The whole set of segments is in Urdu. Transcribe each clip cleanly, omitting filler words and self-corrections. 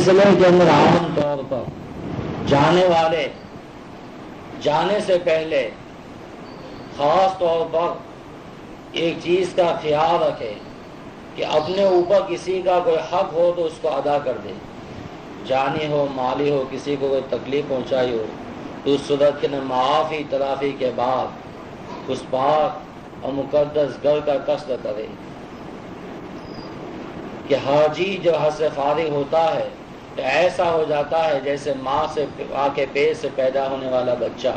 سلسلے کے اندر عام طور پر جانے والے جانے سے پہلے خاص طور پر ایک چیز کا خیال رکھے کہ اپنے اوپر کسی کا کوئی حق ہو تو اس کو ادا کر دے، جانی ہو مالی ہو، کسی کو کوئی تکلیف پہنچائی ہو تو اس صورت کے معافی تلافی کے بعد اس پاک اور مقدس گھر کا قصد کرے کہ حاجی جو حج سے فارغ ہوتا ہے تو ایسا ہو جاتا ہے جیسے ماں سے آ کے پیٹ سے پیدا ہونے والا بچہ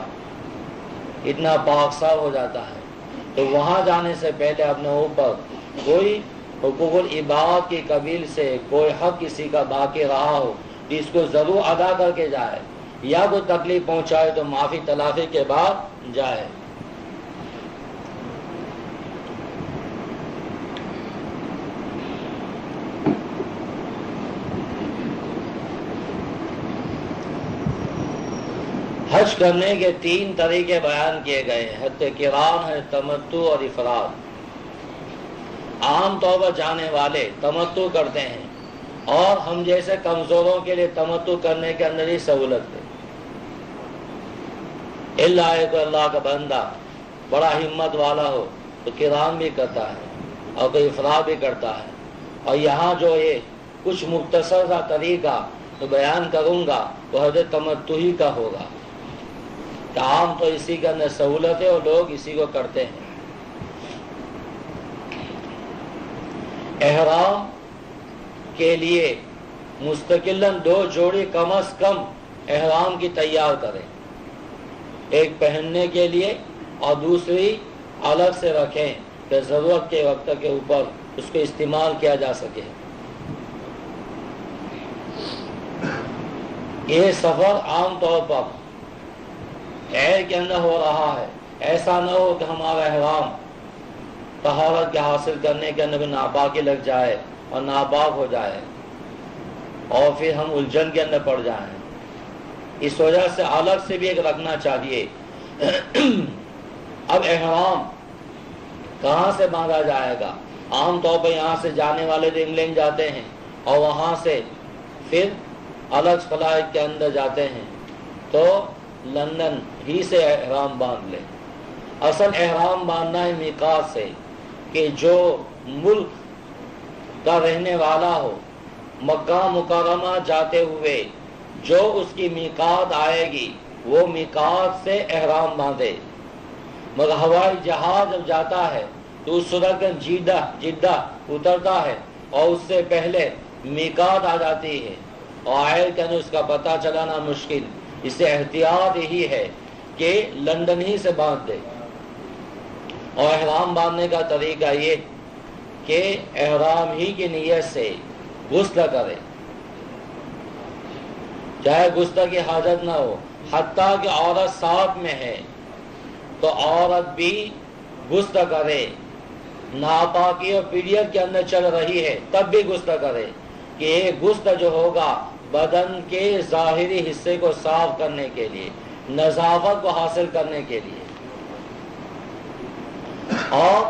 اتنا پاک صاف ہو جاتا ہے۔ تو وہاں جانے سے پہلے اپنے اوپر کوئی حقوق العباد کی قبیل سے کوئی حق کسی کا باقی رہا ہو جس کو ضرور ادا کر کے جائے، یا کوئی تکلیف پہنچائے تو معافی تلافی کے بعد جائے۔ حج کرنے کے 3 طریقے بیان کیے گئے ہیں، حج قران ہے، تمتع اور افراد۔ عام طور پر جانے والے تمتع کرتے ہیں، اور ہم جیسے کمزوروں کے لیے تمتع کرنے کے اندر ہی سہولت ہے، اللہ ہے تو اللہ کا بندہ بڑا ہمت والا ہو تو قران بھی کرتا ہے اور کوئی افراد بھی کرتا ہے۔ اور یہاں جو یہ کچھ مختصر سا طریقہ تو بیان کروں گا وہ حج تمتعی کا ہوگا، عام تو اسی کے اندر سہولت ہے اور لوگ اسی کو کرتے ہیں۔ احرام کے لیے مستقلاً 2 جوڑی کم از کم احرام کی تیار کریں، ایک پہننے کے لیے اور دوسری الگ سے رکھیں کہ ضرورت کے وقت کے اوپر اس کو استعمال کیا جا سکے۔ یہ سفر عام طور پر عیر کے اندر ہو رہا ہے، ایسا نہ ہو کہ ہمارا احرام طہارت کے حاصل کرنے کے اندر ناپاکی لگ جائے اور ناپاک ہو جائے اور پھر ہم الجھن کے اندر پڑ جائیں۔ اس وجہ سے الگ سے بھی ایک رکھنا چاہیے۔ اب احرام کہاں سے باندھا جائے گا؟ عام طور پر یہاں سے جانے والے تو انگلینڈ جاتے ہیں اور وہاں سے پھر الگ فلائٹ کے اندر جاتے ہیں، تو لندن ہی سے احرام باندھ لے۔ اصل احرام باندھنا ہے میقات سے، کہ جو ملک کا رہنے والا ہو مکہ مکرمہ جاتے ہوئے جو اس کی میقات آئے گی وہ میقات سے احرام باندھے۔ مگر ہوائی جہاز جب جاتا ہے تو اس صورت میں جدہ اترتا ہے اور اس سے پہلے میقات آ جاتی ہے اور عیر کے اندر اس کا پتہ چلانا مشکل، اس سے احتیاط یہی ہے کہ لندن ہی سے باندھ دے۔ اور احرام باندھنے کا طریقہ یہ کہ احرام ہی کی نیت سے غسل کرے، چاہے غسل کی حاجت نہ ہو، حتیٰ کہ عورت ساتھ میں ہے تو عورت بھی غسل کرے، ناپاکی اور پیریڈ کے اندر چل رہی ہے تب بھی غسل کرے، کہ یہ غسل جو ہوگا بدن کے ظاہری حصے کو صاف کرنے کے لیے، نظافت کو حاصل کرنے کے لیے۔ اور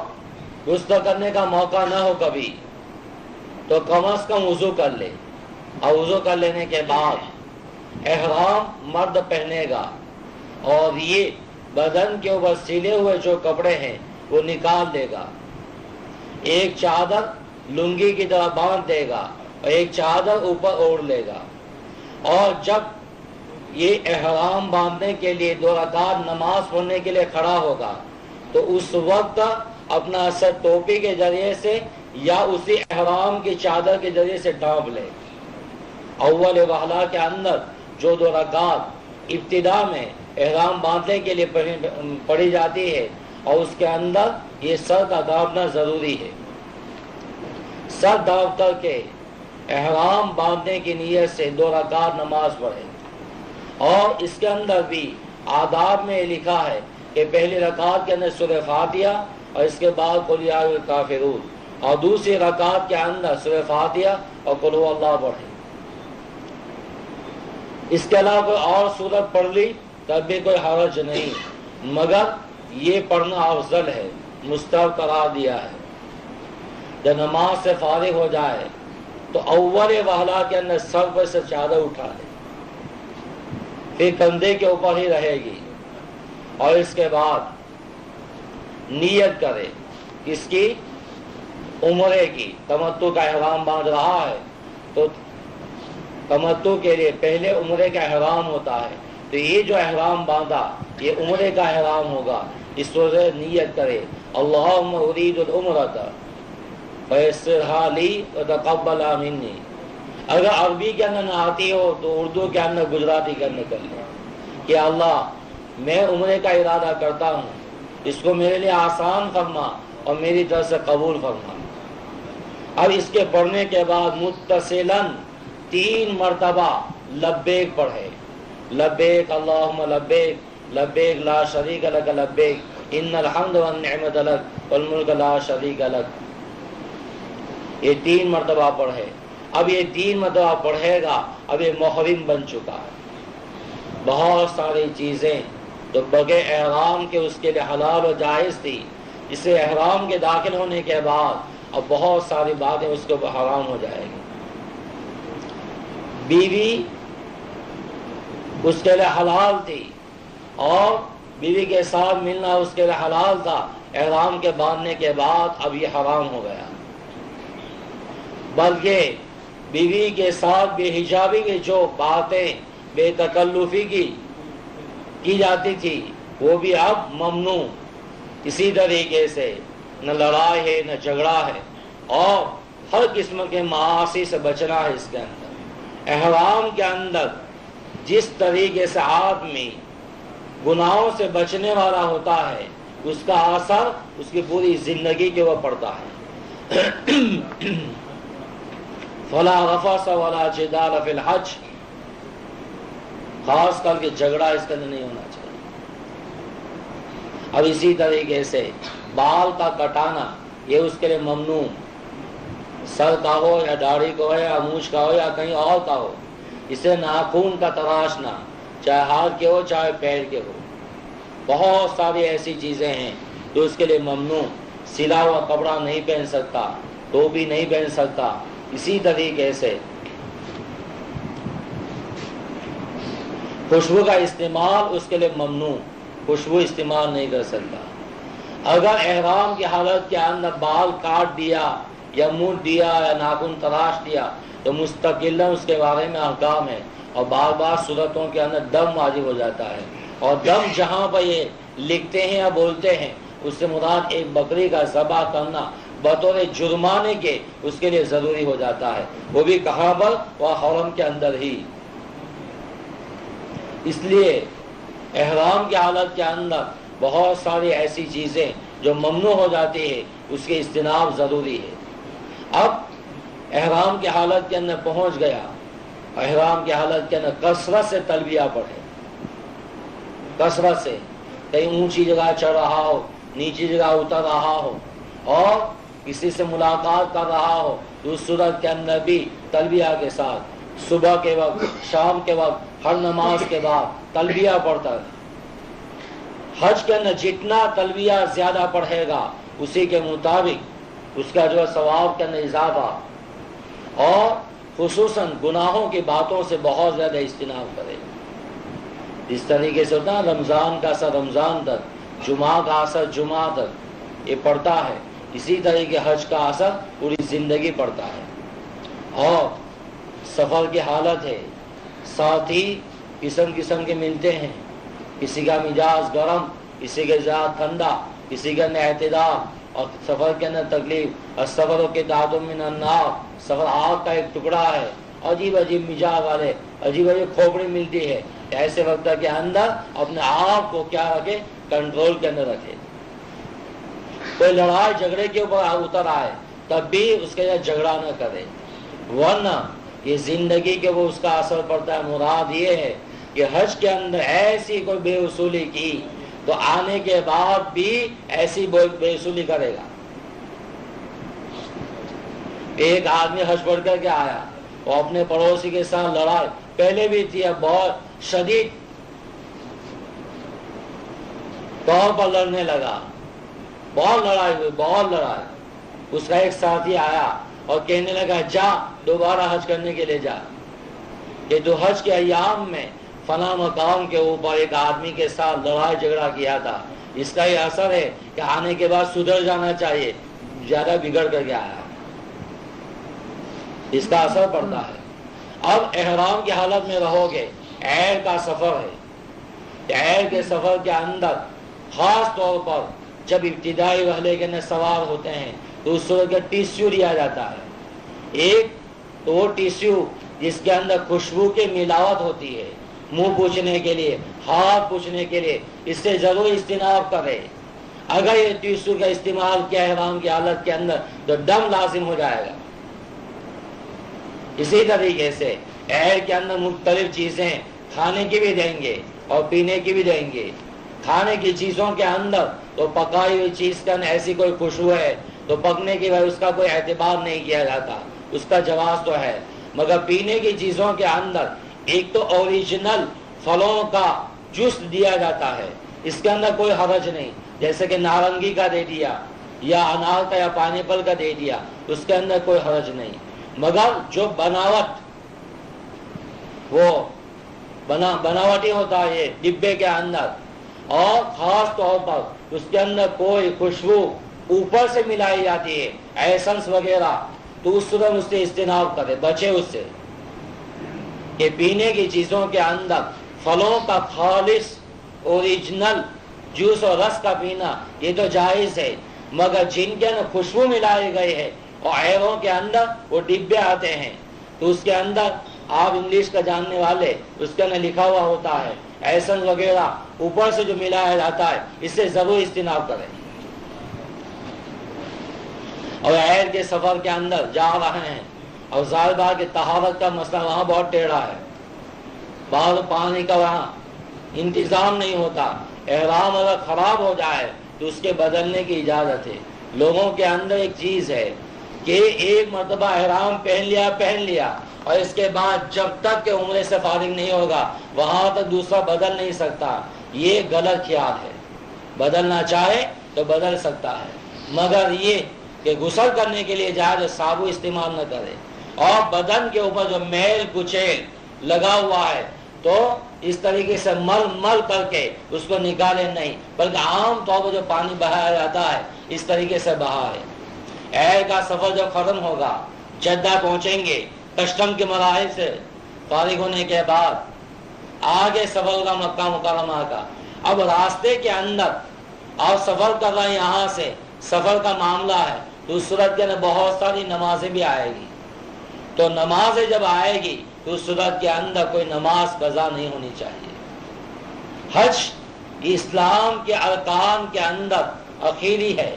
غسل کرنے کا موقع نہ ہو کبھی تو کم از کم وضو کر لے، اور وضو کر لینے کے بعد احرام مرد پہنے گا اور یہ بدن کے اوپر سلے ہوئے جو کپڑے ہیں وہ نکال دے گا، ایک چادر لنگی کی طرح باندھ دے گا اور ایک چادر اوپر اوڑھ لے گا، اور جب یہ احرام باندھنے کے لیے 2 رکعت نماز پڑھنے کے لیے کھڑا ہوگا تو اس وقت اپنا سر ٹوپی کے ذریعے سے یا اسی احرام کی چادر کے ذریعے سے ڈھانپ لے۔ اول وہلہ کے اندر جو 2 رکعت ابتدا میں احرام باندھنے کے لیے پڑھی جاتی ہے اور اس کے اندر یہ سر کا ڈھانپنا ضروری ہے۔ سر ڈھانپ کر کے احرام باندھنے کی نیت سے 2 رکعت نماز پڑھے، اور اس کے اندر بھی آداب میں لکھا ہے کہ پہلی رکعت کے اندر سورہ فاتحہ اور اس کے بعد قل یا ایھا الکافرون، اور دوسری رکعت کے اندر سورہ فاتحہ اور قل ھو اللہ پڑھے۔ اس کے علاوہ کوئی اور سورت پڑھ لی تب بھی کوئی حرج نہیں، مگر یہ پڑھنا افضل ہے، مستحب قرار دیا ہے۔ جب نماز سے فارغ ہو جائے تو اول وہلا کے اندر سر پر سے چادر اٹھا لے، پھر کندھے کے اوپر ہی رہے گی، اور اس کے بعد نیت کرے کس کی؟ عمرے کی۔ تمتع کا احرام باندھ رہا ہے تو تمتع کے لیے پہلے عمرے کا احرام ہوتا ہے، تو یہ جو احرام باندھا یہ عمرے کا احرام ہوگا۔ اس وجہ نیت کرے اللہم ارید العمرۃ فیسرھا لی وتقبلھا منی۔ اگر عربی کے اندر نہ آتی ہو تو اردو کے اندر، گجراتی کے اندر کر لیں کہ اللہ میں عمرے کا ارادہ کرتا ہوں، اس کو میرے لیے آسان فرما اور میری طرف سے قبول فرما۔ اب اس کے پڑھنے کے بعد متصلاً 3 مرتبہ لبیک پڑھے، لبیک اللہم لبیک، لبیک لا شریک لک لبیک، ان الحمد والنعمت لک والملک لا شریک لک۔ یہ 3 مرتبہ پڑھے۔ اب یہ 3 مرتبہ پڑھے گا، اب یہ محرم بن چکا ہے۔ بہت ساری چیزیں تو بغیر احرام کے اس کے لیے حلال و جائز تھی، اسے احرام کے داخل ہونے کے بعد اب بہت ساری باتیں اس کے اوپر حرام ہو جائے گی۔ بیوی اس کے لیے حلال تھی اور بیوی کے ساتھ ملنا اس کے لیے حلال تھا، احرام کے باندھنے کے بعد اب یہ حرام ہو گیا۔ بلکہ بیوی کے ساتھ بے حجابی کی جو باتیں بے تکلفی کی جاتی تھی وہ بھی اب ممنوع۔ اسی طریقے سے نہ لڑائی ہے نہ جھگڑا ہے، اور ہر قسم کے معاصی سے بچنا ہے۔ اس کے اندر احرام کے اندر جس طریقے سے آدمی گناہوں سے بچنے والا ہوتا ہے اس کا اثر اس کی پوری زندگی کے اوپر پڑتا ہے۔ فلا رفث ولا جدال فی الحج، خاص کر کے جھگڑا اس کے اندر نہیں ہونا چاہیے۔ اب اسی طریقے سے بال کا کٹانا یہ اس کے لیے ممنوع، سر کا ہو یا داڑھی کا ہو یا مونچھ کا ہو یا کہیں اور کا ہو، اسے ناخون کا تراشنا چاہے ہاتھ کے ہو چاہے پیر کے ہو۔ بہت ساری ایسی چیزیں ہیں جو اس کے لیے ممنوع۔ سلا ہوا کپڑا نہیں پہن سکتا، ٹوپی نہیں پہن سکتا۔ اسی طریقے سے خوشبو کا استعمال اس کے لیے ممنوع، خوشبو استعمال نہیں کر سکتا۔ اگر احرام کی حالت کے اندر بال کاٹ دیا یا منہ دیا یا ناخن تراش دیا تو مستقلاً اس کے بارے میں احکام ہے، اور بار بار صورتوں کے اندر دم واجب ہو جاتا ہے، اور دم جہاں پر یہ لکھتے ہیں یا بولتے ہیں اس سے مراد ایک بکری کا ذبح کرنا بطور جرمانے کے اس کے لیے ضروری ہو جاتا ہے، وہ بھی کہاں پر؟ وہ حرم کے اندر ہی۔ اس لیے احرام کی حالت کے اندر بہت ساری ایسی چیزیں جو ممنوع ہو جاتی ہے اس کے اجتناب ضروری ہے۔ اب احرام کی حالت کے اندر پہنچ گیا، احرام کی حالت کے اندر کثرت سے تلبیہ پڑھے، کثرت سے، کہیں اونچی جگہ چڑھ رہا ہو، نیچی جگہ اتر رہا ہو، اور کسی سے ملاقات کر رہا ہو تو اس صورت کے اندر بھی تلبیہ کے ساتھ صبح کے وقت، شام کے وقت، ہر نماز کے بعد تلبیہ پڑھتا ہے۔ حج کے اندر جتنا تلبیہ زیادہ پڑھے گا اسی کے مطابق اس کا جو ہے ثواب کے اندر اضافہ، اور خصوصاً گناہوں کی باتوں سے بہت زیادہ اجتناب کرے۔ اس طریقے سے ہوتا ہے رمضان کا اثر رمضان تک، جمعہ کا اثر جمعہ تک یہ پڑتا ہے، اسی طریقے حج کا اثر پوری زندگی پڑتا ہے۔ اور سفر کی حالت ہے، ساتھی قسم قسم کے ملتے ہیں، کسی کا مزاج گرم، کسی کا مزاج ٹھنڈا، کسی کا اعتدال، اور سفر کے اندر تکلیف۔ السفر قطعۃ من النار، سفر آگ کا ایک ٹکڑا ہے، عجیب عجیب مزاج والے، عجیب عجیب کھوپڑی ملتی ہے۔ ایسے وقت کے اندر اپنے آپ کو کیا رکھے؟ کنٹرول کے اندر رکھے۔ کوئی لڑائی جھگڑے کے اوپر اتر آئے تب بھی اس کے ساتھ جھگڑا نہ کرے، ورنہ یہ زندگی کے وہ اس کا اثر پڑتا ہے۔ مراد یہ ہے کہ حج کے اندر ایسی کوئی بے اصولی کی تو آنے کے بعد بھی ایسی بے اصولی کرے گا۔ ایک آدمی حج پڑھ کر کے آیا، وہ اپنے پڑوسی کے ساتھ لڑائی پہلے بھی تھی، اب بہت شدید طور پر لڑنے لگا، بہت لڑائی ہوئی، بہت لڑائی۔ اس کا ایک ساتھی آیا اور کہنے لگا جا دوبارہ حج کرنے کے لیے جا، کہ تو حج کے ایام میں فلاں مقام کے اوپر ایک آدمی کے ساتھ لڑائی جھگڑا کیا تھا، اس کا یہ اثر ہے کہ آنے کے بعد سدھر جانا چاہیے، زیادہ بگڑ کر کے آیا، اس کا اثر پڑتا ہے۔ اب احرام کی حالت میں رہو گے، عیر کا سفر ہے، عیر کے سفر کے اندر خاص طور پر جب ابتدائی وہلے کے سوار ہوتے ہیں تو اس صورت کا ٹیسیو لیا جاتا ہے، ایک تو وہ ٹیسیو جس کے اندر خوشبو کی ملاوٹ ہوتی ہے، منہ پوچھنے کے لیے، ہاتھ پوچھنے کے لیے، اس سے ضرور اجتناب کرے۔ اگر یہ ٹیسو کا استعمال کیا احرام کی حالت کے اندر تو دم لازم ہو جائے گا۔ اسی طریقے سے عیر کے اندر مختلف چیزیں کھانے کی بھی دیں گے اور پینے کی بھی دیں گے۔ کھانے کی چیزوں کے اندر تو پکائی ہوئی چیز کا ایسی کوئی خوشبو ہے تو پکنے کی وجہ اس کا کوئی اعتبار نہیں کیا جاتا، اس کا جواز تو ہے، مگر پینے کی چیزوں کے اندر ایک تو اوریجنل پھلوں کا جوس دیا جاتا ہے، اس کے اندر کوئی حرج نہیں، جیسے کہ نارنگی کا دے دیا یا انار کا یا پائنیپل کا دے دیا، اس کے اندر کوئی حرج نہیں، مگر جو بناوٹ وہ بناوٹی ہوتا ہے یہ ڈبے کے اندر، اور خاص طور پر اس کے اندر کوئی خوشبو اوپر سے ملائی جاتی ہے، ایسنس وغیرہ، تو اس صورت اس سے اجتناب کرے، بچے اس سے۔ کہ پینے کی چیزوں کے اندر پھلوں کا خالص اوریجنل جوس اور رس کا پینا یہ تو جائز ہے، مگر جن کے اندر خوشبو ملائی گئی ہے اور عیروں کے اندر وہ ڈبے آتے ہیں تو اس کے اندر آپ انگلش کا جاننے والے، اس کے اندر لکھا ہوا ہوتا ہے ایسن وغیرہ اوپر سے جو ملایا جاتا ہے، اس سے ضرور اجتناب کریں۔ اور عیر کے سفر کے اندر جا رہے ہیں اور ظاہر بات کہ طہارت کا مسئلہ وہاں بہت ٹیڑھا ہے، بعض پانی کا وہاں انتظام نہیں ہوتا، احرام اگر خراب ہو جائے تو اس کے بدلنے کی اجازت ہے۔ لوگوں کے اندر ایک چیز ہے کہ ایک مرتبہ احرام پہن لیا اور اس کے بعد جب تک کہ عمرے سے فارغ نہیں ہوگا وہاں تک دوسرا بدل نہیں سکتا، یہ غلط خیال ہے۔ بدلنا چاہے تو بدل سکتا ہے، مگر یہ کہ غسل کرنے کے لیے جائے تو صابن استعمال نہ کرے، اور بدن کے اوپر جو میل کچیل لگا ہوا ہے تو اس طریقے سے مل کر کے اس کو نکالے نہیں، بلکہ عام طور پر جو پانی بہایا جاتا ہے اس طریقے سے بہائے۔ عیر کا سفر جب ختم ہوگا، جدہ پہنچیں گے، کسٹم کے مراحل سے فارغ ہونے کے بعد آگے سفر ہوگا مکہ مکرمہ کا۔ اب راستے کے اندر آپ سفر کر رہے ہیں، یہاں سے سفر کا معاملہ ہے تو اس صورت کے اندر بہت ساری نمازیں بھی آئے گی، تو نمازیں جب آئے گی تو اس صورت کے اندر کوئی نماز قضا نہیں ہونی چاہیے۔ حج اسلام کے ارکان کے اندر اخیری ہے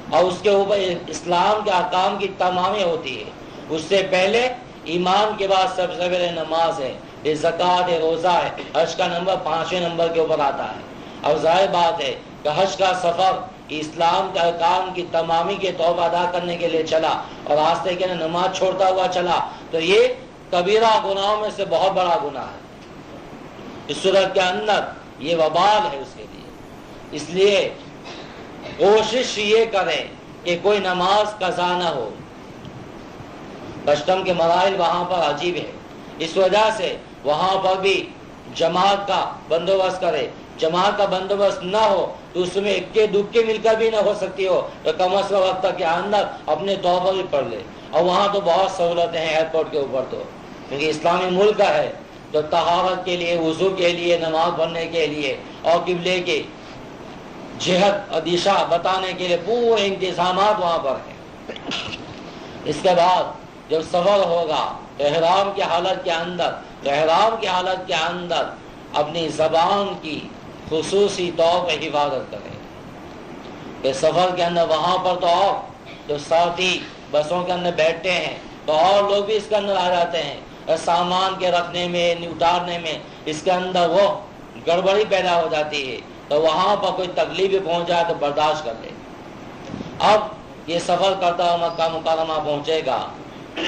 اور اس کے اوپر اسلام کے احکام کی تمامی ہوتی ہے۔ اس سے پہلے ایمان کے بعد سب سے پہلے نماز ہے، یہ زکوٰۃ ہے، روزہ ہے، حج کا نمبر 5ویں نمبر کے اوپر آتا ہے۔ اب ظاہر بات ہے کہ حج کا سفر اسلام کے ارکان کی تمامی کے طور پر ادا کرنے کے لیے چلا اور راستے کے اندر نماز چھوڑتا ہوا چلا تو یہ کبیرہ گناہوں میں سے بہت بڑا گناہ ہے۔ اس صورت کے اندر یہ وبال ہے اس کے لیے، اس لیے کوشش یہ کریں کہ کوئی نماز قضا نہ ہو۔ کسٹم کے مراحل وہاں پر عجیب ہے، اس وجہ سے وہاں پر بھی جماعت کا بندوبست کرے۔ جماعت کا بندوبست نہ ہو تو اس میں اکے دکے مل کر بھی نہ ہو سکتی ہو تو کم از کم وقت کے اندر اپنے طور پر بھی پڑھ لے۔ اور وہاں تو بہت سہولتیں ہیں ایئرپورٹ کے اوپر تو، کیونکہ اسلامی ملک کا ہے تو طہارت کے لیے، وضو کے لیے، نماز پڑھنے کے لیے اور قبلے کے جہت اور دشا بتانے کے لیے پورے انتظامات وہاں پر ہیں۔ اس کے بعد جب سفر ہوگا احرام کی حالت کے اندر اپنی زبان کی خصوصی طور پہ حفاظت کریں کہ سفر کے اندر وہاں پر تو اور جو ساتھی بسوں کے اندر بیٹھتے ہیں تو اور لوگ بھی اس کے اندر آ جاتے ہیں، اور سامان کے رکھنے میں، اتارنے میں اس کے اندر وہ گڑبڑی پیدا ہو جاتی ہے، تو وہاں پر کوئی تکلیف بھی پہنچ جائے تو برداشت کر لے۔ اب یہ سفر کرتا ہوا مکہ مکرمہ پہنچے گا،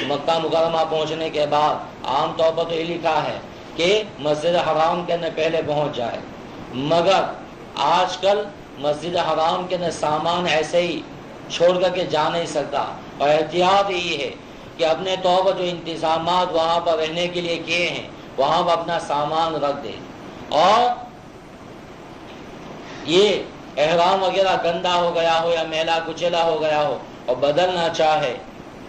مکہ مکرمہ پہنچنے کے بعد عام طور پر تو یہ لکھا ہے کہ مسجد حرام کے اندر پہلے پہنچ جائے، مگر آج کل مسجد حرام کے اندر سامان ایسے ہی چھوڑ کر کے جا نہیں سکتا، اور احتیاط یہی ہے کہ اپنے طور پر جو انتظامات وہاں پر رہنے کے لیے کیے ہیں وہاں پر اپنا سامان رکھ دے، اور یہ احرام وغیرہ گندا ہو گیا ہو یا میلا کچیلا ہو گیا ہو اور بدلنا چاہے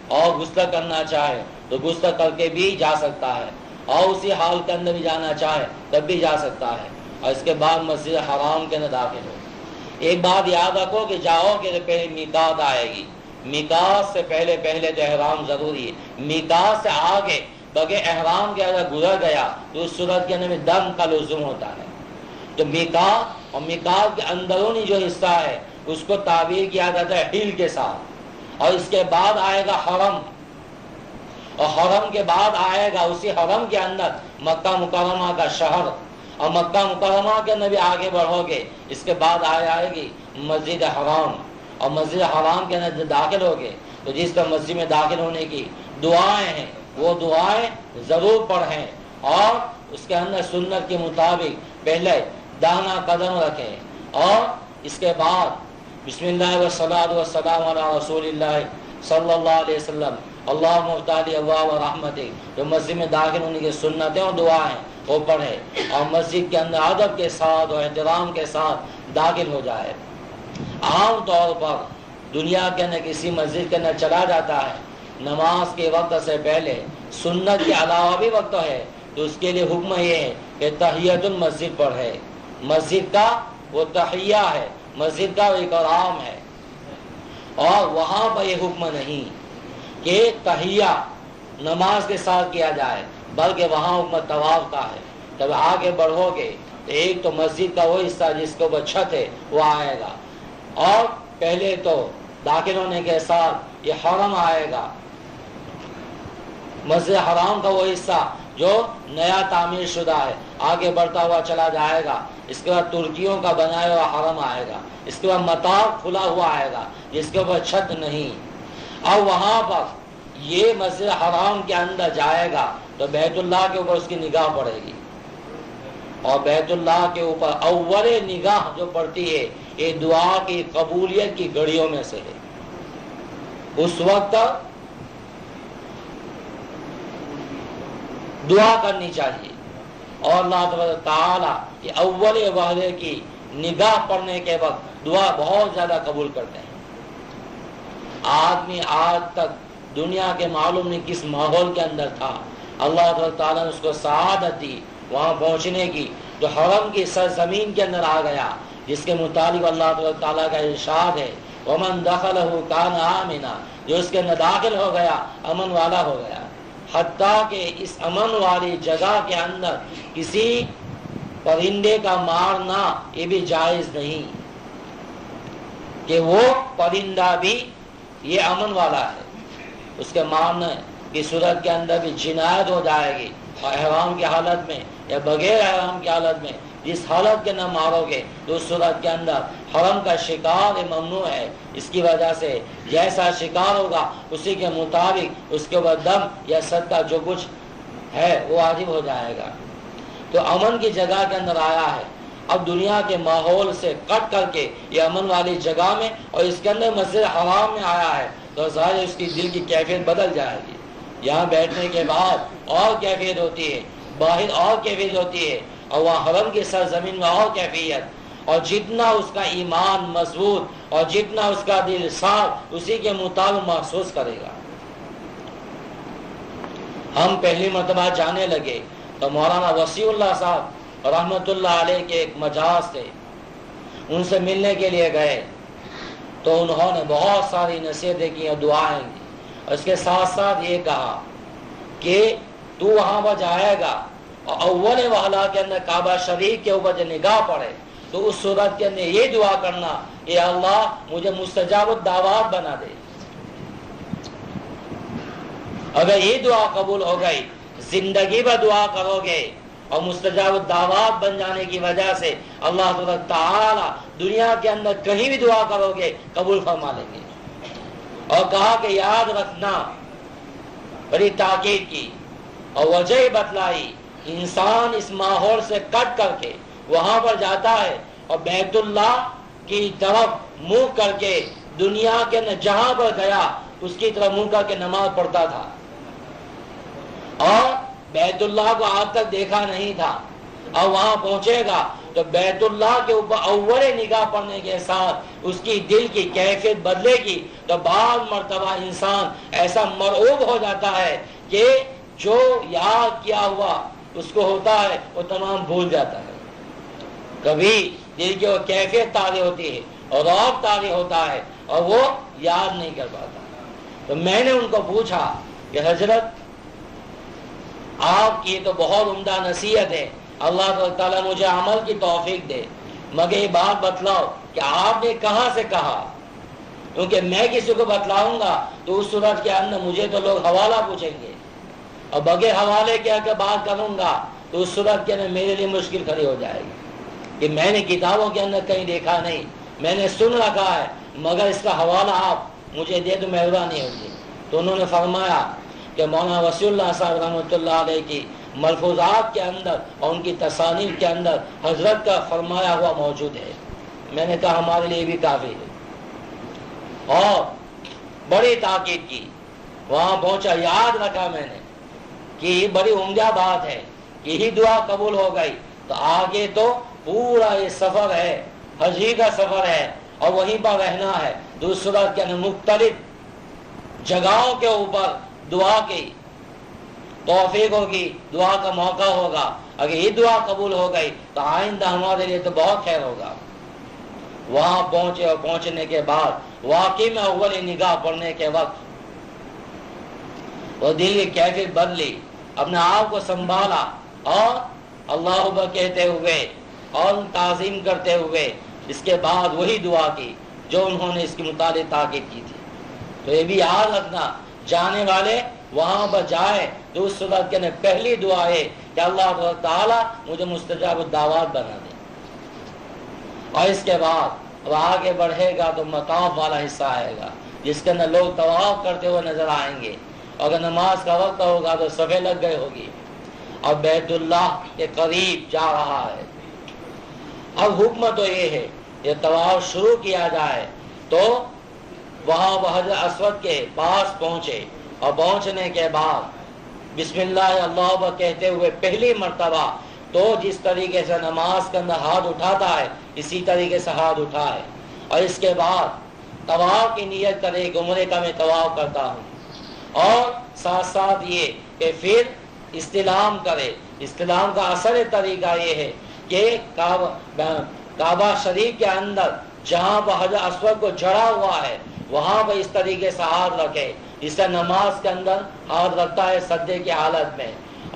اور غسل کرنا چاہے تو غسل کر کے بھی جا سکتا ہے، اور اسی حال کے اندر بھی جانا چاہے تب بھی جا سکتا ہے، اور اس کے بعد مسجد حرام کے اندر داخل ہو۔ ایک بات یاد رکھو کہ جاؤ کہ پہلے میقات آئے گی، میقات سے پہلے تو احرام ضروری ہے، میقات سے آگے بغیر احرام کے اگر گزر گیا تو اس صورت کے اندر میں دم کا لزوم ہوتا ہے۔ تو میقات اور میقات کے اندرونی جو حصہ ہے اس کو تعبیر کیا جاتا ہے ہل کے ساتھ، اور اس کے بعد آئے گا حرم، اور حرم کے بعد آئے گا اسی حرم کے اندر مکہ مکرمہ کا شہر، اور مکہ مکرمہ کے اندر بھی آگے بڑھو گے اس کے بعد آئے گی مسجد حرام، اور مسجد حرام کے اندر داخل ہوگے تو جس طرح مسجد میں داخل ہونے کی دعائیں ہیں وہ دعائیں ضرور پڑھیں، اور اس کے اندر سنت کے مطابق پہلے داہنا قدم رکھیں، اور اس کے بعد بسم اللہ والصلاۃ والسلام علی رسول اللہ صلی اللہ علیہ وسلم اللہم افتح لی ابواب رحمتک، جو مسجد میں داخل ہونے کی سنتیں اور دعائیں وہ پڑھے، اور مسجد کے اندر ادب کے ساتھ اور احترام کے ساتھ داخل ہو جائے۔ عام طور پر دنیا کے اندر کسی مسجد کے اندر چلا جاتا ہے نماز کے وقت سے پہلے، سنت کے علاوہ بھی وقت ہے تو اس کے لیے حکم یہ ہے کہ تحیۃ المسجد پڑھے، مسجد کا وہ تحیہ ہے، مسجد کا وہ اکرام ہے، اور وہاں پر یہ حکم نہیں کہ تحیہ نماز کے ساتھ کیا جائے، بلکہ وہاں حکم طواف کا ہے۔ جب آگے بڑھو گے تو ایک تو مسجد کا وہ حصہ جس کے اوپر چھت ہے وہ آئے گا، اور پہلے تو داخل ہونے کے ساتھ یہ حرم آئے گا، مسجد حرام کا وہ حصہ جو نیا تعمیر شدہ ہے آگے بڑھتا ہوا چلا جائے گا، اس کے بعد ترکیوں کا بنایا ہوا حرم آئے گا، اس کے بعد مطاف کھلا ہوا آئے گا جس کے اوپر چھت نہیں، اور وہاں پر یہ مسجد حرام کے اندر جائے گا تو بیت اللہ کے اوپر اس کی نگاہ پڑے گی، اور بیت اللہ کے اوپر اول نگاہ جو پڑتی ہے یہ دعا کی قبولیت کی گھڑیوں میں سے ہے۔ اس وقت دعا کرنی چاہیے، اور اللہ تبارک تعالیٰ یہ اول وحدے کی نگاہ پڑنے کے وقت دعا بہت زیادہ قبول کرتے ہیں۔ آدمی آج تک دنیا کے معلوم نہیں کس ماحول کے اندر تھا، اللہ تبارک تعالیٰ نے اس کو سعادت دی وہاں پہنچنے کی، جو حرم کی سرزمین کے اندر آ گیا، جس کے متعلق اللہ تبارک تعالیٰ کا ارشاد ہے وَمَنْ دَخَلَهُ كَانَ آمِنًا، جو اس کے اندر داخل ہو گیا امن والا ہو گیا۔ حتیٰ کہ اس امن والی جگہ کے اندر کسی پرندے کا مارنا یہ بھی جائز نہیں، کہ وہ پرندہ بھی یہ امن والا ہے، اس کے مارنے کی صورت کے اندر بھی جنایت ہو جائے گی، اور احرام کی حالت میں یا بغیر احرام کی حالت میں جس حالت کے اندر مارو گے تو اس صورت کے اندر حرم کا شکار ممنوع ہے، اس کی وجہ سے جیسا شکار ہوگا اسی کے مطابق اس کے اوپر دم یا صدقہ جو کچھ ہے وہ واجب ہو جائے گا۔ تو امن کی جگہ کے اندر آیا ہے، اب دنیا کے ماحول سے کٹ کر کے یہ امن والی جگہ میں اور اس کے اندر مسجد حرام میں آیا ہے تو ظاہر اس کی دل کی کیفیت بدل جائے گی، یہاں بیٹھنے کے بعد اور کیفیت ہوتی ہے، باہر اور کیفیت ہوتی ہے، اور وہاں حرم کی سرزمین میں اور کیفیت، اور جتنا اس کا ایمان مضبوط اور جتنا اس کا دل صاف اسی کے مطابق محسوس کرے گا۔ ہم پہلی مرتبہ جانے لگے تو مولانا وسیع اللہ صاحب رحمۃ اللہ علیہ کے ایک مجاز تھے، ان سے ملنے کے لیے گئے تو انہوں نے بہت ساری نصیحتیں کی اور دعائیں کی، اور اس کے ساتھ ساتھ یہ کہا کہ تو وہاں پر جائے گا اور اول وہلا کے اندر کعبہ شریف کے اوپر جو نگاہ پڑے تو اس صورت کے اندر یہ دعا کرنا کہ اللہ مجھے مستجاب الدعوات بنا دے۔ اگر یہ دعا قبول ہو گئی زندگی بھر دعا کرو گے اور مستجاب الدعوات بن جانے کی وجہ سے اللہ تبارک تعالی دنیا کے اندر کہیں بھی دعا کرو گے قبول فرما لیں گے۔ اور کہا کہ یاد رکھنا، بڑی تاکید کی اور وجہ بتلائی، انسان اس ماحول سے کٹ کر کے وہاں پر جاتا ہے اور بیت اللہ کی طرف منہ کر کے دنیا کے اندر جہاں پر گیا اس کی طرف منہ کر کے نماز پڑھتا تھا اور بیت اللہ کو آج تک دیکھا نہیں تھا، اور وہاں پہنچے گا تو بیت اللہ کے اوپر اول نگاہ پڑنے کے ساتھ اس کی دل کی کیفیت بدلے گی، تو بعض مرتبہ انسان ایسا مرعوب ہو جاتا ہے کہ جو یاد کیا ہوا اس کو ہوتا ہے وہ تمام بھول جاتا ہے۔ کبھی دل کی وہ کیفیت تازی ہوتی ہے اور رعب تازی ہوتا ہے اور وہ یاد نہیں کر پاتا۔ تو میں نے ان کو پوچھا کہ حضرت آپ کی تو بہت عمدہ نصیحت ہے، اللہ تعالیٰ مجھے عمل کی توفیق دے، مگر یہ بات بتلاؤ کہ آپ نے کہاں سے کہا، کیونکہ میں کسی کو بتلاؤں گا تو اس صورت کے اندر مجھے تو لوگ حوالہ پوچھیں گے، اور بغیر حوالے کے اگر بات کروں گا تو اس صورت کے اندر میرے لیے مشکل کھڑی ہو جائے گی کہ میں نے کتابوں کے اندر کہیں دیکھا نہیں، میں نے سن رکھا ہے، مگر اس کا حوالہ آپ مجھے دے تو مہربانی ہوگی۔ تو انہوں نے فرمایا کہ مولانا وسیع اللہ صاحب رحمۃ اللہ علیہ کی ملفوظات کے اندر اور ان کی تصانیف کے اندر حضرت کا فرمایا ہوا موجود ہے۔ میں نے کہا ہمارے لیے بھی کافی ہے، اور بڑی تاکید کی۔ وہاں پہنچا، یاد رکھا میں نے کہ یہ بڑی عمدہ بات ہے، یہی دعا قبول ہو گئی تو آگے تو پورا یہ سفر ہے، حجی کا سفر ہے، اور وہیں پر رہنا ہے۔ دوسرا کے مختلف جگہوں کے اوپر دعا کی توفیق ہوگی، دعا کا موقع ہوگا۔ اگر یہ دعا قبول ہو گئی تو آئندہ ہمارے لیے تو بہت خیر ہوگا۔ وہاں پہنچے اور پہنچنے کے بعد واقعی میں اول نگاہ پڑھنے کے وقت وہ دل کی کیفیت بدلی، اپنے آپ کو سنبھالا اور اللہ اکبر کہتے ہوئے اور تعظیم کرتے ہوئے اس کے بعد وہی دعا کی جو انہوں نے اس کے متعلق تاکید کی تھی۔ تو یہ بھی یاد رکھنا، جانے والے وہاں پر جائے تو اس صورت کے پہلی دعا ہے کہ اللہ تعالیٰ مجھے مستجاب الدعوات بنا دے، اور اس کے بعد اب آگے بڑھے گا تو مطاف والا حصہ آئے گا جس کے اندر لوگ طواف کرتے ہوئے نظر آئیں گے، اگر نماز کا وقت ہوگا تو صفیں لگ گئی ہوگی، اب بیت اللہ کے قریب جا رہا ہے۔ اب حکم تو یہ ہے یہ طواف شروع کیا جائے تو وہاں وہ حجر اسود کے پاس پہنچے، اور پہنچنے کے بعد بسم اللہ اللہ اکبر کہتے ہوئے پہلی مرتبہ تو جس طریقے سے نماز کے اندر ہاتھ اٹھاتا ہے اسی طریقے سے ہاتھ اٹھائے، اور اس کے بعد طواف کی نیت کرے کہ عمرے کا میں طواف کرتا ہوں، اور ساتھ ساتھ یہ کہ پھر استلام کرے۔ استلام کا اصل طریقہ یہ ہے کہ کعبہ شریف کے اندر جہاں پر حجر اسود کو جڑا ہوا ہے وہاں پر اس طریقے سے ہاتھ رکھے، اس سے نماز کے اندر ہاتھ رکھتا ہے سجدے کی حالت میں،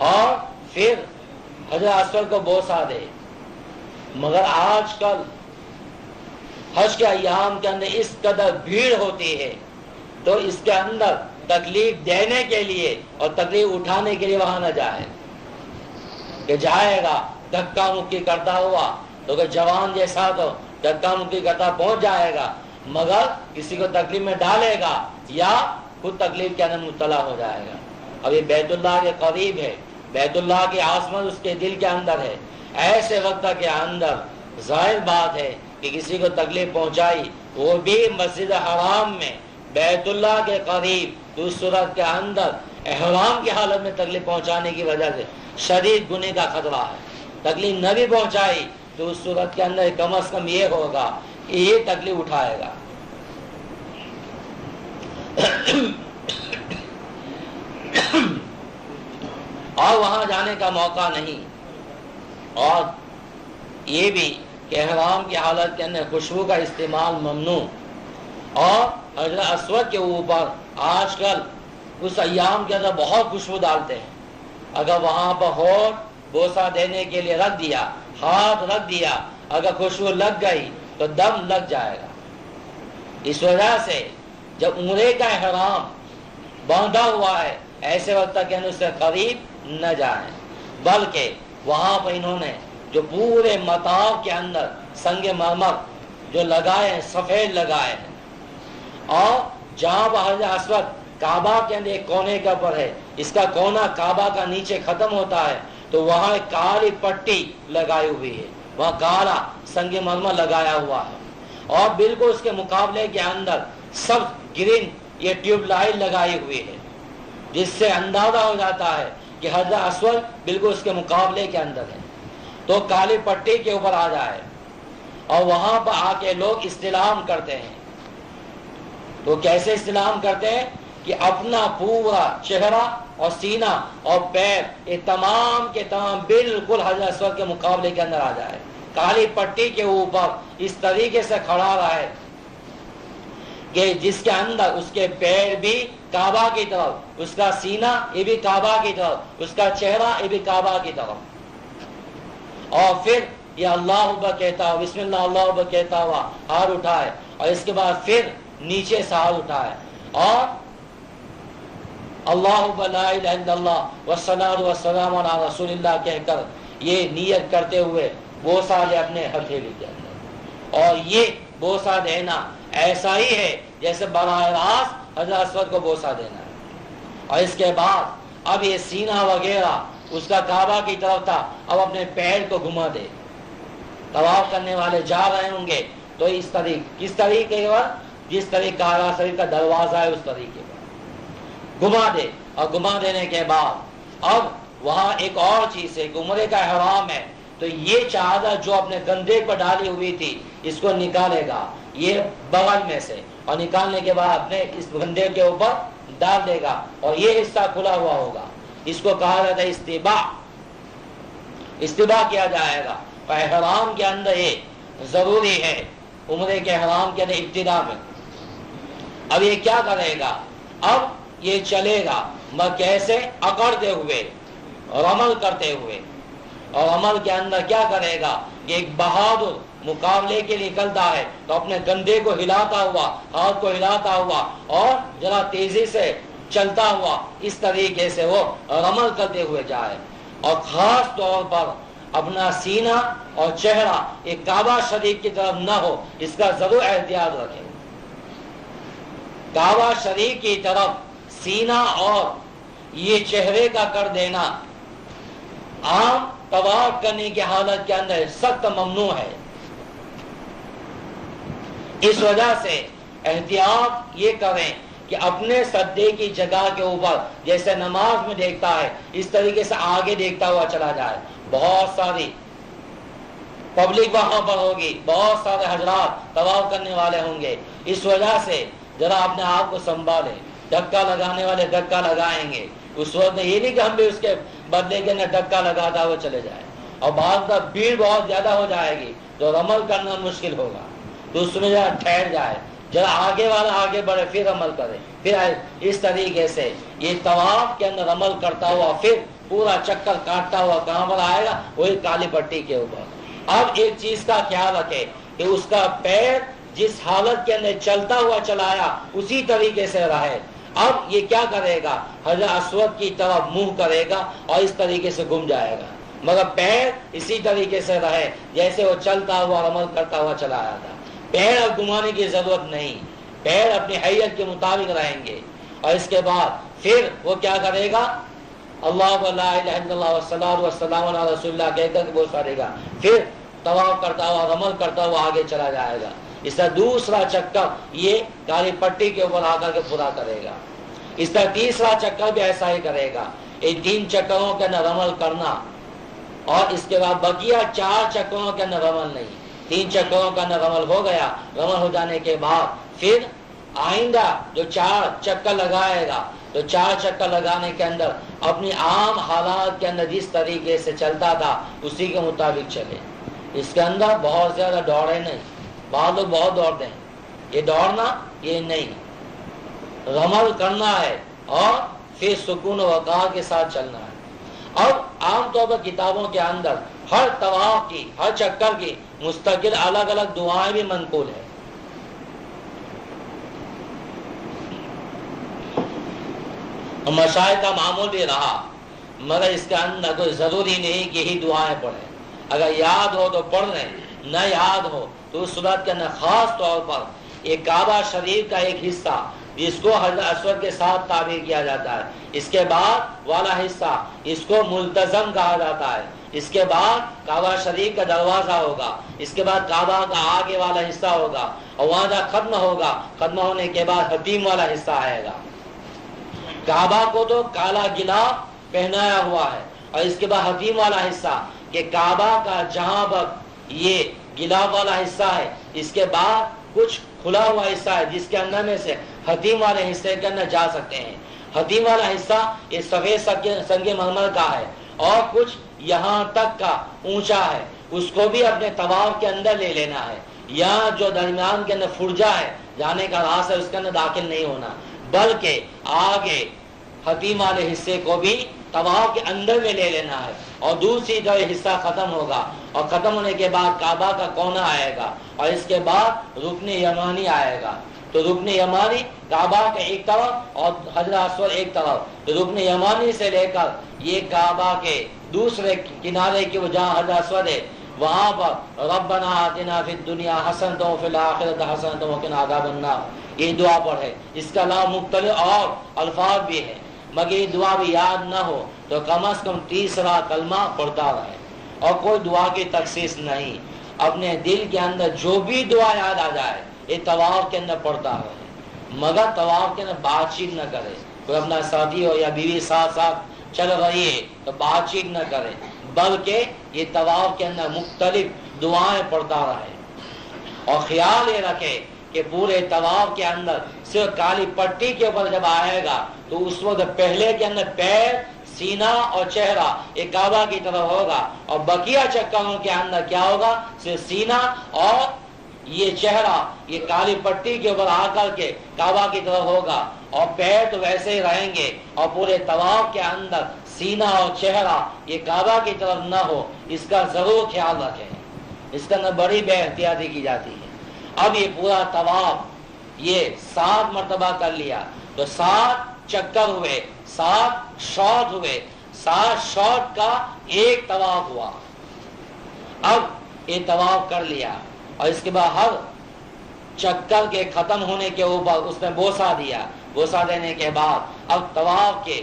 اور پھر حجر اسود کو بوسہ دے۔ مگر آج کل حج کے ایام کے اندر اس قدر بھیڑ ہوتی ہے تو اس کے اندر تکلیف دینے کے لیے اور تکلیف اٹھانے کے لیے وہاں نہ جائے، کہ جائے گا دھکا مکی کرتا ہوا تو کہ جوان جیسا تو دھکا مکی کرتا پہنچ جائے گا، مگر کسی کو تکلیف میں ڈالے گا یا خود تکلیف کے اندر مبتلا ہو جائے گا۔ اب یہ بیت اللہ کے قریب ہے، بیت اللہ کی عظمت اس کے دل کے اندر ہے، ایسے وقت کے اندر ظاہر بات ہے کہ کسی کو تکلیف پہنچائی، وہ بھی مسجد حرام میں بیت اللہ کے قریب، تو اس صورت کے اندر احرام کی حالت میں تکلیف پہنچانے کی وجہ سے شدید گناہ کا خطرہ ہے۔ تکلیف نہ بھی پہنچائی تو اس صورت کے اندر کم از کم یہ ہوگا کہ یہ تکلیف اٹھائے گا۔ اور وہاں جانے کا موقع نہیں، اور یہ بھی کہ احرام کی حالت کے اندر خوشبو کا استعمال ممنوع، اور حجر اسود کے اوپر آج کل اس ایام کے اندر بہت خوشبو ڈالتے ہیں، اگر وہاں پر ہونٹ بوسہ دینے کے لیے رکھ دیا، ہاتھ رکھ دیا، اگر خوشبو لگ گئی تو دم لگ جائے گا۔ اس وجہ سے جب عمرے کا احرام باندھا ہوا ہے ایسے وقت تک اس سے قریب نہ جائیں، بلکہ وہاں پر انہوں نے جو پورے مطاف کے اندر سنگ مرمر جو لگائے ہیں، سفید لگائے ہیں، اور جہاں پر حجر اسود کعبہ کے اندر ایک کونے کے اوپر ہے، اس کا کونا کعبہ کا نیچے ختم ہوتا ہے تو وہاں ایک کالی پٹی لگائی ہوئی ہے، وہاں کالا سنگ مرمر لگایا ہوا ہے، اور بالکل اس کے مقابلے کے اندر سب گرین یہ ٹیوب لائٹ لگائی ہوئی ہے، جس سے اندازہ ہو جاتا ہے کہ حجر اسود بالکل اس کے مقابلے کے اندر ہے، تو کالی پٹی کے اوپر آ جائے اور وہاں پر آ کے لوگ استلام کرتے ہیں۔ تو کیسے استلام کرتے ہیں کہ اپنا پورا چہرہ اور سینہ اور پیر یہ تمام کے تمام بالکل حجر اسود کے مقابلے کے اندر آ جائے، کالی پٹی کے اوپر اس طریقے سے کھڑا رہے کہ جس کے اندر اس کے پیر بھی کعبہ کی طرف، اس کا سینہ یہ بھی کعبہ کی طرف، اس کا چہرہ یہ بھی کعبہ کی طرف، اور پھر یہ اللہ اکبر کہتا ہوا، بسم اللہ اللہ اکبر کہتا ہوا ہاتھ اٹھائے، اور اس کے بعد پھر نیچے سے ہاتھ اٹھائے اور اللہ اکبر لا الہ الا اللہ والصلاۃ والسلام علی رسول اللہ کہہ کر یہ نیت کرتے ہوئے بوسہ لے اپنے ہتھیلی کے اندر، اور یہ بوسہ دینا ایسا ہی ہے جیسے براہ راست حجر اسود کو بوسہ دینا ہے۔ اور اس کے بعد اب یہ سینہ وغیرہ اس کا کعبہ کی طرف تھا، اب اپنے پیر کو گھما دے، طواف کرنے والے جا رہے ہوں گے تو اس طریقے پر جس طریقے کعبہ شریف کا دروازہ ہے اس طریقے پر گھما دے، اور گھما دینے کے بعد اب وہاں ایک اور چیز ہے کہ عمرے کا احرام ہے، تو یہ چادر جو اپنے گندے پر ڈالی ہوئی تھی اس کو نکالے گا یہ بغل میں سے، اور نکالنے کے بعد اپنے اس گندے کے اوپر ڈال دے گا اور یہ حصہ کھلا ہوا ہوگا، اس کو کہا جاتا ہے استباع کیا جائے گا۔ احرام کے اندر یہ ضروری ہے، عمرے کے احرام کے اندر ابتدا میں۔ اب یہ کیا کرے گا، اب یہ چلے گا کیسے، اکڑتے ہوئے، رمل کرتے ہوئے، اور عمل کے اندر کیا کرے گا، یہ ایک بہادر مقابلے کے لیے نکلتا ہے تو اپنے گندے کو ہلاتا ہوا، ہاتھ کو ہلاتا ہوا اور ذرا تیزی سے چلتا ہوا، اس طریقے سے وہ رمل کرتے ہوئے جائے، اور خاص طور پر اپنا سینہ اور چہرہ ایک کعبہ شریف کی طرف نہ ہو، اس کا ضرور احتیاط رکھیں۔ کعبہ شریف کی طرف سینہ اور یہ چہرے کا کر دینا عام طواف کرنے کی حالت کے اندر سخت ممنوع ہے۔ اس وجہ سے احتیاط یہ کریں کہ اپنے سجدے کی جگہ کے اوپر جیسے نماز میں دیکھتا ہے اس طریقے سے آگے دیکھتا ہوا چلا جائے۔ بہت ساری پبلک وہاں پر ہوگی، بہت سارے حضرات طواف کرنے والے ہوں گے، اس وجہ سے ذرا اپنے آپ کو سنبھالیں۔ دھکا لگانے والے دھکا لگائیں گے، اس وقت میں یہ نہیں کہ ہم بھی اس کے بدلے کے اندر دھکا لگاتا ہوا چلے جائیں، اور بعض کا بھیڑ بہت زیادہ ہو جائے گی تو عمل کرنا مشکل ہوگا، تو اس میں ذرا ٹھہر جائے، ذرا آگے والا آگے بڑھے پھر عمل کرے، پھر اس طریقے سے یہ طواف کے اندر عمل کرتا ہوا پھر پورا چکر کاٹتا ہوا کہاں پر آئے گا، وہی کالی پٹی کے اوپر۔ اب ایک چیز کا خیال رکھے کہ اس کا پیر جس حالت کے اندر چلتا ہوا چلایا اسی طریقے سے رہے۔ اب یہ کیا کرے گا، حجر اسود کی طرف منہ کرے گا اور اس طریقے سے گم جائے گا، مگر پیر اسی طریقے سے رہے جیسے وہ چلتا ہوا عمل کرتا ہوا چلا آیا تھا۔ پیر اب گھمانے کی ضرورت نہیں، پیر اپنی حیت کے مطابق رہیں گے، اور اس کے بعد پھر وہ کیا کرے گا، اللہ لا الہ الا اللہ والصلاۃ والسلام علی رسول اللہ کہہ کر وہ کرے گا، پھر طواف کرتا ہوا عمل کرتا ہوا آگے چلا جائے گا۔ اس طرح دوسرا چکر یہ کالی پٹی کے اوپر آ کر کے پورا کرے گا۔ اس طرح تیسرا چکر بھی ایسا ہی کرے گا۔ یہ 3 چکروں کے اندر عمل کرنا، اور اس کے بعد بقیہ 4 چکروں کے اندر عمل نہیں۔ 3 چکروں کا اندر عمل ہو گیا، عمل ہو جانے کے بعد پھر آئندہ جو 4 چکر لگائے گا تو 4 چکر لگانے کے اندر اپنی عام حالات کے اندر جس طریقے سے چلتا تھا اسی کے مطابق چلے۔ اس کے اندر بہت زیادہ دوڑے نہیں، بعض لوگ بہت دوڑتے ہیں، یہ دوڑنا یہ نہیں، عمل کرنا ہے اور پھر سکون و وقار کے ساتھ چلنا ہے۔ اب عام طور پر کتابوں کے اندر ہر طواف کی، ہر چکر کی مستقل الگ الگ دعائیں بھی منقول ہیں۔ مشائخ کا معمول بھی رہا، مگر اس کے اندر کوئی ضروری نہیں کہ یہی دعائیں پڑھیں، اگر یاد ہو تو پڑھ لیں، نہ یاد ہو تو اس صورت کے اندر خاص طور پر ایک کعبہ شریف کا ایک حصہ جس کو حجر اسود کے ساتھ تعبیر کیا جاتا ہے، اس کے بعد والا حصہ اس کو ملتزم کہا جاتا ہے، اس کے بعد کعبہ شریف کا دروازہ ہوگا، اس کے بعد کعبہ کا آگے والا حصہ ہوگا، اور وہاں جب ختم ہوگا، ختم ہونے کے بعد حتیم والا حصہ آئے گا۔ کعبہ کو تو کالا غلاف پہنایا ہوا ہے، اور اس کے بعد حتیم والا حصہ کہ کعبہ کا جہاں پر یہ غلاف والا حصہ ہے، اس کے بعد کچھ کھلا ہوا حصہ ہے جس کے اندر میں سے حتیم والے حصے کے اندر جا سکتے ہیں۔ حتیم والا حصہ یہ سفید سنگ مرمر کا ہے اور کچھ یہاں تک کا اونچا ہے، اس کو بھی اپنے طواف کے اندر لے لینا ہے۔ یہاں جو درمیان کے اندر فرجہ ہے، جانے کا راستہ ہے، اس کے اندر داخل نہیں ہونا، بلکہ آگے حتیم والے حصے کو بھی طواف کے اندر میں لے لینا ہے۔ اور دوسری جو حصہ ختم ہوگا، اور ختم ہونے کے بعد کعبہ کا کونا آئے گا، اور اس کے بعد رکن یمانی آئے گا۔ تو رکن یمانی کعبہ کے ایک طرف اور حجر اسود ایک طرف، تو رکن یمانی سے لے کر یہ کعبہ کے دوسرے کنارے کی جہاں حجر اسود ہے، وہاں پر ربنا آتنا فی الدنیا حسنۃ وفی الآخرۃ حسنۃ وقنا عذاب النار، یہ دعا پڑھے۔ اس کے علاوہ مختلف اور الفاظ بھی ہیں، مگر یہ دعا بھی یاد نہ ہو تو کم از کم تیسرا کلمہ پڑھتا رہے، اور کوئی دعا کی تخصیص نہیں، اپنے دل کے اندر جو بھی دعا یاد آ جائے یہ طواف کے اندر پڑھتا رہے، مگر طواف کے اندر بات چیت نہ کرے۔ کوئی اپنا ساتھی ہو یا بیوی ساتھ ساتھ چل رہی ہے تو بات چیت نہ کرے، بلکہ یہ طواف کے اندر مختلف دعائیں پڑھتا رہے، اور خیال یہ رکھے کہ پورے طواف کے اندر صرف کالی پٹی کے اوپر جب آئے گا تو اس وقت پہلے کے اندر پیر، سینہ اور چہرہ یہ کعبہ کی طرف ہوگا، اور بقیہ چکروں کے اندر کیا ہوگا؟ صرف سینہ اور یہ چہرہ یہ کالی پٹی کے اوپر آ کر کے کعبہ کی طرف ہوگا، اور پیر تو ویسے ہی رہیں گے، اور پورے طواف کے اندر سینہ اور چہرہ یہ کعبہ کی طرف نہ ہو، اس کا ضرور خیال رکھیں۔ اس کے اندر بڑی بے احتیاطی کی جاتی ہے۔ اب یہ پورا طواف یہ 7 مرتبہ کر لیا تو 7 چکر ہوئے، 7 شوط ہوئے، 7 شوط کا ایک طواف ہوا۔ اب یہ طواف کر لیا، اور اس کے بعد ہر چکر کے ختم ہونے کے اوپر اس نے بوسہ دیا، بوسہ دینے کے بعد اب طواف کے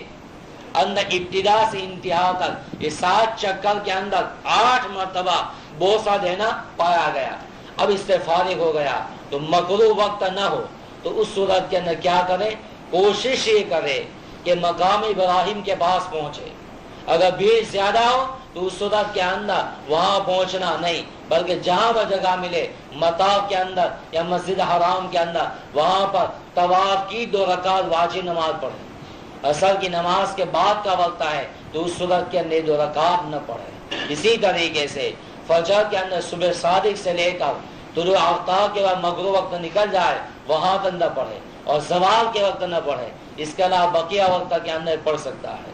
اندر ابتدا سے انتہا تک یہ 7 چکر کے اندر 8 مرتبہ بوسہ دینا پایا گیا۔ اب اس سے فارغ ہو گیا تو مکروہ وقت نہ ہو، تو اس صورت کے اندر کیا کرے؟ کوشش یہ کرے کہ مقام ابراہیم کے پاس پہنچے۔ اگر بھیڑ زیادہ ہو تو اس صورت کے اندر وہاں پہنچنا نہیں، بلکہ جہاں پر جگہ ملے مطاف کے اندر یا مسجد حرام کے اندر وہاں پر طواف کی 2 رکعت واجب نماز پڑھے۔ عصر کی نماز کے بعد کا وقت ہے تو اس صورت کے اندر 2 رکعت نہ پڑھے۔ اسی طریقے سے فجر کے اندر صبح صادق سے لے کر طلوع آفتاب کے بعد مغرب وقت نکل جائے وہاں تک نہ پڑھے، اور زوال کے وقت نہ پڑھے، اس کے علاوہ بقیہ وقت کے اندر پڑھ سکتا ہے۔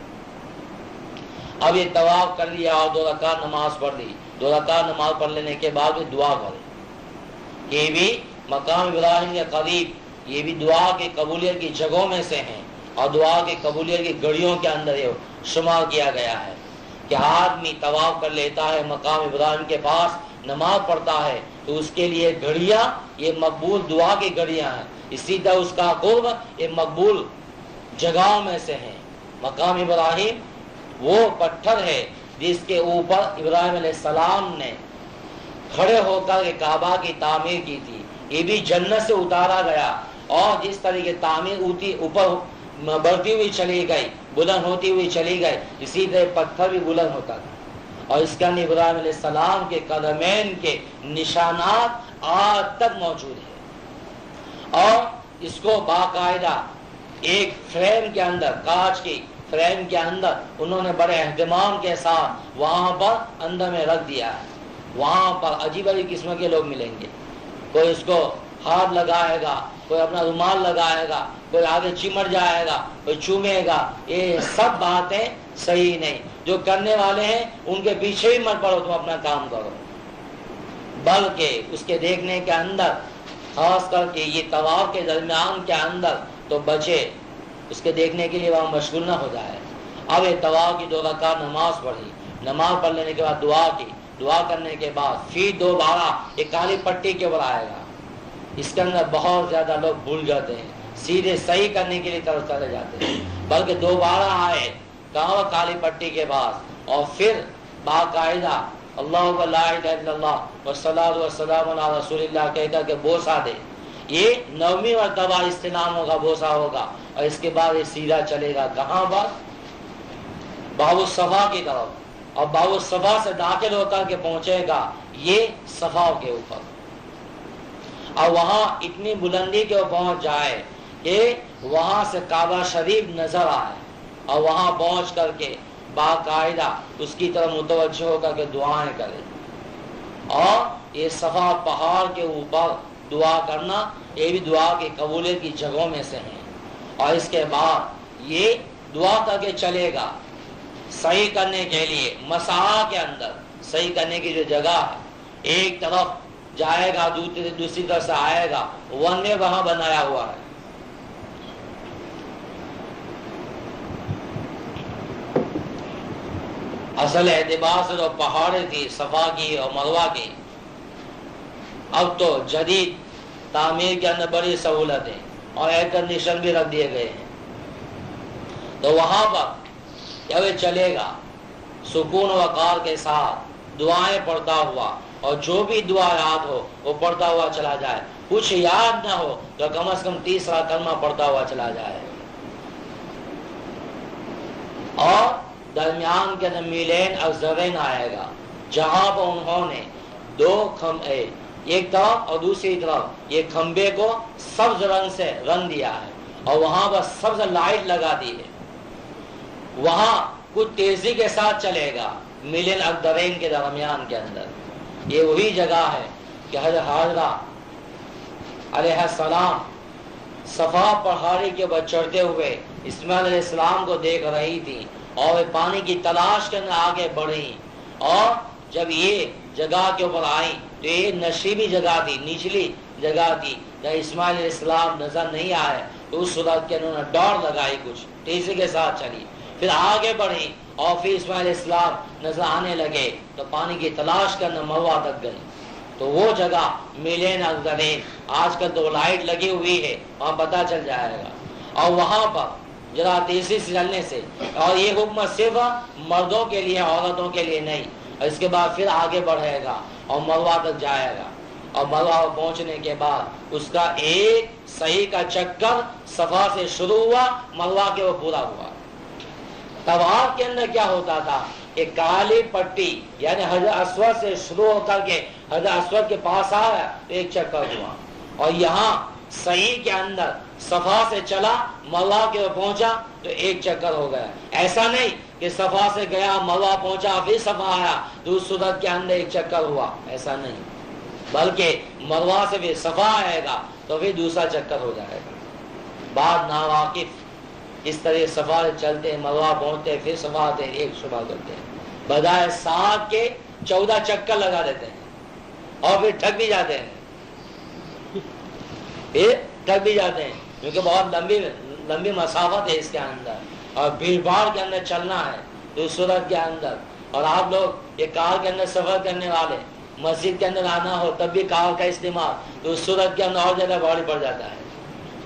اب یہ طواف کر لیا اور 2 رکعت نماز پڑھ لی، 2 رکعت نماز پڑھ لینے کے بعد بھی دعا کرے۔ یہ بھی مقام ابراہیم کے قریب یہ بھی دعا کی قبولیت کی جگہوں میں سے ہیں، اور دعا کی قبولیت کی گھڑیوں کے اندر یہ شمار کیا گیا ہے کہ آدمی طواف کر لیتا ہے، مقام ابراہیم کے پاس نماز پڑھتا ہے تو اس کے لیے گھڑیاں یہ مقبول دعا کی گھڑیاں ہیں، اسی طرح اس کا قرب یہ مقبول جگہوں میں سے ہیں۔ مقام ابراہیم وہ پتھر ہے جس کے اوپر ابراہیم علیہ السلام نے کھڑے ہو کر کعبہ کی تعمیر کی تھی، یہ بھی جنت سے اتارا گیا، اور جس طریقے تعمیر اوپر بڑھتی ہوئی چلی گئی، بلند ہوتی ہوئی چلی گئی، اسی طرح پتھر بھی بلند ہوتا تھا، اور اس کے اندر ابراہیم علیہ السلام کے قدمین کے نشانات آج تک موجود ہیں، اور اس کو باقاعدہ ایک فریم کے اندر، کانچ کی فریم کے اندر انہوں نے بڑے اہتمام کے ساتھ وہاں پر اندر میں رکھ دیا ہے۔ وہاں پر عجیب عجیب قسم کے لوگ ملیں گے، کوئی اس کو ہاتھ لگائے گا، کوئی اپنا رومال لگائے گا، کوئی آگے چمٹ جائے گا، کوئی چومے گا، یہ سب باتیں صحیح نہیں۔ جو کرنے والے ہیں ان کے پیچھے ہی مت پڑو، تم اپنا کام کرو، بلکہ اس کے دیکھنے کے اندر خاص کر کے یہ طواف کے درمیان کے اندر تو بچے، اس کے دیکھنے کے لیے وہاں مشغول نہ ہو جائے۔ اب یہ طواف کی 2 رکعت نماز پڑھی، نماز پڑھ لینے کے بعد دعا کی، دعا کرنے کے بعد پھر دوبارہ ایک کالی پٹی کے اوپر آئے گا۔ اس کے اندر بہت زیادہ لوگ بھول جاتے ہیں، سیدھے صحیح کرنے کے لیے طرف چلے جاتے ہیں، بلکہ دوبارہ آئے کہاں؟ کالی پٹی کے پاس، اور پھر باقاعدہ اللہ لا الہ الا اللہ والصلاۃ والسلام علی رسول اللہ کہہ کر کے بوسہ دے. یہ 9ویں مرتبہ استلاموں کا بوسہ ہوگا اور اس کے بعد یہ سیدھا چلے گا کہاں پر؟ باب الصفا کی طرف، اور باب الصفا سے داخل ہو کر کے پہنچے گا یہ صفا کے اوپر، اور وہاں اتنی بلندی کے اوپر پہنچ جائے کہ وہاں سے کعبہ شریف نظر آئے، اور وہاں پہنچ کر کے باقاعدہ اس کی طرف متوجہ ہو کر کے دعائیں کرے. اور یہ صفا پہاڑ کے اوپر دعا کرنا یہ بھی دعا کی قبولیت کی جگہوں میں سے ہیں. اور اس کے بعد یہ دعا کر کے چلے گا صحیح کرنے کے لیے مسعی کے اندر صحیح کرنے کی جو جگہ ہے، ایک طرف جائے گا دوسری طرف سے آئے گا، ون وے وہاں بنایا ہوا ہے. اصل اعتبار سے تو پہاڑیں تھی صفا کی اور مروہ کی، اب تو جدید تعمیر کے اندر بڑی سہولتیں اور ایئر کنڈیشن بھی رکھ دیے گئے ہیں. تو وہاں پر جب یہ چلے گا سکون و وقار کے ساتھ دعائیں پڑھتا ہوا، اور جو بھی دعا یاد ہو وہ پڑھتا ہوا چلا جائے، کچھ یاد نہ ہو تو کم از کم 30 کلمہ پڑھتا ہوا چلا جائے. اور درمیان کے اندر میلین الزرین آئے گا، جہاں پر انہوں نے 2 کھمبے ایک طرف اور دوسری طرف یہ کھمبے کو سبز رنگ سے رنگ دیا ہے، اور وہاں پر سبز لائٹ لگا دی ہے. وہاں کچھ تیزی کے ساتھ چلے گا میلین الزرین کے درمیان کے اندر. یہ وہی جگہ ہے کہ حضرت حاجرہ علیہ السلام صفا پہاڑی کے اوپر چڑھتے ہوئے اسماعیل علیہ السلام کو دیکھ رہی تھی، اور وہ پانی کی تلاش کے اندر آگے بڑھی. اور جب یہ جگہ کے اوپر آئی تو یہ نشیبی جگہ تھی، نچلی جگہ تھی، جب اسماعیل علیہ السلام نظر نہیں آئے تو اس صورت کے انہوں نے دوڑ لگائی، کچھ تیزی کے ساتھ چلی، پھر آگے بڑھی، اور پھر اسماعیل علیہ السلام نظر آنے لگے تو پانی کی تلاش کرنا مروہ تک گئی. تو وہ جگہ میلین الزرین، آج کل تو لائٹ لگی ہوئی ہے وہاں پتہ چل جائے گا. اور وہاں پر ذرا تیزی سے چلنے سے، اور یہ حکم صرف مردوں کے لیے عورتوں کے لیے نہیں، اور اس کے بعد پھر آگے بڑھے گا اور مروہ تک جائے گا. اور مروہ پہنچنے کے بعد اس کا ایک صحیح کا چکر صفا سے شروع ہوا، مروہ کے وہ پورا ہوا. طواف کے اندر کیا ہوتا تھا کہ کالی پٹی یعنی حجر اسود سے شروع ہو کر کے حجر اسود کے پاس آیا تو ایک چکر ہوا، اور یہاں صحیح کے اندر صفا سے چلا مروہ کے پہنچا تو ایک چکر ہو گیا. ایسا نہیں کہ صفا سے گیا مروہ پہنچا پھر صفا آیا تو اس صورت کے اندر ایک چکر ہوا، ایسا نہیں، بلکہ مروہ سے بھی صفا آئے گا تو پھر دوسرا چکر ہو جائے گا. بعد ناواقف اس طرح صفا چلتے مروہ پہنچتے پھر صفا آتے ایک شبہ کرتے ہیں، بجائے 7 کے 14 چکر لگا دیتے ہیں اور پھر تھک بھی جاتے ہیں، کیونکہ بہت لمبی مسافت ہے اس کے اندر، اور بھیڑ بھاڑ کے اندر چلنا ہے تو اس صورت کے اندر. اور آپ لوگ یہ کار کے اندر سفر کرنے والے مسجد کے اندر آنا ہو تب بھی کار کا استعمال تو اس صورت کے اندر اور زیادہ بھاری پڑ جاتا ہے،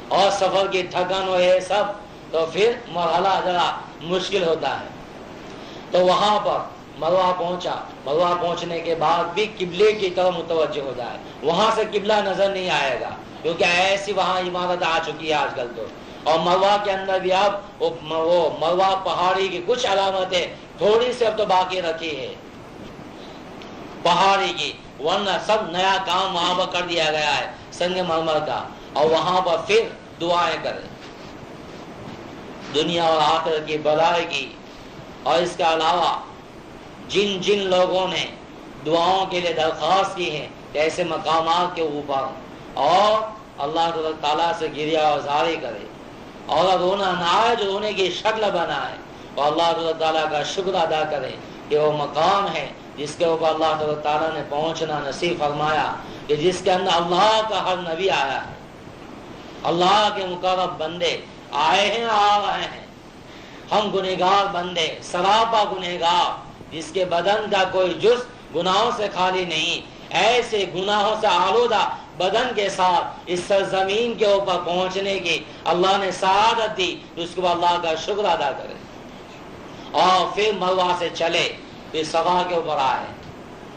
اور سفر کی تھکن ہو یہ سب تو پھر مرحلہ ذرا مشکل ہوتا ہے. تو وہاں پر مروہ پہنچا، مروہ پہنچنے کے بعد بھی قبلے کی طرف متوجہ ہو جائے، وہاں سے قبلہ نظر نہیں آئے گا کیونکہ ایسی وہاں عمارت آ چکی ہے آج کل تو. اور مروہ کے اندر بھی اب وہ مروہ پہاڑی کی کچھ علامتیں تھوڑی سی اب تو باقی رکھی ہے پہاڑی کی، ورنہ سب نیا کام وہاں پر کر دیا گیا ہے سنگ مرمر کا. اور وہاں پر پھر دعائیں کریں دنیا اور آخرت کی بھلائی کی. اور اس کے علاوہ جن جن لوگوں نے دعاؤں کے لیے درخواست کی ہے ایسے مقامات کے اوپر، اور اللہ تعالیٰ سے گریہ وزاری کرے اور رونا نہ آئے جو رونے کی شکل بنائے، اور اللہ تعالیٰ کا شکر ادا کرے کہ وہ مقام ہے جس کے اوپر اللہ تعالیٰ نے پہنچنا نصیب فرمایا، کہ جس کے اندر اللہ کا ہر نبی آیا ہے، اللہ کے مقرب بندے آئے ہیں آ رہے ہیں. ہم گنہگار بندے سراپا گنہگار جس کے بدن کا کوئی جز گناہوں سے خالی نہیں، ایسے گناہوں سے آلودہ بدن کے ساتھ اس سرزمین کے اوپر پہنچنے کی اللہ نے سعادت دی، اس کو اللہ کا شکر ادا کرے. اور پھر مروہ سے چلے پھر صفا کے اوپر آئے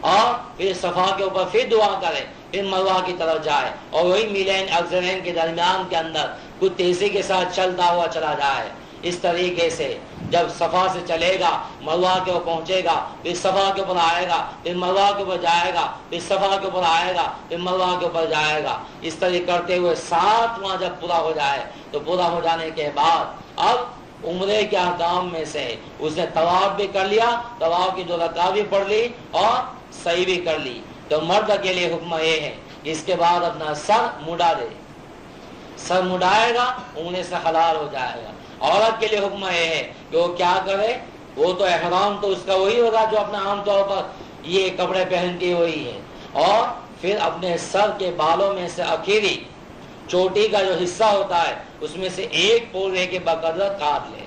اور پھر صفا کے اوپر پھر دعا کرے، پھر مروہ کی طرف جائے اور وہی میلین اگزرین کے درمیان کے اندر کچھ تیزی کے ساتھ چلتا ہوا چلا جائے۔ اس طریقے سے جب صفا سے چلے گا مروہ کے اوپر پہنچے گا، پھر صفا کے اوپر آئے گا، پھر مروہ کے اوپر جائے گا، پھر صفا کے اوپر آئے گا، پھر مروہ کے اوپر جائے گا۔ اس طرح کرتے ہوئے 7 وہاں جب پورا ہو جائے تو پورا ہو جانے کے بعد اب عمرے کے احکام میں سے اس نے طواف بھی کر لیا، طواف کی 2 رکعت بھی پڑھ لی اور صحیح بھی کر لی۔ تو مرد کے لیے حکم یہ ہے کہ اس کے بعد اپنا سر مڈا دے، سر مڈائے گا عمرے سے حلال ہو جائے گا۔ عورت کے لیے حکم یہ ہے کہ وہ کیا کرے، وہ تو احرام تو اس کا وہی ہوگا جو اپنا عام طور پر یہ کپڑے پہنتی ہوئی ہے، اور پھر اپنے سر کے بالوں میں سے آخری چوٹی کا جو حصہ ہوتا ہے اس میں سے ایک پورے کے بقدر کاٹ لے۔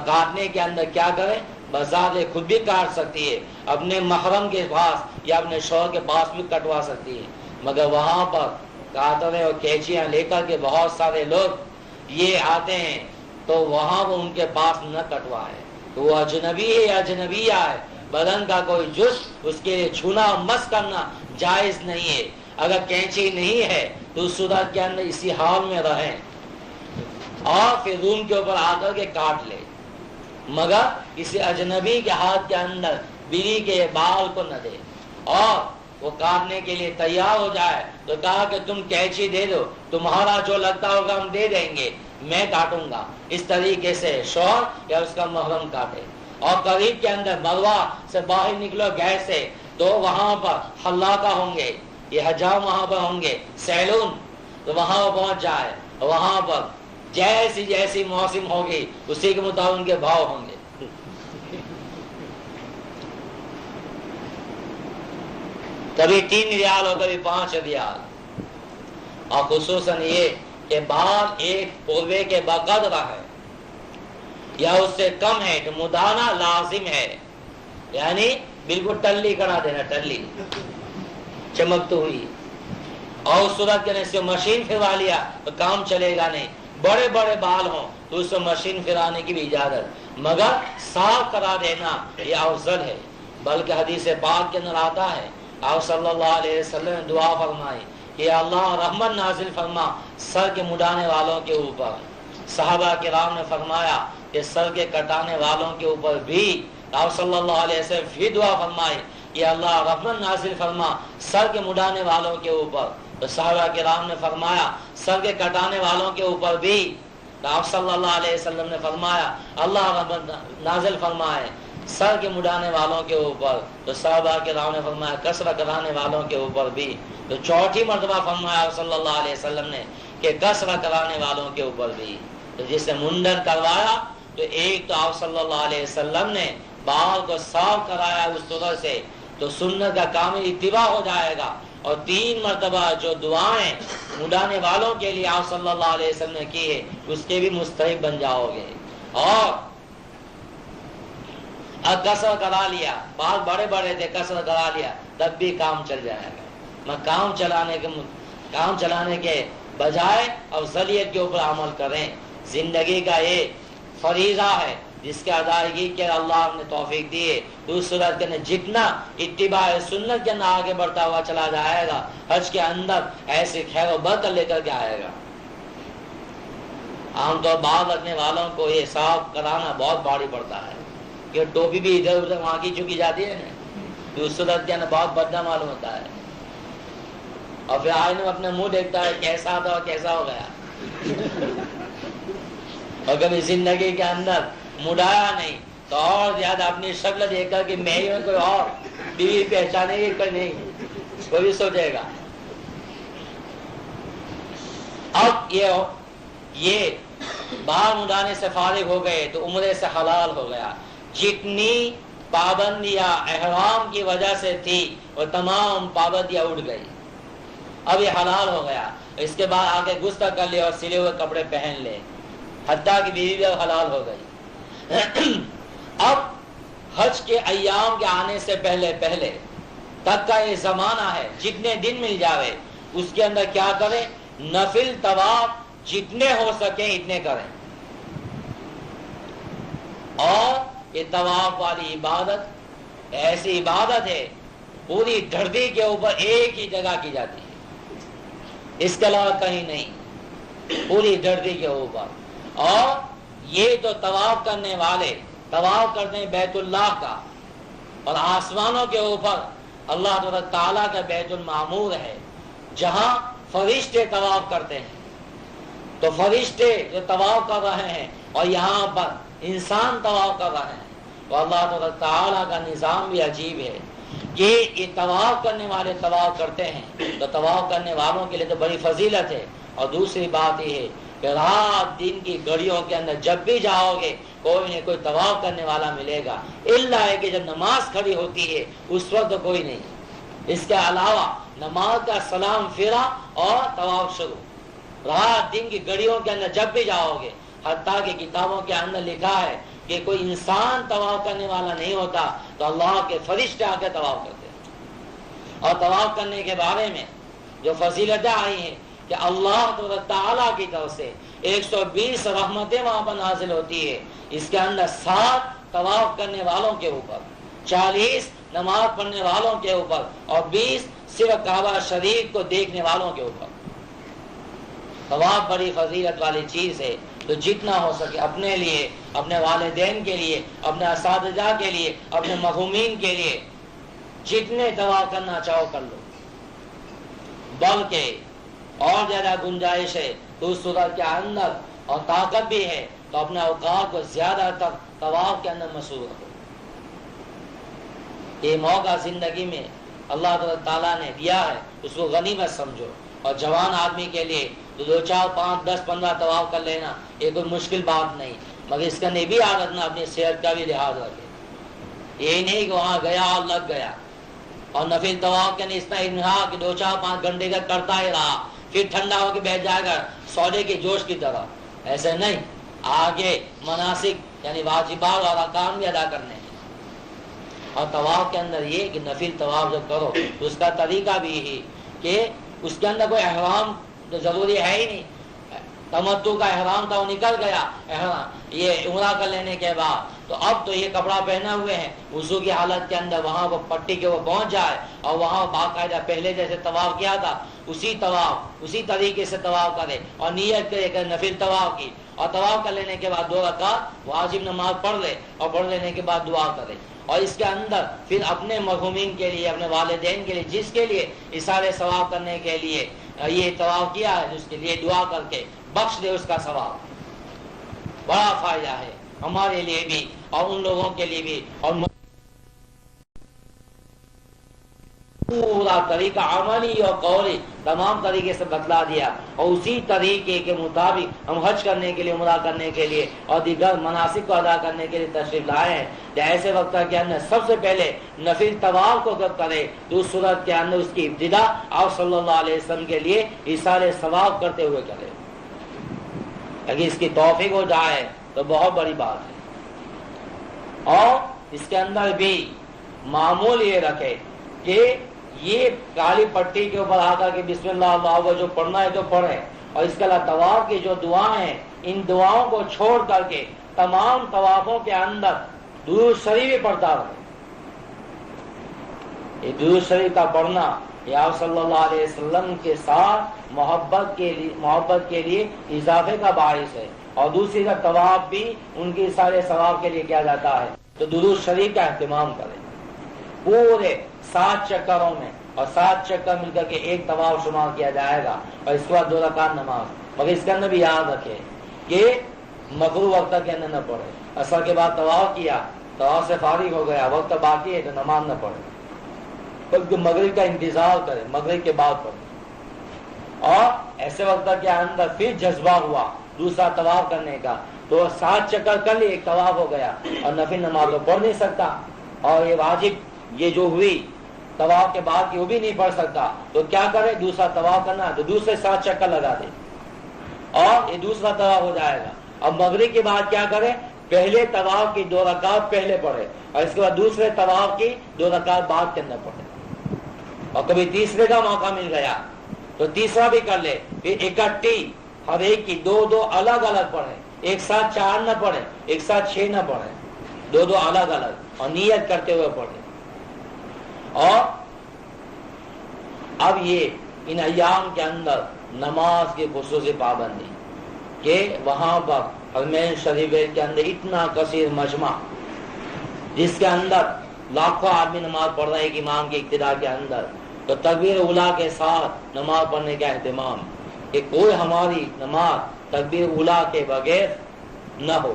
کاٹنے کے اندر کیا کرے، بذات خود بھی کاٹ سکتی ہے، اپنے محرم کے پاس یا اپنے شوہر کے پاس بھی کٹوا سکتی ہے، مگر وہاں پر کاتریں اور کینچیاں لے کر کے بہت سارے لوگ یہ آتے ہیں تو وہاں وہ ان کے پاس نہ کٹوائے، تو وہ اجنبی ہے یا اجنبیہ ہے، بدن کا کوئی جز اس کے لیے چھونا اور مس کرنا جائز نہیں ہے۔ اگر کینچی نہیں ہے تو اس صورت کے اندر اسی حال میں رہیں اور پھر روم کے اوپر آ کر کے کاٹ لے، مگر کسی اجنبی کے ہاتھ کے اندر بیوی کے بال کو نہ دے۔ اور وہ کاٹنے کے لیے تیار ہو جائے تو کہا کہ تم کینچی دے دو، تمہارا جو لگتا ہوگا ہم دے دیں گے، میں کاٹوں گا۔ اس طریقے سے شوہر یا اس کا محرم کاٹے۔ اور قریب کے اندر مروہ سے باہر نکلو گھر سے تو وہاں پر حلاقہ ہوں گے، یہ حجام وہاں پر ہوں گے، سیلون، تو وہاں پر پہنچ جائے، وہاں پر جیسی جیسی موسم ہوگی اسی کے مطابق ان کے بھاؤ ہوں گے۔ کبھی 3 ریال اور کبھی 5 ریال، اور خصوصاً یہ کہ بال ایک پورے کے بقدر ہے یا اس سے کم ہے تو مدانہ لازم ہے، یعنی بالکل ٹلی کرا دینا، ٹلی چمکتی ہوئی۔ اور اس صورت کے سے مشین پھروا لیا تو کام چلے گا نہیں۔ بڑے بڑے بال ہوں تو اس سے مشین پھرانے کی بھی اجازت، مگر صاف کرا دینا یہ افضل ہے۔ بلکہ حدیث پاک کے اندر آتا ہے آپ صلی اللہ علیہ وسلم نے دعا فرمائی کہ اللہ رحمت نازل فرما سر کے مڈانے والوں کے اوپر۔ صحابہ کرام نے فرمایا کہ سر کے کٹانے والوں کے اوپر بھی آپ صلی اللہ علیہ وسلم پھر دعا فرمائی کہ اللہ رحمت نازل فرما سر کے مڈانے والوں کے اوپر۔ تو صحابہ کرام نے فرمایا سر کے کٹانے والوں کے اوپر بھی، تو آپ صلی اللہ علیہ وسلم نے فرمایا اللہ رحمت نازل فرمائے سر کے مڈانے والوں کے اوپر۔ تو صحابہ کرام نے فرمایا کسرہ کرانے والوں کے اوپر بھی۔ تو 4تھی مرتبہ فرمایا آپ صلی اللہ علیہ وسلم نے کہ کسرہ کرانے والوں کے اوپر بھی۔ تو جس نے منڈن کروایا تو ایک تو آپ صلی اللہ علیہ وسلم نے بال کو صاف کرایا اس طرح سے، تو سنت کا کامل اتباع ہو جائے گا۔ اور 3 مرتبہ جو دعائیں مڈانے والوں کے لیے آپ صلی اللہ علیہ وسلم نے کی ہے اس کے بھی مستحق بن جاؤ گے۔ اور کسر کرا لیا، بال بڑے بڑے تھے، کسر کرا لیا تب بھی کام چل جائے گا۔ میں کام چلانے کے بجائے افضلیت کے اوپر عمل کریں۔ زندگی کا یہ فریضہ ہے جس کی ادائیگی کے اللہ نے توفیق دی ہے، تو اس صورت کے اندر جتنا اتباع سنت کے اندر آگے بڑھتا ہوا چلا جائے گا، حج کے اندر ایسے خیر و برکت لے کر کے آئے گا۔ عام طور بال رکھنے والوں کو یہ صاف کرانا بہت بھاری پڑتا ہے کہ ٹوپی بھی ادھر ادھر وہاں کی چکی جاتی ہے نا، تو اس صورت کے اندر بہت بدنام معلوم ہوتا ہے، اور پھر آئینے میں اپنا منہ دیکھتا ہے کیسا تھا اور کیسا ہو گیا۔ اور کبھی زندگی کے اندر مڈایا نہیں تو اور زیادہ اپنی شکل دیکھ کر کہ میں ہی ہوں، کوئی اور بیوی پہچانے گی کوئی نہیں، کوئی بھی سوچے گا۔ اب یہ بال مڈانے سے فارغ ہو گئے تو عمرے سے حلال ہو گیا۔ جتنی پابندیاں احرام کی وجہ سے تھی وہ تمام پابندیاں اٹھ گئی، اب یہ حلال ہو گیا۔ اس کے بعد آگے غسل کر لے اور سلے ہوئے کپڑے پہن لے، حتیٰ کہ بیوی بھی حلال ہو گئی۔ اب حج کے ایام کے آنے سے پہلے تک کا یہ زمانہ ہے، جتنے دن مل جاوے اس کے اندر کیا کریں، نفل طواف جتنے ہو سکیں اتنے کریں، اور یہ طواف والی عبادت ایسی عبادت ہے پوری دھرتی کے اوپر ایک ہی جگہ کی جاتی ہے، اس کے علاوہ کہیں نہیں، پوری دھرتی کے اوپر۔ اور یہ تو طواف کرنے والے طواف کرتے ہیں بیت اللہ کا، اور آسمانوں کے اوپر اللہ تعالیٰ کا بیت المعمور ہے جہاں فرشتے طواف کرتے ہیں۔ تو فرشتے جو طواف کر رہے ہیں اور یہاں پر انسان طواف کر رہے ہیں، اور اللہ تعالیٰ کا نظام بھی عجیب ہے کہ یہ طواف کرنے والے طواف کرتے ہیں تو طواف کرنے والوں کے لیے تو بڑی فضیلت ہے۔ اور دوسری بات یہ ہے کہ رات دن کی گھڑیوں کے اندر جب بھی جاؤ گے کوئی نہ کوئی طواف کرنے والا ملے گا، الا ہے کہ جب نماز کھڑی ہوتی ہے اس وقت کوئی نہیں۔ اس کے علاوہ نماز کا سلام پھیرا اور طواف شروع، رات دن کی گھڑیوں کے اندر جب بھی جاؤ گے، حتیٰ کہ کتابوں کے اندر لکھا ہے کہ کوئی انسان طواف کرنے والا نہیں ہوتا تو اللہ کے فرشتے آ کے طواف کرتے ہیں۔ اور طواف کرنے کے بارے میں جو فضیلتیں آئی ہیں کہ اللہ تعالیٰ کی طرف سے 120 رحمتیں وہاں پر نازل ہوتی ہے، اس کے اندر 7 طواف کرنے والوں کے اوپر، 40 نماز پڑھنے والوں کے اوپر، اور 20 صرف کعبہ شریف کو دیکھنے والوں کے اوپر۔ طواف بڑی فضیلت والی چیز ہے، تو جتنا ہو سکے اپنے لیے، اپنے والدین کے لیے، اپنے اساتذہ کے لیے، اپنے محرومین کے لیے جتنے طواف کرنا چاہو کر لو۔ بلکہ اور زیادہ گنجائش ہے تو اس صورت کے اندر اور طاقت بھی ہے تو اپنے اوقات کو زیادہ تر طواف کے اندر مصروف رکھو۔ یہ موقع زندگی میں اللہ تعالیٰ نے دیا ہے، اس کو غنیمت سمجھو۔ اور جوان آدمی کے لیے تو 2 4 5 10 15 طواف کر لینا یہ کوئی مشکل بات نہیں، مگر اس کا بھی عادت نہ اپنی صحت کا بھی لحاظ رکھے۔ یہی نہیں کہ وہاں گیا اور لگ گیا، اور نفل طواف کے اس طرح انہا کہ 2 4 5 گھنٹے کا کرتا ہی رہا، پھر ٹھنڈا ہو کے بیٹھ جائے گا سودے کے جوش کی طرح، ایسے نہیں۔ آگے مناسک یعنی واجبات اور احکام بھی ادا کرنے ہیں۔ اور طواف کے اندر یہ کہ نفل طواف جب کرو تو اس کا طریقہ بھی ہے کہ اس کے اندر کوئی احرام تو ضروری ہے ہی نہیں۔ تمتع کا احرام تھا وہ نکل گیا، احرام یہ عمرہ کر لینے کے بعد تو اب تو یہ کپڑا پہنے ہوئے ہیں، وضو کی حالت کے اندر وہاں وہ پٹی کے وہ پہنچ جائے اور وہاں باقاعدہ پہلے جیسے طواف کیا تھا اسی طریقے سے طواف کرے اور نیت کرے کہ نفل طواف کی، اور طواف کر لینے کے بعد 2 رکعت واجب نماز پڑھ لے اور پڑھ لینے کے بعد دعا کرے۔ اور اس کے اندر پھر اپنے مرحومین کے لیے، اپنے والدین کے لیے، جس کے لیے اثار ثواب کرنے کے لیے یہ طواف کیا ہے اس کے لیے دعا کر کے بخش دے اس کا ثواب۔ بڑا فائدہ ہے ہمارے لیے بھی اور ان لوگوں کے لیے بھی، اور پورا طریقہ عملی اور قولی تمام طریقے سے بتلا دیا، اور اسی طریقے کے مطابق ہم حج کرنے کے لیے، عمرہ کرنے کے لیے اور دیگر مناسک کو ادا کرنے کے لیے تشریف لائے ہیں۔ کہ ایسے وقت کے اندر سب سے پہلے نفل طواف کو جب کرے تو اس صورت کے اندر اس کی ابتدا آپ صلی اللہ علیہ وسلم کے لیے ایثار ثواب کرتے ہوئے کرے، اگر اس کی توفیق ہو جائے تو بہت بڑی بات ہے۔ اور اس کے اندر بھی معمول یہ رکھے کہ یہ کالی پٹی کے اوپر آ کر کے بسم اللہ اللہ جو پڑھنا ہے تو پڑھے، اور اس کے علاوہ طواف کی جو دعائیں ہیں ان دعاؤں کو چھوڑ کر کے تمام طوافوں کے اندر درود شریف پڑھتا رہے۔ یہ درود شریف کا پڑھنا یہ آپ صلی اللہ علیہ وسلم کے ساتھ محبت کے لیے اضافے کا باعث ہے، اور دوسری طرف طواف بھی ان کی سارے ثواب کے لیے کیا جاتا ہے، تو درود شریف کا اہتمام کریں پورے 7 چکروں میں، اور 7 چکر مل کر کے ایک طواف شمار کیا جائے گا، اور اس کے بعد 2 رکعت نماز۔ مگر اس کے اندر بھی یاد رکھے کہ مغرب وقت کے اندر نہ پڑھے، عصر کے بعد طواف کیا، طواف سے فارغ ہو گیا، وقت باقی ہے تو نماز نہ پڑھے، بلکہ مغرب کا انتظار کرے، مغرب کے بعد پڑھے۔ اور ایسے وقت کے اندر پھر جذبہ ہوا دوسرا طواف کرنے کا تو 7 چکر کر لی، ایک طواف ہو گیا، اور نفل نماز تو پڑھ نہیں سکتا، اور یہ واجب یہ جو ہوئی طواف کے بعد کی وہ بھی نہیں پڑھ سکتا، تو کیا کرے، دوسرا طواف کرنا ہے تو دوسرے 7 چکر لگا دے اور یہ دوسرا طواف ہو جائے گا۔ اب مغرب کے بعد کیا کرے، پہلے طواف کی 2 رکعت پہلے پڑھے، اور اس کے بعد دوسرے طواف کی 2 رکعت بعد کے اندر پڑھے، اور کبھی تیسرے کا موقع مل گیا تو تیسرا بھی کر لے، پھر اکٹھی ہر ایک کی 2 الگ الگ پڑھے، ایک ساتھ 4 نہ پڑھے، ایک ساتھ 6 نہ پڑھے، 2 الگ الگ اور نیت کرتے ہوئے پڑھے۔ اور اب یہ ان ایام کے اندر نماز کی خصوصی پابندی کہ وہاں پر حرمین شریف کے اندر اتنا کثیر مجمع جس کے اندر لاکھوں آدمی نماز پڑھ رہے ہیں امام کی اقتداء کے اندر، تو تکبیر اولیٰ کے ساتھ نماز پڑھنے کا اہتمام کہ کوئی ہماری نماز تکبیر اولیٰ کے بغیر نہ ہو،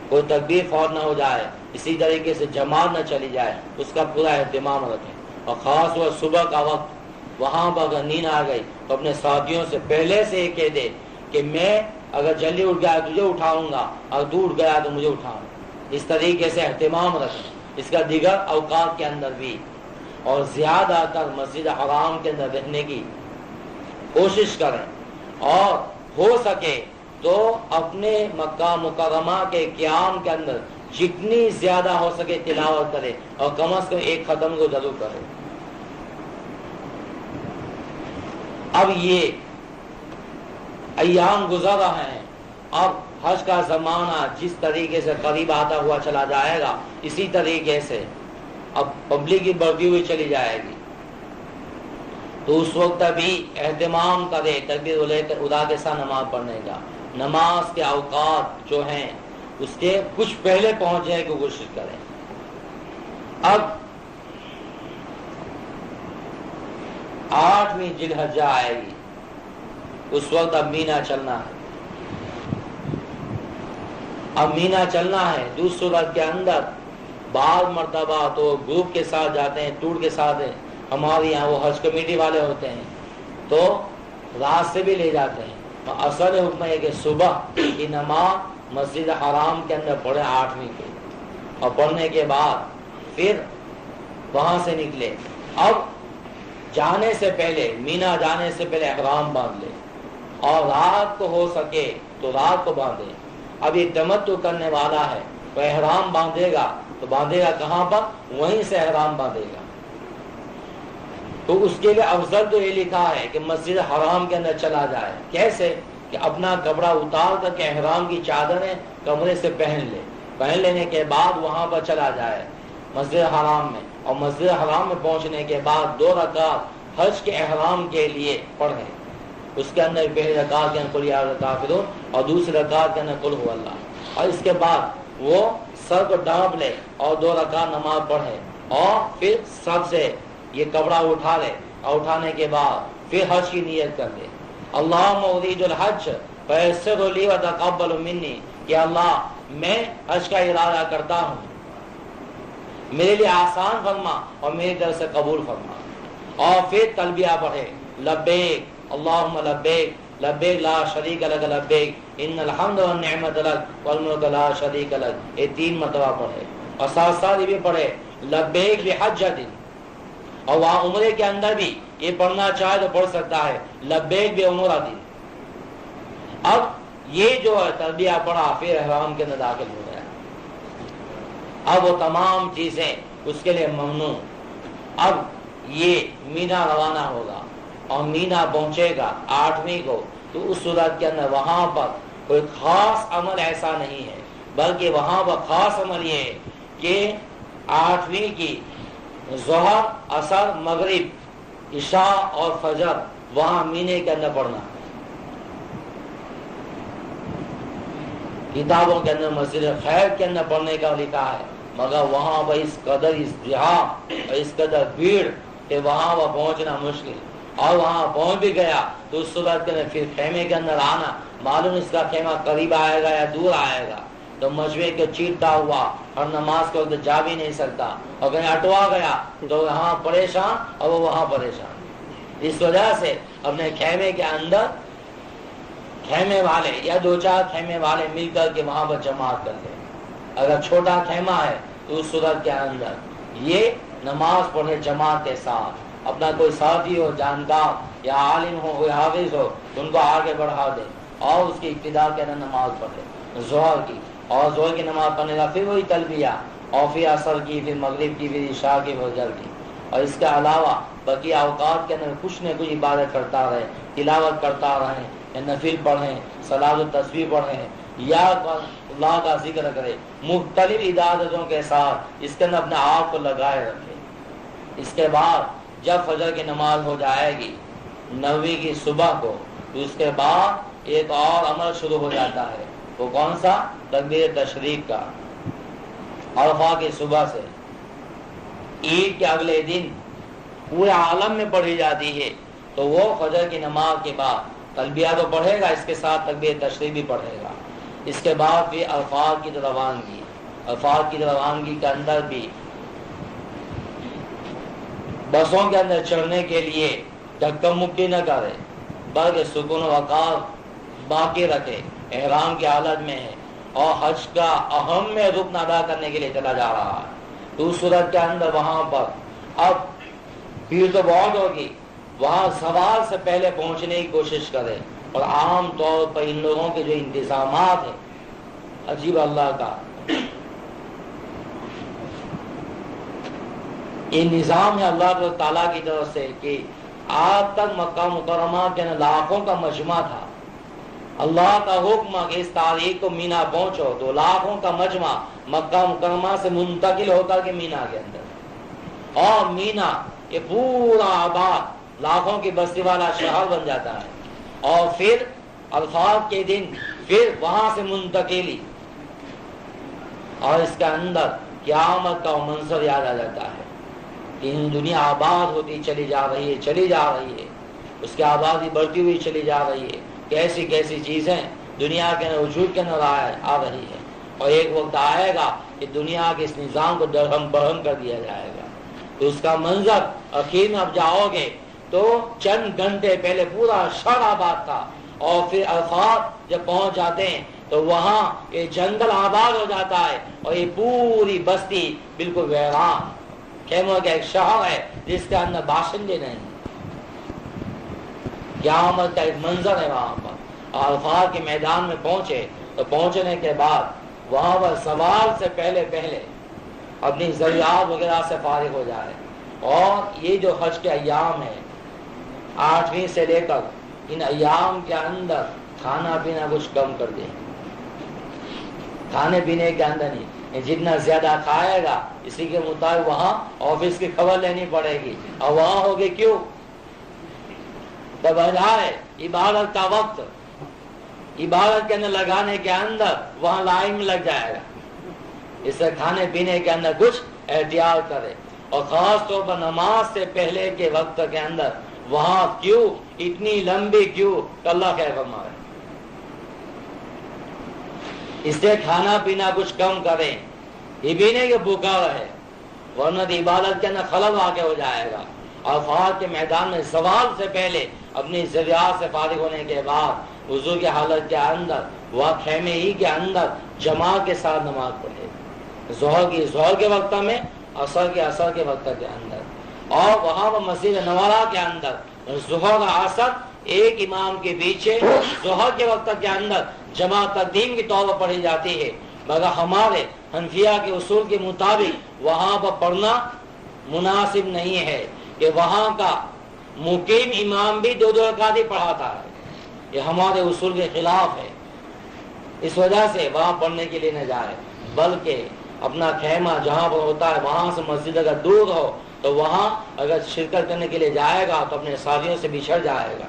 کوئی تکبیر فوت نہ ہو جائے، اسی طریقے سے جماعت نہ چلی جائے، اس کا پورا اہتمام رکھیں۔ اور خاص وہ صبح کا وقت وہاں پر اگر نیند آ گئی تو اپنے ساتھیوں سے پہلے سے یہ کہہ دے کہ میں اگر جلدی اٹھ گیا تجھے اٹھاؤں گا، اور تو اٹھ گیا تو مجھے اٹھاؤں۔ اس طریقے سے اہتمام رکھیں اس کا دیگر اوقات کے اندر بھی، اور زیادہ تر مسجد حرام کے اندر رہنے کی کوشش کریں، اور ہو سکے تو اپنے مکہ مکرمہ کے قیام کے اندر جتنی زیادہ ہو سکے تلاوت کرے، اور کم از کم ایک ختم کو ضرور کرے۔ اب یہ ایام گزر رہے ہیں، اب حج کا زمانہ جس طریقے سے قریب آتا ہوا چلا جائے گا، اسی طریقے سے اب پبلک کی بڑھتی ہوئی چلی جائے گی، تو اس وقت بھی اہتمام کرے تکبیر اولیٰ کے ساتھ نماز پڑھنے کا۔ نماز کے اوقات جو ہیں اس کے کچھ پہلے پہنچنے کی کوشش کریں۔ اب 8ویں ذی الحجہ آئے گی، اس وقت اب مینا چلنا ہے۔ اب مینا چلنا ہے، دوسری صورت کے اندر بعض مرتبہ تو گروپ کے ساتھ جاتے ہیں، ٹور کے ساتھ ہیں، ہمارے یہاں وہ حج کمیٹی والے ہوتے ہیں تو رات سے بھی لے جاتے ہیں۔ اصل حکم ہے کہ صبح کی نماز مسجد حرام کے اندر پڑھے 8ویں کے، اور پڑھنے کے بعد پھر وہاں سے نکلے۔ اب جانے سے پہلے، مینا جانے سے پہلے احرام باندھ لے، اور رات کو ہو سکے تو رات کو باندھے۔ اب یہ تمتع کرنے والا ہے تو احرام باندھے گا، تو باندھے گا کہاں پر؟ وہیں سے احرام باندھے گا۔ تو اس کے لیے افضل تو یہ لکھا ہے کہ مسجد حرام کے اندر چلا جائے۔ کیسے؟ کہ اپنا کپڑا اتار کر کے احرام کی چادریں کمرے سے پہن لے، پہن لینے کے بعد وہاں پر چلا جائے مسجد حرام میں، اور مسجد حرام میں پہنچنے کے بعد 2 رکعت حج کے احرام کے لیے پڑھیں۔ اس کے اندر پہلی رکعت کے اندر قل یا الکافرون، اور دوسری رکعت کے اندر قل هو اللہ، اور اس کے بعد وہ سر کو ڈھانپ لے اور 2 رکعت نماز پڑھے، اور پھر سب سے یہ کپڑا اٹھا لے، اور اٹھانے کے بعد پھر حج کی نیت کر لے۔ اللہم ارید الحج فیسر لی وتقبل منی، کہ اللہ میں حج کا ارادہ کرتا ہوں، میرے لیے آسان فرما اور میری طرف سے قبول فرما۔ اور پھر تلبیہ پڑھے، لبیک اللہم لبیک لبیک لا شریک لک لبیک ان الحمد والنعمت لک والملک لا شریک لک، یہ 3 مرتبہ پڑھے، اور ساتھ ساتھ یہ بھی پڑھے لبیک بحجۃ، اور وہاں عمرے کے اندر بھی یہ پڑھنا چاہے تو پڑھ سکتا ہے لبیک بعمرۃ۔ اب یہ جو ہے تلبیہ پڑھا، پھر احرام کے اندر داخل ہو گیا۔ اب وہ تمام چیزیں اس کے لیے ممنوع۔ اب یہ مینا روانہ ہوگا اور مینا پہنچے گا 8ویں کو، تو اس صورت کے اندر وہاں پر کوئی خاص عمل ایسا نہیں ہے، بلکہ وہاں پر خاص عمل یہ ہے کہ 8ویں کی ظہر، عصر، مغرب، عشاء اور فجر وہاں مینے کے اندر پڑھنا۔ کتابوں کے اندر مسجد خیر کے اندر پڑھنے کا لکھا ہے، مگر وہاں پر اس قدر ازدحام اور اس قدر بھیڑ کہ وہاں پر پہنچنا مشکل، اور وہاں پہنچ بھی گیا تو اس صورت کے اندر پھر خیمے کے اندر آنا، معلوم اس کا خیمہ قریب آئے گا یا دور آئے گا، تو مجمع کے چیٹتا ہوا اور نماز کے وقت جا بھی نہیں سکتا، اور کہیں اٹوا گیا تو یہاں پریشان اور وہ وہاں پریشان۔ اس وجہ سے اپنے خیمے کے اندر خیمے والے یا 2-4 خیمے والے مل کر کے وہاں پر جماعت کر لیں۔ اگر چھوٹا خیمہ ہے تو اس صورت کے اندر یہ نماز پڑھے جماعت کے ساتھ، اپنا کوئی ساتھی ہو، جانکار یا عالم ہو یا حافظ ہو تو ان کو آگے بڑھا دے، اور اس کی ابتدا کے اندر نماز پڑھے ظہر کی، اور ظہر کی نماز پڑھنے کا پھر وہی تلبیہ، اور پھر عصر کی، پھر مغرب کی، پھر عشاء کی، فجر کی۔ اور اس کے علاوہ بقیہ اوقات کے اندر کچھ نہ کچھ عبادت کرتا رہے، تلاوت کرتا رہیں، یا نفل پڑھیں، صلاۃ التسبیح پڑھیں، یا اللہ کا ذکر کرے، مختلف عبادتوں کے ساتھ اس کے اندر اپنے آپ کو لگائے رکھے۔ اس کے بعد جب فجر کی نماز ہو جائے گی 9ویں کی صبح کو، تو اس کے بعد ایک اور عمل شروع ہو جاتا ہے، وہ کون سا؟ تکبیر تشریق کا۔ عرفہ کی صبح سے عید کے اگلے دن پورے عالم میں پڑھی جاتی ہے، تو وہ فجر کی نماز کے بعد تلبیہ تو پڑھے گا، اس کے ساتھ تکبیر تشریق بھی پڑھے گا۔ اس کے بعد بھی عرفات کی روانگی، عرفات کی روانگی کے اندر بھی بسوں کے اندر چڑھنے کے لیے دھکا مکی نہ کرے، بلکہ سکون و وقار باقی رکھے، احرام کی حالت میں ہے اور حج کا اہم میں رکن ادا کرنے کے لیے چلا جا رہا ہے، تو اس صورت کے اندر وہاں پر اب بھیڑ تو بہت ہوگی، وہاں سوال سے پہلے پہنچنے کی کوشش کرے۔ اور عام طور پر ان لوگوں کے جو انتظامات ہیں عجیب اللہ کا، یہ نظام ہے اللہ تعالیٰ کی طرف سے کہ آج تک مکہ مکرمہ کے لاکھوں کا مجمع تھا، اللہ کا حکم کہ اس تاریخ کو مینا پہنچو، تو لاکھوں کا مجمع مکہ مکرمہ سے منتقل ہو کر کے مینا کے اندر، اور مینا یہ پورا آباد لاکھوں کی بستی والا شہر بن جاتا ہے، اور پھر عرفات کے دن پھر وہاں سے منتقلی، اور اس کے اندر قیامت کا منظر یاد آ جاتا ہے کہ دنیا آباد ہوتی چلی جا رہی ہے، چلی جا رہی ہے، اس کی آبادی بڑھتی ہوئی چلی جا رہی ہے، کیسی کیسی چیزیں دنیا کے وجود کے اندر آ رہی ہے، اور ایک وقت آئے گا کہ دنیا کے اس نظام کو درہم برہم کر دیا جائے گا، تو اس کا منظر اخیر میں اب جاؤ گے تو چند گھنٹے پہلے پورا شہر آباد تھا، اور پھر عرفات جب پہنچ جاتے ہیں تو وہاں یہ جنگل آباد ہو جاتا ہے، اور یہ پوری بستی بالکل ویران، خیموں کا ایک شہر ہے جس کے اندر باشندے نہیں، قیامت کا ایک منظر ہے وہاں پر۔ عرفات کے میدان میں پہنچے تو پہنچنے کے بعد وہاں پر سوال سے پہلے اپنی ضروریات وغیرہ سے فارغ ہو جائے، اور یہ جو حج کے ایام ہیں 8ویں سے لے کر ان ایام کے اندر کھانا پینا کچھ کم کر دیں، کھانے پینے کے اندر نہیں، جتنا زیادہ کھائے گا اسی کے مطابق وہاں آفس کی خبر لینی پڑے گی، اور وہاں ہوگے کیوں؟ تب ہے عبادت کا وقت، عبادت کے اندر لگانے کے اندر وہاں لائن میں لگ جائے گا، اس سے کھانے پینے کے اندر کچھ احتیاط کرے، اور خاص طور پر نماز سے پہلے کے وقت کے اندر وہاں کیوں اتنی لمبی کیوں، تو اللہ خیر فرمائے، اس سے کھانا پینا کچھ کم کریں، یہ بھی نہیں کہ بھوکا رہے، ورنہ عبادت کے اندر خلل واقع ہو جائے گا۔ عرفات کے میدان میں زوال سے پہلے اپنی ضروریات سے فارغ ہونے کے بعد وضو کی حالت کے اندر وہ خیمے ہی کے اندر جماعت کے ساتھ نماز پڑھے، ظہر کے وقت میں، عصر کے وقت کے اندر، اور وہاں پر مسجد نوارہ کے اندر ظہر عصر ایک امام کے پیچھے ظہر کے وقت کے اندر جماعت تقدیم کی طور پر پڑھی جاتی ہے، مگر ہمارے حنفیہ کے اصول کے مطابق وہاں پر پڑھنا مناسب نہیں ہے کہ وہاں کا مقیم امام بھی 2 رکعت ہی پڑھاتا ہے، یہ ہمارے اصول کے خلاف ہے، اس وجہ سے وہاں پڑھنے کے لیے نہ جائے، بلکہ اپنا خیمہ جہاں پر ہوتا ہے وہاں سے مسجد اگر دور ہو تو وہاں اگر شرکت کرنے کے لیے جائے گا تو اپنے ساتھیوں سے بچھڑ جائے گا،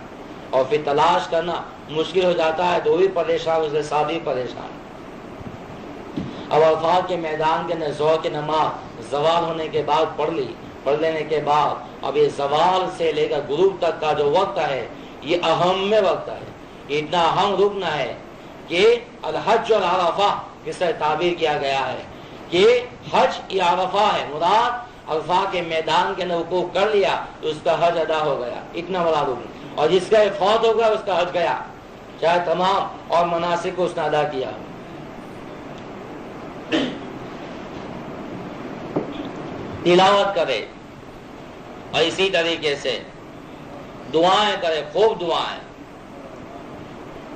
اور پھر تلاش کرنا مشکل ہو جاتا ہے، تو بھی پریشان، اس کے ساتھ بھی پریشان۔ اب عرفات کے میدان کے اندر ظہر کی نماز زوال ہونے کے بعد پڑھ لینے کے بعد اب یہ زوال سے لے کر غروب تک کا جو وقت ہے یہ اہم وقت ہے، یہ اتنا اہم رکن ہے کہ الحج اور عرفہ کس طرح تعبیر کیا گیا ہے کہ حج یہ عرفہ ہے، مراد عرفہ کے میدان کے اندر وقوف کر لیا تو اس کا حج ادا ہو گیا، اتنا بڑا رکن، اور جس کا فوت ہو گیا اس کا حج گیا، چاہے تمام اور مناسک کو اس نے ادا کیا۔ تلاوت کرے اور اسی طریقے سے دعائیں کرے، خوب دعائیں،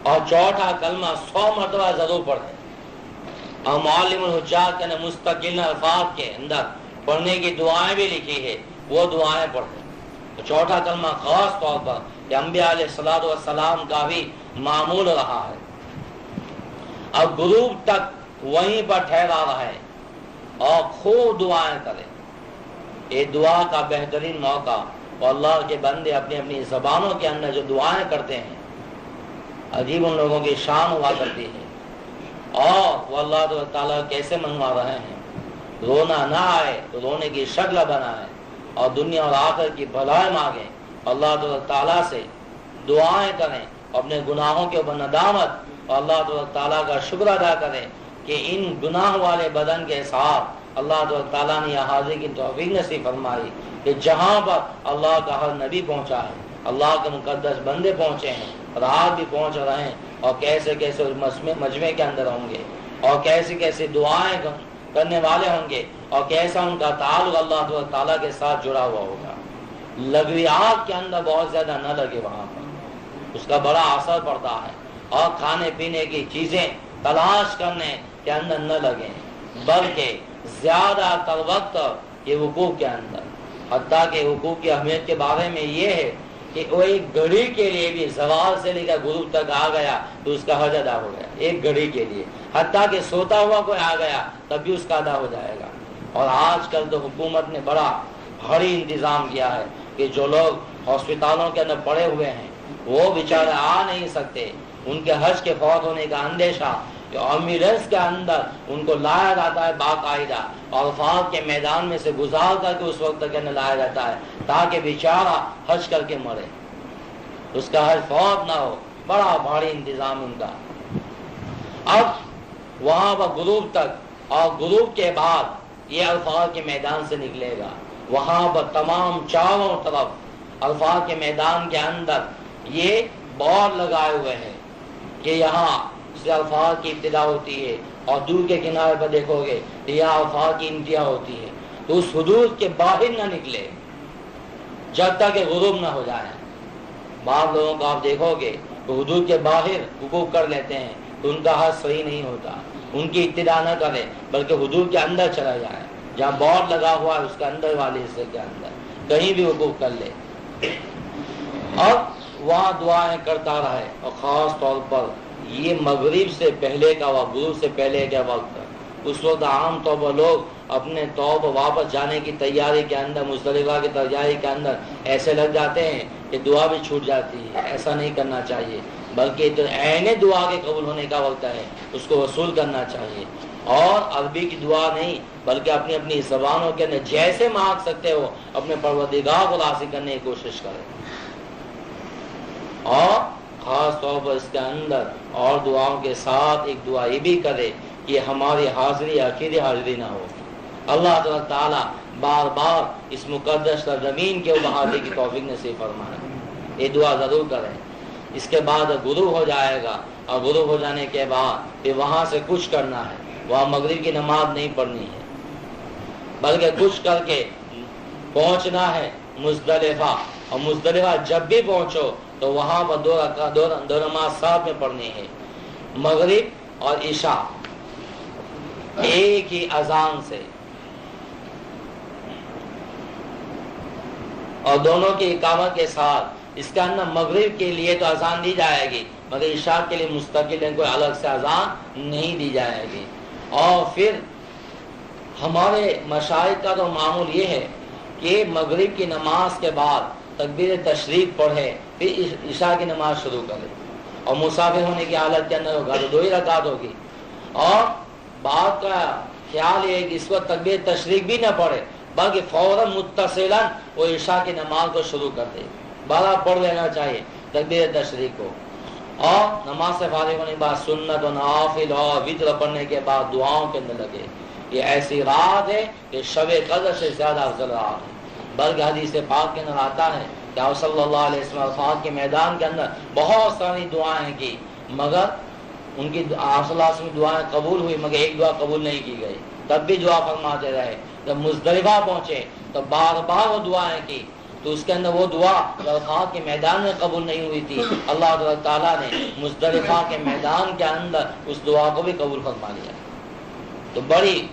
اور چوتھا کلمہ 100 مرتبہ ضرور پڑھے، اور معلم الحجات کے مستقل الفاظ کے اندر پڑھنے کی دعائیں بھی لکھی ہے، وہ دعائیں پڑھے۔ تو چوتھا کلمہ خاص طور پر کہ انبیاء علیہ الصلوۃ والسلام کا بھی معمول رہا ہے، اب غروب تک وہیں پر ٹھہرا رہے اور خوب دعائیں کرے، یہ دعا کا بہترین موقع، اور اللہ کے بندے اپنی اپنی زبانوں کے اندر جو دعائیں کرتے ہیں، عجیب ان لوگوں کی شان ہوا کرتی ہے، اور وہ اللہ تعالیٰ کیسے منوا رہے ہیں۔ رونا نہ آئے تو رونے کی شکل بنائیں، اور دنیا اور آخرت کی بھلائی مانگیں، اللہ تعالیٰ سے دعائیں کریں، اپنے گناہوں کے اوپر ندامت اور اللہ تعالیٰ کا شکر ادا کریں کہ ان گناہ والے بدن کے ساتھ اللہ تعالیٰ نے یہاں حاضری کی توفیق نصیب فرمائی کہ جہاں پر اللہ کا ہر نبی پہنچا ہے، اللہ کے مقدس بندے پہنچے ہیں، اور آپ بھی پہنچ رہے ہیں، اور کیسے کیسے مجمع کے اندر ہوں گے، اور کیسے کیسے دعائیں کرنے والے ہوں گے، اور کیسا ان کا تعلق اللہ تعالیٰ کے ساتھ جڑا ہوا ہوگا۔ لغوی آگ کے اندر بہت زیادہ نہ لگے، وہاں پر اس کا بڑا اثر پڑتا ہے، اور کھانے پینے کی چیزیں تلاش کرنے کے اندر نہ لگیں، بلکہ زیادہ تر وقت یہ حقوق کے اندر، حتیٰ کہ حقوق کی اہمیت کے بارے میں یہ ہے کہ وہ ایک گھڑی کے لیے بھی زوال سے لے کر غروب تک آ گیا تو اس کا حج ادا ہو گیا، ایک گھڑی کے لیے، حتیٰ کہ سوتا ہوا کوئی آ گیا تب بھی اس کا ادا ہو جائے گا۔ اور آج کل تو حکومت نے بڑا بھاری انتظام کیا ہے کہ جو لوگ ہاسپٹالوں کے اندر پڑے ہوئے ہیں وہ بیچارے آ نہیں سکتے، ان کے حج کے فوت ہونے کا اندیشہ، کہ ایمبولینس کے اندر ان کو لایا جاتا ہے باقاعدہ، اور عرفات کے میدان میں سے گزار کر کے اس وقت تک لایا جاتا ہے تاکہ بیچارہ حج کر کے مرے، اس کا حج فوت نہ ہو۔ بڑا بھاری انتظام ان کا۔ اب وہاں پر غروب تک، اور غروب کے بعد یہ عرفات کے میدان سے نکلے گا، وہاں پر تمام چاروں طرف عرفات کے میدان کے اندر یہ بورڈ لگائے ہوئے ہیں کہ یہاں سے عرفات کی ابتدا ہوتی ہے، اور دور کے کنارے پر دیکھو گے یہاں عرفات کی انتہا ہوتی ہے، تو اس حدود کے باہر نہ نکلے جب تک کہ غروب نہ ہو جائے۔ بعض لوگوں کو آپ دیکھو گے تو حدود کے باہر حقوق کر لیتے ہیں تو ان کا حج صحیح نہیں ہوتا، ان کی ابتدا نہ کرے بلکہ حدود کے اندر چلا جائے، جہاں بورڈ لگا ہوا ہے اس کے اندر والے حصے کے اندر کہیں بھی حقوق کر لے، اور وہاں دعائیں کرتا رہے۔ اور خاص طور پر یہ مغرب سے پہلے کا وقت، غروب سے پہلے کا وقت، اس وقت عام طور پر لوگ اپنے طور پر واپس جانے کی تیاری کے اندر، مزدلفہ کی تیاری کے اندر ایسے لگ جاتے ہیں کہ دعا بھی چھوٹ جاتی ہے۔ ایسا نہیں کرنا چاہیے، بلکہ تو عین دعا کے قبول ہونے کا وقت ہے، اس کو وصول کرنا چاہیے، اور عربی کی دعا نہیں بلکہ اپنی اپنی زبانوں کے اندر جیسے مانگ سکتے ہو اپنے پروردگار کو راضی کرنے کی کوشش کریں۔ اور خاص طور پر اس کے اندر اور دعاؤں کے ساتھ ایک دعا یہ بھی کرے کہ ہماری حاضری آخری حاضری نہ ہو، اللہ تعالیٰ بار بار اس مقدس زمین کے اوپر حاضری کی توفیق نصیب فرمائے۔ یہ دعا ضرور کریں۔ اس کے بعد غروب ہو جائے گا، اور غروب ہو جانے کے بعد پھر وہاں سے کچھ کرنا ہے، وہاں مغرب کی نماز نہیں پڑھنی ہے بلکہ کچھ کر کے پہنچنا ہے مزدلفہ، اور مزدلفہ جب بھی پہنچو تو وہاں پر دو نماز ساتھ میں پڑھنی ہے، مغرب اور عشاء ایک ہی اذان سے، اور دونوں کی اقامت کے ساتھ۔ اس کے اندر مغرب کے لیے تو اذان دی جائے گی مگر عشاء کے لیے مستقل کوئی الگ سے اذان نہیں دی جائے گی۔ اور پھر ہمارے مشائخ کا تو معمول یہ ہے کہ مغرب کی نماز کے بعد تکبیر تشریق پڑھے پھر عشاء کی نماز شروع کرے، اور مسافر ہونے کی حالت کے اندر ہوگا تو 2 ہی رکعت ہوگی، اور بعد کا خیال یہ ہے کہ اس وقت تکبیر تشریق بھی نہ پڑھے بلکہ فوراً متصلاً وہ عشاء کی نماز کو شروع کر دے، بارہ پڑھ لینا چاہیے تکبیر تشریق کو، اور نماز سے فارغ ہونے کے بعد سنت و نوافل اور وتر پڑھنے کے بعد دعاؤں کے اندر لگے۔ یہ ایسی رات ہے کہ شب قدر سے زیادہ افضل رات ہے، بلکہ حدیث پاک کے اندر آتا ہے کہ آپ صلی اللہ علیہ وسلم عرفات کے میدان کے اندر بہت ساری دعائیں کی، مگر ان کی آپ صلی اللہ علیہ وسلم دعائیں قبول ہوئی مگر ایک دعا قبول نہیں کی گئی، تب بھی دعا فرماتے رہے۔ جب مزدلفہ پہنچے تو بار بار وہ دعائیں کی، تو اس کے اندر وہ دعا عرفات کے میدان میں قبول نہیں ہوئی تھی، اللہ تعالیٰ نے مزدلفہ کے میدان کے اندر اس دعا کو بھی قبول فرما لیا۔ تو بڑی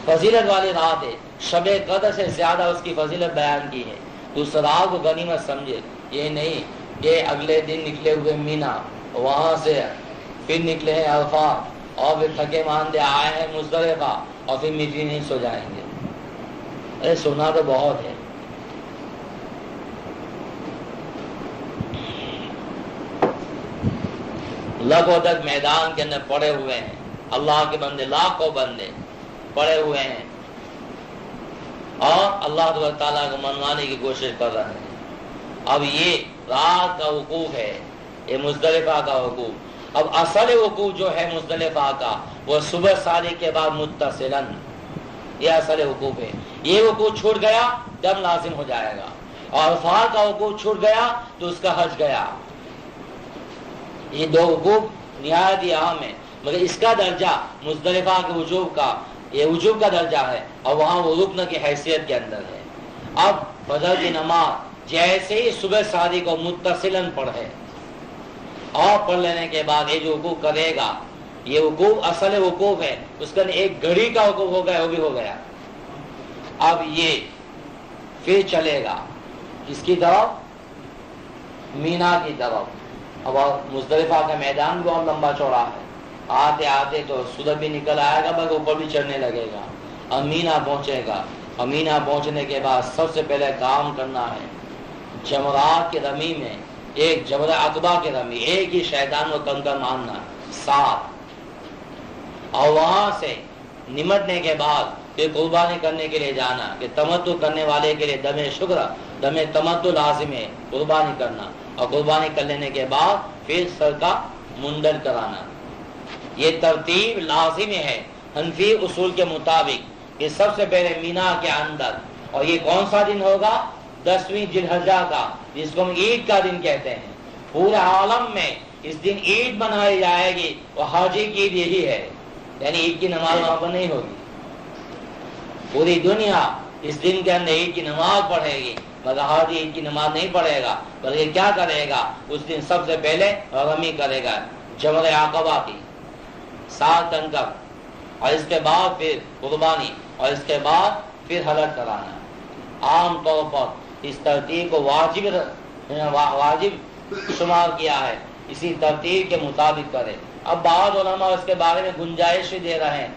فضیلت والی رات ہے، شب قدر سے زیادہ اس کی فضیلت بیان کی ہے، تو اس رات کو غنیمت سمجھے۔ یہ نہیں کہ اگلے دن نکلے ہوئے مینا، وہاں سے پھر نکلے ہیں عرفات، اور پھر تھکے ماندے آئے ہیں مزدلفہ، اور پھر میٹھی نہیں سو جائیں گے۔ ارے سنا تو بہت ہے. لاکھوں تک میدان کے اندر پڑے ہوئے ہیں اللہ کے بندے، لاکھوں بندے پڑے ہوئے ہیں اور اللہ تعالیٰ کو منوانے کی کوشش کر رہے ہیں. اب یہ رات کا وقوف ہے، یہ مزدلفہ کا وقوف. اب اصل وقوف جو ہے مزدلفہ کا وہ صبح صادق کے بعد متصلاً، یہ اصل وقوف ہے. یہ وقوف چھوٹ گیا دم لازم ہو جائے گا، اور عرفات کا وقوف چھوٹ گیا تو اس کا حج گیا. یہ دو وقوف نہایت ہی اہم ہے، مگر اس کا درجہ مزدلفہ کے وجوب کا، یہ وجوب کا درجہ ہے اور وہاں وہ رکن کی حیثیت کے اندر ہے. اب فجر کی نماز جیسے ہی صبح صادق کو متصلاً پڑھے اور پڑھ لینے کے بعد یہ جو وقوف کرے گا، یہ وقوف اصل وقوف ہے، اس کا ایک گھڑی کا وقوف ہو گیا، وہ بھی ہو گیا. اب یہ پھر چلے گا کس کی طرف؟ مینا کی طرف. اب مزدلفہ کا میدان بھی بہت لمبا چوڑا ہے، آتے آتے تو سورج بھی نکل آئے گا بلکہ اوپر بھی چڑھنے لگے گا. اب مینا پہنچے گا، اور مینا پہنچنے کے بعد سب سے پہلے کام کرنا ہے جمرات کی رمی میں ایک جمرہ عقبہ کی رمی، ایک ہی شیطان کو کنکر مارنا 7، اور وہاں سے نمٹنے کے بعد پھر قربانی کرنے کے لیے جانا کہ تمتع کرنے والے کے لیے دم شکر، دم تمتع لازم ہے قربانی کرنا، اور قربانی کر لینے کے بعد پھر سر کا منڈن کرانا. یہ ترتیب لازم ہے حنفی اصول کے مطابق کہ سب سے پہلے مینا کے اندر. اور یہ کون سا دن ہوگا؟ 10ویں ذی الحجہ کا، جس کو ہم عید کا دن کہتے ہیں. پورے عالم میں اس دن عید منائی جائے گی، اور حاجی کی عید یہی ہے، یعنی عید کی نماز وہاں پر نہیں ہوگی. پوری دنیا اس دن کے اندر عید کی نماز پڑھے گی، مگر حاجی عید کی نماز نہیں پڑھے گا، بلکہ کیا کرے گا؟ اس دن سب سے پہلے رمی کرے گا جمرہ عقبہ کی 7 کنکر، اور اس کے بعد پھر قربانی، اور اس کے بعد پھر حلق کرانا. عام طور پر اس ترتیب کو واجب شمار کیا ہے، اسی ترتیب کے مطابق کرے. اب بعض علماء اس کے بارے میں گنجائش بھی دے رہے ہیں،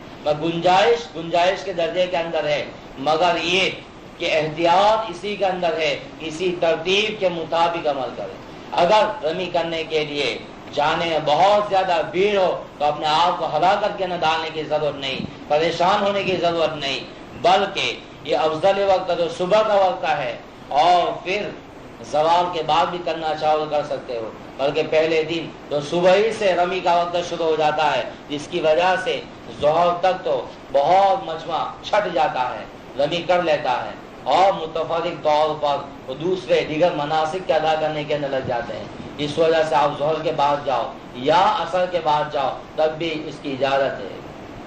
گنجائش کے درجے کے اندر ہے، مگر یہ کہ احتیاط اسی کے اندر ہے، اسی ترتیب کے مطابق عمل کرے. اگر رمی کرنے کے لیے جانے میں بہت زیادہ بھیڑ ہو تو اپنے آپ کو ہلاکت کے نہ ڈالنے کی ضرورت نہیں، پریشان ہونے کی ضرورت نہیں، بلکہ یہ افضل وقت جو صبح کا وقت ہے، اور پھر زوال کے بعد بھی کرنا چاہو کر سکتے ہو، بلکہ پہلے دن تو صبح ہی سے رمی کا وقت شروع ہو جاتا ہے، جس کی وجہ سے ظہر تک تو بہت مجمع چھٹ جاتا ہے، رمی کر لیتا ہے، اور متفرق طور پر وہ دوسرے دیگر مناسک کے ادا کرنے کے اندر لگ جاتے ہیں. اس وجہ سے آپ ظہر کے بعد جاؤ یا عصر کے بعد جاؤ تب بھی اس کی اجازت ہے،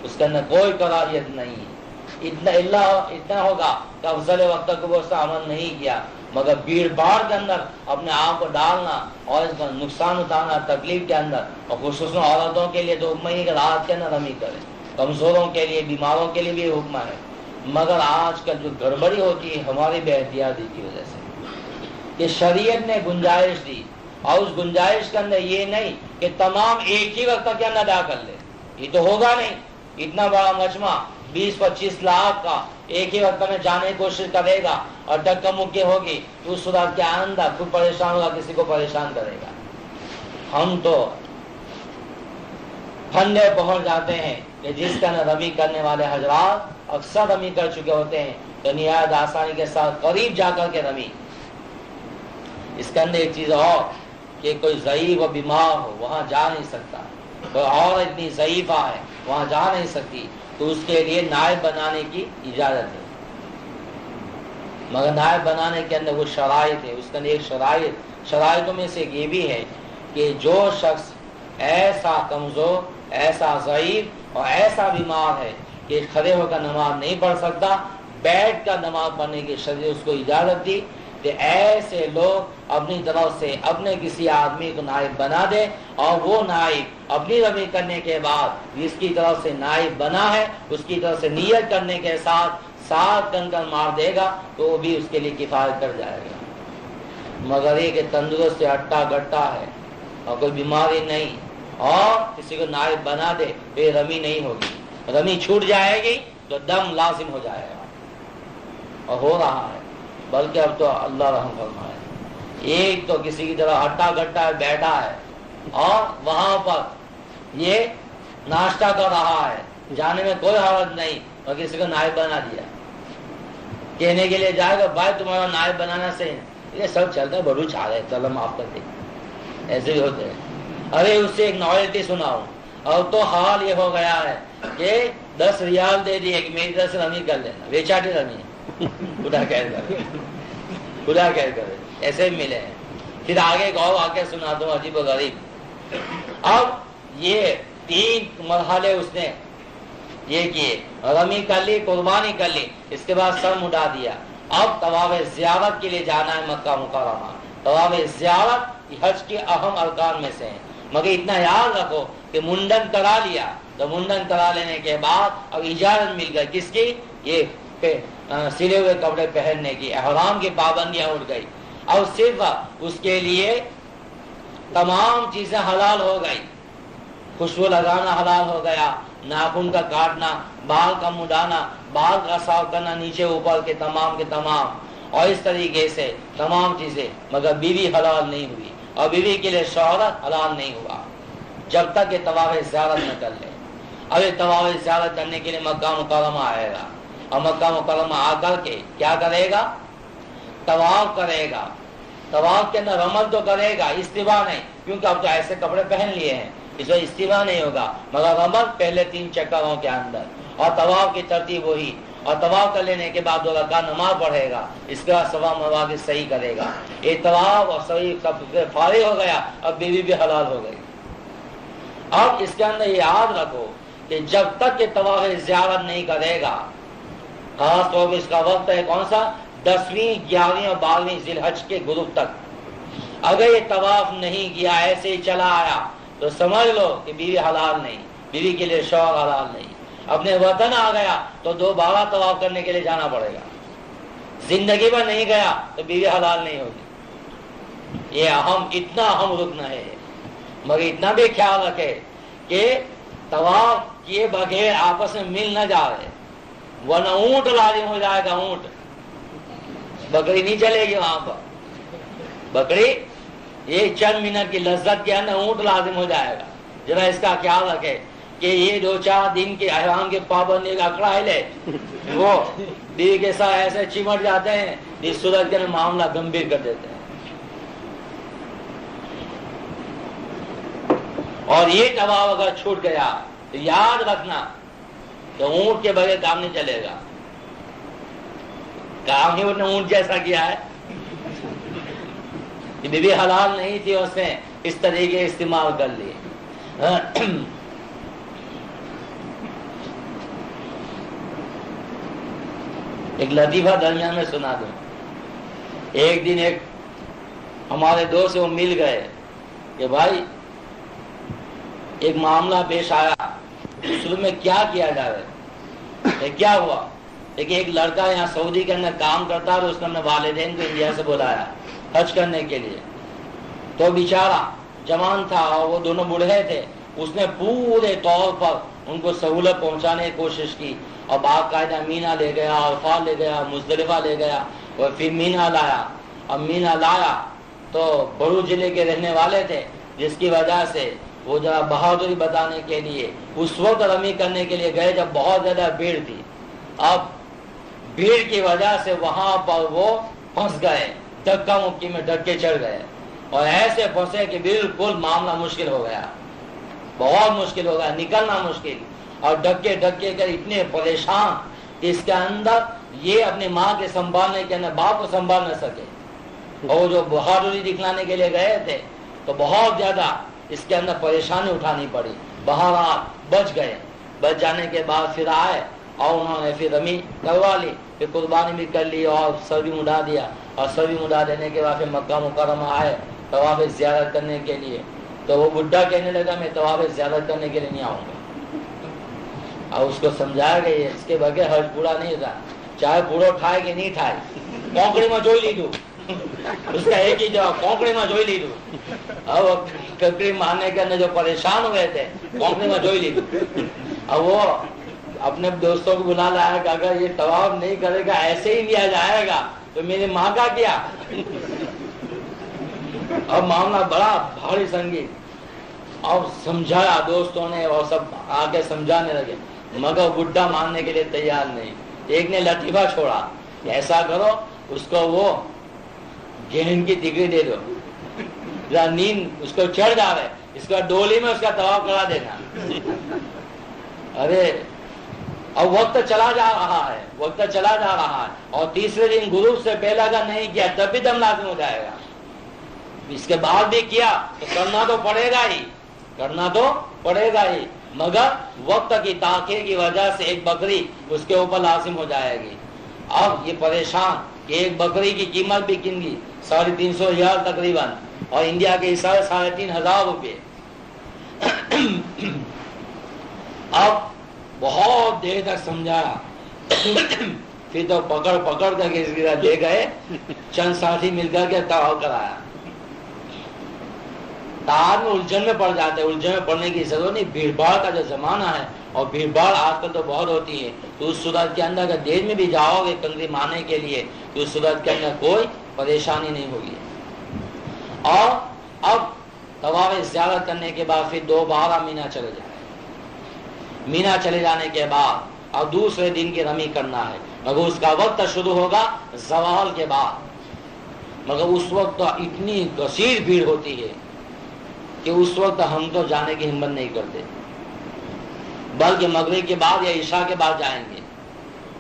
اس کے اندر کوئی کراہیت نہیں ہے. اتنا ہوگا کہ افضل وقت کو وہ عمل نہیں کیا، مگر بھیڑ بھاڑ کے اندر اپنے آپ کو ڈالنا اور اس کا نقصان اٹھانا تکلیف کے اندر، اور خصوصاً عورتوں کے لیے تو حکم ہی کہ رات کے اندر رمی کرے، کمزوروں کے لیے، بیماروں کے لیے بھی حکم ہے. مگر آج کل جو گڑبڑی ہوتی ہے ہماری بے احتیاطی کی وجہ سے، کہ شریعت نے گنجائش دی، اور اس گنجائش کے اندر یہ نہیں کہ تمام ایک ہی وقت کے اندر ادا کر لے، یہ تو ہوگا نہیں. اتنا بڑا مجمع 20-25 لاکھ کا ایک ہی وقت میں جانے کی کوشش کرے گا اور ڈکا مکی ہوگی تو اس صورت کے اندر کوئی پریشان ہوگا، کسی کو پریشان کرے گا. ہم تو پھندے پہنچ جاتے ہیں کہ جس کا رمی کرنے والے حضرات اکثر رمی کر چکے ہوتے ہیں تو نہایت آسانی کے ساتھ قریب جا کر کے رمی. اس کے اندر ایک چیز اور کہ کوئی ضعیف و بیمار ہو وہاں جا نہیں سکتا، کوئی اور اتنی ضعیفہ ہے وہاں جا نہیں سکتی، تو اس کے لیے نائب بنانے کی اجازت ہے. مگر نائب بنانے کے اندر وہ شرائط ہے، اس کے اندر ایک شرائطوں میں سے یہ بھی ہے کہ جو شخص ایسا کمزور، ایسا ضعیف اور ایسا بیمار ہے کہ کھڑے ہو کر نماز نہیں پڑھ سکتا، بیٹھ کر نماز پڑھنے کی شریعت اس کو اجازت دی کہ ایسے لوگ اپنی طرف سے اپنے کسی آدمی کو نائب بنا دے، اور وہ نائب اپنی رمی کرنے کے بعد جس کی طرف سے نائب بنا ہے اس کی طرف سے نیت کرنے کے ساتھ 7 کنکر مار دے گا تو وہ بھی اس کے لیے کفایت کر جائے گا. مگر یہ کہ تندرست ہٹا گٹا ہے اور کوئی بیماری نہیں اور کسی کو نائب بنا دے تو یہ رمی نہیں ہوگی، رمی چھوٹ جائے گی تو دم لازم ہو جائے گا. اور ہو رہا ہے، بلکہ اب تو اللہ رحم فرمائے، ایک تو کسی کی طرح ہٹا گٹا بیٹھا ہے اور وہاں پر یہ ناشتہ کر رہا ہے، جانے میں کوئی حرج نہیں، اور کسی کو نائب بنا دیا، کہنے کے لیے جائے گا بھائی تمہارا نائب بنانا صحیح ہے، یہ سب چلتا ہے، بڑو چھا رہے چلو معاف کر دے، ایسے ہی ہوتے ہیں۔ ارے اس سے ایک نویلٹی سناؤ، اور تو حال یہ ہو گیا ہے کہ 10 ریال دے دیے کہ میری طرف سے رمی کر لینا، بیچاٹی رمی، خدا خیر کرے، خدا خیر کرے، ایسے ملے ہیں۔ پھر آگے ایک اور واقعہ سنا دو عجیب و غریب۔ اب یہ 3 مرحلے اس نے یہ کیے، رمی کر لی، قربانی کر لی، اس کے بعد سر مڈا دیا۔ اب طواف زیارت کے لیے جانا ہے مکہ مکرمہ۔ طواف زیارت حج کے اہم ارکان میں سے ہیں، مگر اتنا یاد رکھو کہ منڈن کرا لیا، تو منڈن کرا لینے کے بعد اب اجازت مل گئی کس کی؟ یہ سلے ہوئے کپڑے پہننے کی، احرام کی پابندیاں اٹھ گئی، اور صرف اس کے لیے تمام چیزیں حلال ہو گئی، خوشبو لگانا حلال ہو گیا، ناخن کا کاٹنا، بال کا مڈانا، بال کا صاف کرنا نیچے اوپر کے تمام، اور اس طریقے سے تمام چیزیں، مگر بیوی حلال نہیں ہوئی، اور بیوی کے لیے شوہرت حلال نہیں ہوا جب تک یہ طواف زیارت نہ کر لے۔ اب یہ طواف زیارت کرنے کے لیے مکہ مکرمہ آئے گا، اور مکہ مکرمہ آ کر کے کیا کرے گا؟ طواف کرے گا۔ طواف کے اندر رمل تو کرے گا، استوا نہیں، کیونکہ اب تو ایسے کپڑے پہن لیے ہیں، اس میں استوا نہیں ہوگا، مگر رمل پہلے 3 چکروں کے اندر، اور طواف کی ترتیب وہی، اور طواف کر لینے کے بعد 2 رکعت نماز پڑھے گا، اس کے بعد سوا مواقع صحیح کرے گا۔ یہ طواف اور صحیح سب سے فارغ ہو گیا، اب بیوی بھی حلال ہو گئی۔ اب اس کے اندر یہ یاد رکھو کہ جب تک یہ طواف زیارت نہیں کرے گا، خاص طور پر اس کا وقت ہے کون سا؟ 10ویں 11ویں اور 12ویں ذی الحج کے گروپ تک۔ اگر یہ طواف نہیں کیا، ایسے ہی چلا آیا، تو سمجھ لو کہ بیوی حلال نہیں، بیوی کے لیے شوہر حلال نہیں۔ اپنے وطن آ گیا تو دوبارہ طواف کرنے کے لیے جانا پڑے گا، زندگی میں نہیں گیا تو بیوی حلال نہیں ہوگی۔ یہ اتنا اہم رکن ہے، مگر اتنا بھی خیال رکھے کہ طواف کیے بغیر آپس میں مل نہ جا رہے، ورنہ اونٹ لازم ہو جائے گا، اونٹ، بکری نہیں چلے گی وہاں پر، بکری یہ چند منٹ کی لذت کے اندر اونٹ لازم ہو جائے گا۔ ذرا اس کا خیال رکھے کہ یہ 2-4 دن کے احرام کے پابندی کا اکڑا ہے، وہ بیوی کے ساتھ ایسے چمٹ جاتے ہیں اس صورت کے معاملہ گمبھیر کر دیتے ہیں۔ اور یہ طواف اگر چھوٹ گیا تو یاد رکھنا کہ اونٹ کے بغیر کام نہیں چلے گا، کام ہی انہوں نے اونٹ جیسا کیا ہے۔ بی بی حلال نہیں تھی، اس نے اس طریقے استعمال کر لی۔ ایک لطیفہ درمیان میں سنا دوں۔ ایک دن ایک ہمارے دوست سے وہ مل گئے کہ بھائی ایک معاملہ پیش آیا، شروع میں کیا کیا جائے، کیا ہوا؟ لیکن ایک لڑکا یہاں سعودی کے اندر کام کرتا ہے، اور اس نے اپنے والدین کو انڈیا سے بلایا حج کرنے کے لیے، تو بیچارہ جوان تھا اور وہ دونوں بوڑھے تھے، اس نے پورے طور پر ان کو سہولت پہنچانے کی کوشش کی، اور باقاعدہ مینا لے گیا، عرفات لے گیا، مزدلفہ لے گیا، اور پھر مینا لایا۔ اب مینا لایا تو بڑو ضلع کے رہنے والے تھے، جس کی وجہ سے وہ ذرا بہادری بتانے کے لیے اس وقت رمی کرنے کے لیے گئے جب بہت زیادہ بھیڑ تھی۔ اب بھیڑ کی وجہ سے وہاں پر وہ پھنس گئے، دھکا مکی میں دھکے چڑھ گئے، اور ایسے پھنسے کہ بالکل معاملہ مشکل ہو گیا، بہت مشکل ہو گیا، نکلنا مشکل، اور ڈھکے کر اتنے پریشان کہ اس کے اندر یہ اپنی ماں کے سنبھالنے کے اندر باپ کو سنبھال نہ سکے، اور جو بہادری دکھلانے کے لیے گئے تھے تو بہت زیادہ اس کے اندر پریشانی اٹھانی پڑی۔ بہرحال بچ گئے، بچ جانے کے بعد پھر آئے اور انہوں نے پھر رمی کروا لی، پھر قربانی بھی کر لی اور سر بھی مڈا دیا، اور سر بھی مڈا دینے کے بعد پھر مکہ مکرمہ آئے طواف زیارت کرنے کے لیے۔ تو وہ بڈھا کہنے لگا میں طواف زیارت کرنے کے لیے نہیں آؤں گا، اور اس کو سمجھایا کہ اس کے بغیر حج پورا نہیں ہوتا، چاہے بوڑھو ٹھائے کہ نہیں ٹھائے، کونکڑی میں جوئی لی دو، اس کا ایک ہی جواب، کونکڑی میں جوئی لی دو۔ اب ککڑی مارنے کے اندر جو پریشان ہوئے تھے، کونکڑی میں جوئی لی دو۔ اب وہ اپنے دوستوں کو بلا لایا کہ اگر یہ طواف نہیں کرے گا ایسے ہی لیا جائے گا تو میری ماں کا کیا؟ اب معاملہ بڑا بھاری سنگین، اور سمجھایا دوستوں نے اور سب آگے سمجھانے لگے، مگر بڈھا ماننے کے لیے تیار نہیں۔ ایک نے لطیفہ چھوڑا کہ ایسا کرو اس کو وہ گہن کی ٹکری دے دو، نیند اس کو چڑھ جا رہے، اس کا ڈولی میں اس کا طواف کرا دینا۔ ارے اب وقت چلا جا رہا ہے، وقت چلا جا رہا ہے، اور تیسرے دن غروب سے پہلے اگر نہیں کیا تب بھی دم لازم ہو جائے گا۔ اس کے بعد بھی کیا تو کرنا تو پڑے گا ہی، کرنا تو پڑے گا ہی، مگر وقت کی تاخیر کی وجہ سے ایک بکری اس کے اوپر لازم ہو جائے گی۔ اب یہ پریشان کہ ایک بکری کی قیمت بھی کن گی 350,000 تقریباً، اور انڈیا کے حساب 3,500 روپے۔ اب بہت دیر تک سمجھایا، پھر تو پکڑ پکڑ کر کے اس کی لے گئے، چند ساتھی مل کر کے طواف کرایا۔ تار میں الجھن میں پڑ جاتے ہیں، الجھن میں پڑنے کی ضرورت نہیں، بھیڑ بھاڑ کا جو زمانہ ہے، اور بھیڑ بھاڑ آج کل تو بہت ہوتی ہے، تو اس صورت کے اندر اگر دیر میں بھی جاؤ گے کنکری مارنے کے لیے تو اس صورت کے اندر کوئی پریشانی نہیں ہوگی۔ اور اب طواف زیارت کرنے کے بعد پھر دوبارہ مینا چلے جائے، مینا چلے جانے کے بعد اور دوسرے دن کی رمی کرنا ہے، مگر اس کا وقت شروع ہوگا زوال کے بعد، مگر اس وقت اتنی کثیر بھیڑ ہوتی ہے کہ اس وقت ہم تو جانے کی ہمت نہیں کرتے، بلکہ مغرب کے بعد یا عشاء کے بعد جائیں گے۔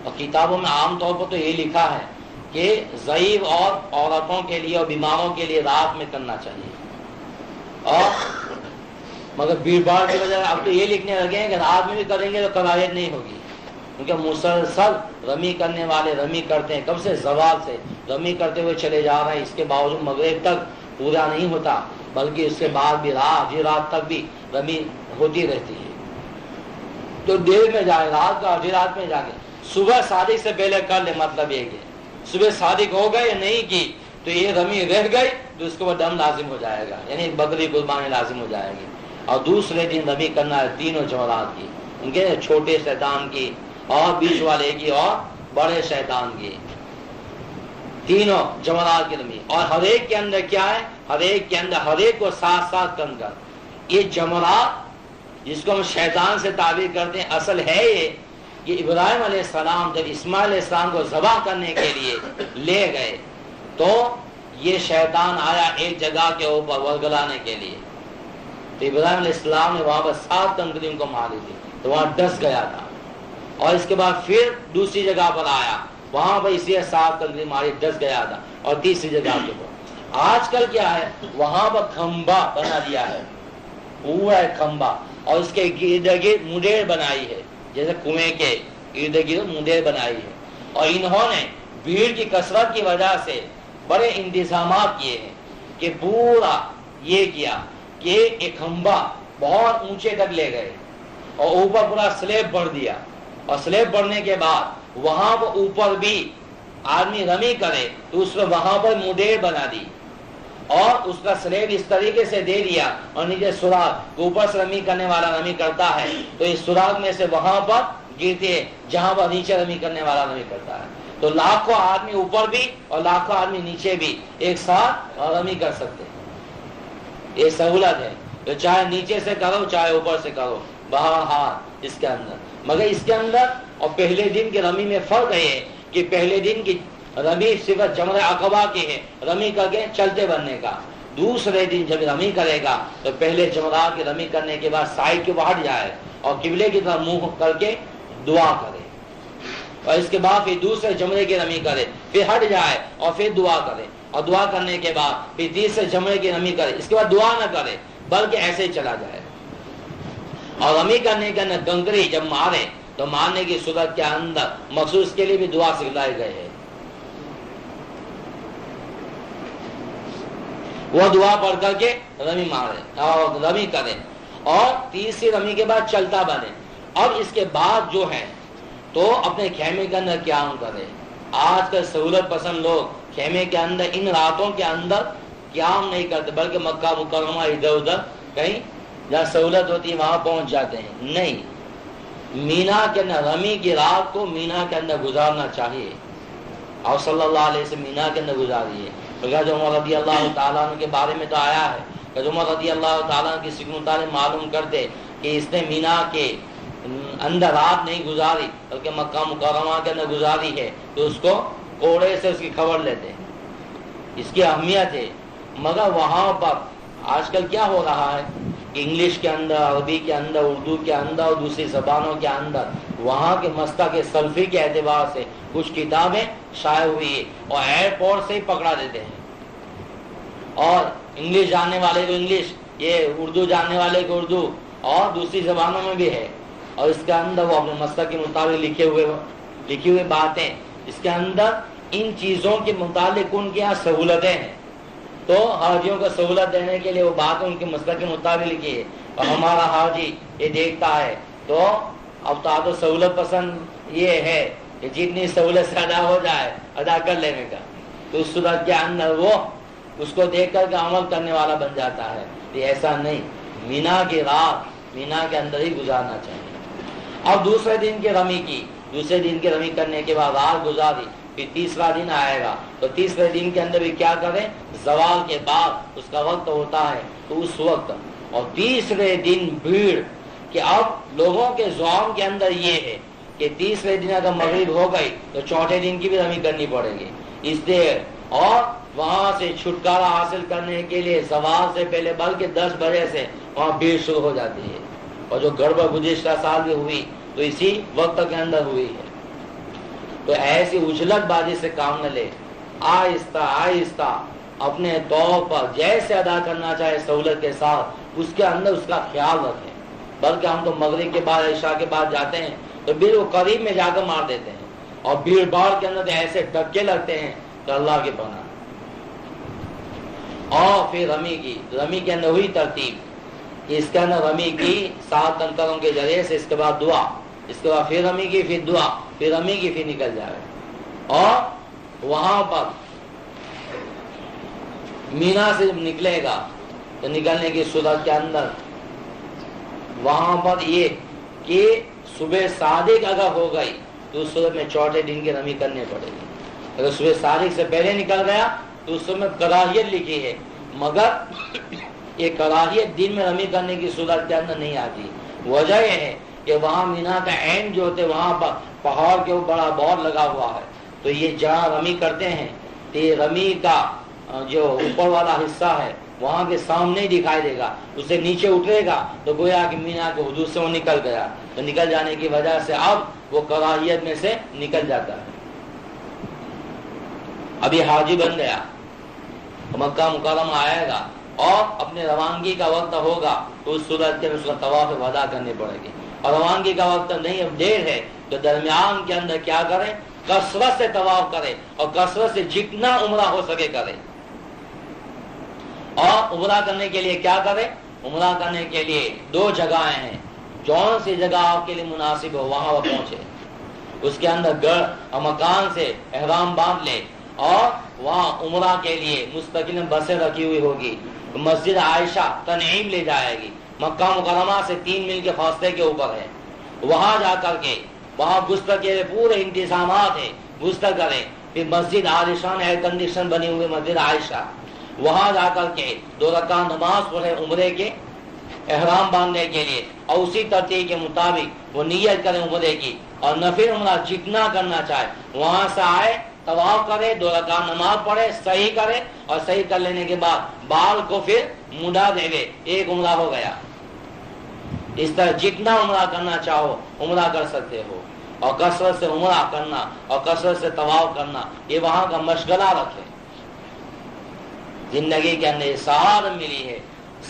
اور کتابوں میں عام طور پر تو یہ لکھا ہے کہ ضعیف اور عورتوں کے لیے اور بیماروں کے لیے رات میں کرنا چاہیے، اور مگر بھیڑ بھاڑ کی وجہ سے اب تو یہ لکھنے لگے ہیں کہ رات میں بھی کریں گے تو کراہیت نہیں ہوگی، کیونکہ مسلسل رمی کرنے والے رمی کرتے ہیں، کب سے؟ زوال سے رمی کرتے ہوئے چلے جا رہے ہیں، اس کے باوجود مغرب تک پورا نہیں ہوتا، بلکہ اس کے بعد بھی آدھی رات تک بھی رمی ہوتی رہتی ہے۔ تو دیر میں جائے، رات کا آدھی رات میں جا کے صبح صادق سے پہلے کر لے، مطلب یہ کہ صبح صادق ہو گئے یا نہیں کی تو یہ رمی رہ گئی تو اس کو دم لازم ہو جائے گا، یعنی بکری قربانی لازم ہو جائے گی۔ اور دوسرے دن رمی کرنا ہے تینوں جمرات کی، ان کے چھوٹے شیطان کی اور بیچ والے کی اور بڑے شیطان کی، تینوں جمرات کی رمی۔ اور ہر ایک کے اندر کیا ہے؟ ہر ایک کے اندر ہر ایک کو ساتھ ساتھ کر یہ جمرات جس کو ہم شیطان سے تعبیر کرتے ہیں، اصل ہے یہ کہ ابراہیم علیہ السلام جب اسماعیل علیہ السلام کو ذبح کرنے کے لیے لے گئے تو یہ شیطان آیا ایک جگہ کے اوپر ورگلانے کے لیے، تو ابراہیم علیہ السلام نے وہاں پر 7 کنکریوں کو ماری تھی تو وہاں ڈس گیا تھا، اور اس کے بعد پھر دوسری جگہ پر آیا، وہاں پر اسی 7 کنکری ماری، ڈس گیا تھا، اور تیسری جگہ کے اوپر آج کل کیا ہے وہاں پر کھمبا بنا دیا ہے، پورا کھمبا، اور اس کے ارد گرد مڈیر بنائی ہے، جیسے کنویں کے ارد گرد مڈیر بنائی ہے، اور انہوں نے بھیڑ کی کثرت کی وجہ سے بڑے انتظامات کیے ہیں کہ پورا یہ کیا کہ ایک کھمبا بہت اونچے تک لے گئے اور اوپر پورا سلیب بڑھ دیا، اور سلیب بڑھنے کے بعد وہاں پر اوپر بھی آدمی رمی کرے تو اس میں وہاں پر مڈیر بنا دی، اور اس کا سلیب اس طریقے سے دے دیا، اور نیچے سوراخ، اوپر سے رمی کرنے والا رمی کرتا ہے تو اس سوراخ میں سے وہاں پر گرتے ہیں جہاں پر نیچے رمی کرنے والا رمی کرتا ہے، تو لاکھوں آدمی اوپر بھی اور لاکھوں آدمی نیچے بھی ایک ساتھ رمی کر سکتے ہیں۔ یہ سہولت ہے، تو چاہے نیچے سے کرو چاہے اوپر سے کرو، بہرحال اس کے اندر، مگر اس کے اندر اور پہلے دن کی رمی میں فرق ہے کہ پہلے دن کی رمی صرف جمرہ عقبہ کی ہے، رمی کر کے چلتے بننے کا، دوسرے دن جب رمی کرے گا تو پہلے جمرات کی رمی کرنے کے بعد سائڈ کے ہٹ جائے اور قبلے کی طرف منہ کر کے دعا کرے، اور اس کے بعد پھر دوسرے جمرے کی رمی کرے، پھر ہٹ جائے اور پھر دعا کرے، اور دعا کرنے کے بعد پھر تیسرے جمرے کی رمی کرے، اس کے بعد دعا نہ کرے بلکہ ایسے ہی چلا جائے۔ اور رمی کرنے کے اندر کنکری جب مارے تو مارنے کی صورت کے اندر مخصوص کے لیے بھی دعا سکھلائے گئے ہیں، وہ دعا پڑھ کر کے رمی مارے اور رمی کرے، اور تیسری رمی کے بعد چلتا بنے۔ اب اس کے بعد جو ہے تو اپنے خیمے کے اندر قیام کرے۔ آج کل سہولت پسند لوگ خیمے کے اندر ان راتوں کے اندر قیام نہیں کرتے، بلکہ مکہ مکرمہ ادھر ادھر کہیں جہاں سہولت ہوتی ہے وہاں پہنچ جاتے ہیں، نہیں، مینا کے اندر رمی کی رات کو مینا کے اندر گزارنا چاہیے. اور صلی اللہ علیہ وسلم مینا کے اندر گزاریے. حضرت عمر رضی اللہ تعالیٰ عنہ کے بارے میں تو آیا ہے کہ عمر رضی اللہ تعالیٰ عنہ کسی کو مطالعے معلوم کرتے کہ اس نے مینا کے اندر رات نہیں گزاری بلکہ مکہ مکرمہ کے اندر گزاری ہے تو اس کو کوڑے سے اس کی خبر لیتے. اس کی اہمیت ہے. مگر وہاں پر آج کل کیا ہو رہا ہے کہ انگلش کے اندر، عربی کے اندر، اردو کے اندر اور دوسری زبانوں کے اندر وہاں کے مسلک سلفی کے اعتبار سے کچھ کتابیں شائع ہوئی ہے اور ایئرپورٹ سے ہی پکڑا دیتے ہیں. اور انگلش جاننے والے کو انگلش، یہ اردو جاننے والے کو اردو اور دوسری زبانوں میں بھی ہے. اور اس کے اندر وہ اپنے مسلک کے مطابق لکھی ہوئی باتیں، اس کے اندر ان چیزوں کے متعلق ان کے یہاں سہولتیں ہیں تو حاجیوں کو سہولت دینے کے لیے وہ بات ان کے مسلک کے مطابق لکھی ہے. اور ہمارا حاجی یہ دیکھتا ہے تو اب تو سہولت پسند یہ ہے کہ جتنی سہولت سے ادا ہو جائے ادا کر لینے کا، تو اس صورت کے اندر وہ اس کو دیکھ کر کے عمل کرنے والا بن جاتا ہے. تو ایسا نہیں، مینا کی رات مینا کے اندر ہی گزارنا چاہیے. اب دوسرے دن کی رمی کرنے کے بعد رات گزاری، پھر تیسرا دن آئے گا تو تیسرے دن کے اندر بھی کیا کریں، زوال کے بعد اس کا وقت ہوتا ہے تو اس وقت. اور تیسرے دن بھیڑ کہ اب لوگوں کے ذہن کے اندر یہ ہے کہ تیسرے دن اگر مغرب ہو گئی تو چوتھے دن کی بھی رمی کرنی پڑے گی. اس لیے اور وہاں سے چھٹکارا حاصل کرنے کے لیے زوال سے پہلے بلکہ 10 بجے سے وہاں بھیڑ شروع ہو جاتی ہے. اور جو گڑبڑ گزشتہ سال بھی ہوئی تو اسی وقت کے اندر ہوئی ہے. تو ایسی اجلت بازی سے کام نہ لے، آہستہ آہستہ اپنے طور پر جیسے ادا کرنا چاہے سہولت کے ساتھ اس کے اندر اس کا خیال رکھیں. بلکہ ہم تو مغرب کے بعد عشاء کے بعد جاتے ہیں تو بالکل قریب میں جا کر مار دیتے ہیں اور بھیڑ بھاڑ کے اندر ایسے ڈکے لگتے ہیں کہ اللہ کے بنا. اور پھر رمی کے اندر ہوئی ترتیب، اس کے اندر رمی کی 7 کنکروں کے ذریعے سے، اس کے بعد دعا، اس کے بعد پھر رمی کی، پھر دعا، پھر رمی کی، پھر نکل جائے. اور وہاں پر مینا سے جب نکلے گا تو نکلنے کی صورت کے اندر وہاں پر یہ کہ صبح صادق اگر ہو گئی تو اس صورت میں چوتھے دن کی رمی کرنی پڑے گی. اگر صبح صادق سے پہلے نکل گیا تو اس میں کراہیت لکھی ہے، مگر یہ کراہیت دن میں رمی کرنے کی صورت کے اندر نہیں آتی. وجہ یہ ہے کہ وہاں مینا کا اینڈ جو ہوتے وہاں پر پہاڑ کے اوپر بڑا بورڈ لگا ہوا ہے تو یہ جہاں رمی کرتے ہیں تو یہ رمی کا جو اوپر والا حصہ ہے وہاں کے سامنے ہی دکھائی دے گا. اسے نیچے اترے گا تو گویا کہ مینا کے حدود سے وہ نکل گیا. تو نکل جانے کی وجہ سے اب وہ کراہیت میں سے نکل جاتا ہے. اب یہ حاجی بن گیا، مکہ مکرمہ آئے گا اور اپنے روانگی کا وقت ہوگا تو اس صورت کے اس کو طواف ودا کرنی پڑے گی. اور روانگی کا وقت نہیں، اب دیر ہے تو درمیان کے اندر کیا کریں، کثرت سے طواف کرے اور کثرت سے جتنا عمرہ ہو سکے کرے. اور عمرہ کرنے کے لیے کیا کرے، عمرہ کرنے کے لیے 2 جگہیں ہیں، جون سی جگہ آپ کے لیے مناسب ہو وہاں وہ پہنچے، اس کے اندر گھر اور مکان سے احرام باندھ لے اور وہاں عمرہ کے لیے مستقل بسیں رکھی ہوئی ہوگی. مسجد عائشہ تنعیم لے جائے گی، مکہ مکرمہ سے 3 میل کے فاصلے کے اوپر ہے. وہاں جا کر کے وہاں غسل کے پورے انتظامات ہیں، غسل کریں. پھر مسجد عالیشان ایئر کنڈیشن بنی ہوئی مسجد عائشہ، وہاں جا کر کے 2 رکعت نماز پڑھے عمرے کے احرام باندھنے کے لیے اور اسی ترتیب کے مطابق وہ نیت کریں عمرے کی. اور نفل عمرہ جتنا کرنا چاہے وہاں سے آئے طواف کرے، 2 رکعت نماز پڑھے، صحیح کرے اور صحیح کر لینے کے بعد بال کو پھر مڈا دے دے، 1 عمرہ ہو گیا. اس طرح جتنا عمرہ کرنا چاہو عمرہ کر سکتے ہو. اور کثرت سے عمرہ کرنا اور کثرت سے طواف کرنا یہ وہاں کا مشغلہ رکھے. زندگی کے اندر سعادت ملی ہے،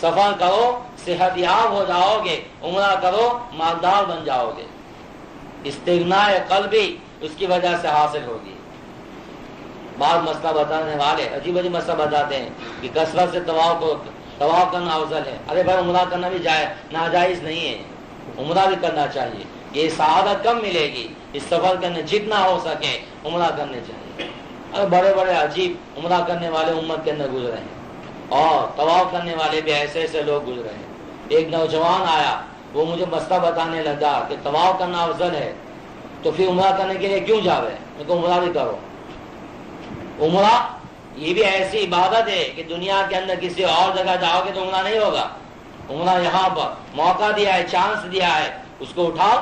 سفر کرو صحت یاب ہو جاؤ گے، عمرہ کرو مالدار بن جاؤ گے. استغناء قلبی اس کی وجہ سے حاصل ہوگی. بعض مسئلہ بتانے والے عجیب عجیب مسئلہ بتاتے ہیں کہ کثرت سے طواف کرنا افضل ہے. ارے بھائی عمرہ کرنا بھی ناجائز نہیں ہے، عمرہ بھی کرنا چاہیے. یہ سعادت کم ملے گی، اس سفر کے اندر جتنا ہو سکے عمرہ کرنے چاہیے. ارے بڑے بڑے عجیب عمرہ کرنے والے امت کے اندر گزرے ہیں اور طواف کرنے والے بھی ایسے ایسے لوگ گزرے ہیں. ایک نوجوان آیا وہ مجھے مسئلہ بتانے لگا کہ طواف کرنا افضل ہے تو پھر عمرہ کرنے کے لیے کیوں جاوے؟ میں کہ عمرہ بھی کرو. عمرہ یہ بھی ایسی عبادت ہے کہ دنیا کے اندر کسی اور جگہ جاؤ گے تو عمرہ نہیں ہوگا. عمرہ یہاں پر موقع دیا ہے، چانس دیا ہے، اس کو اٹھاؤ.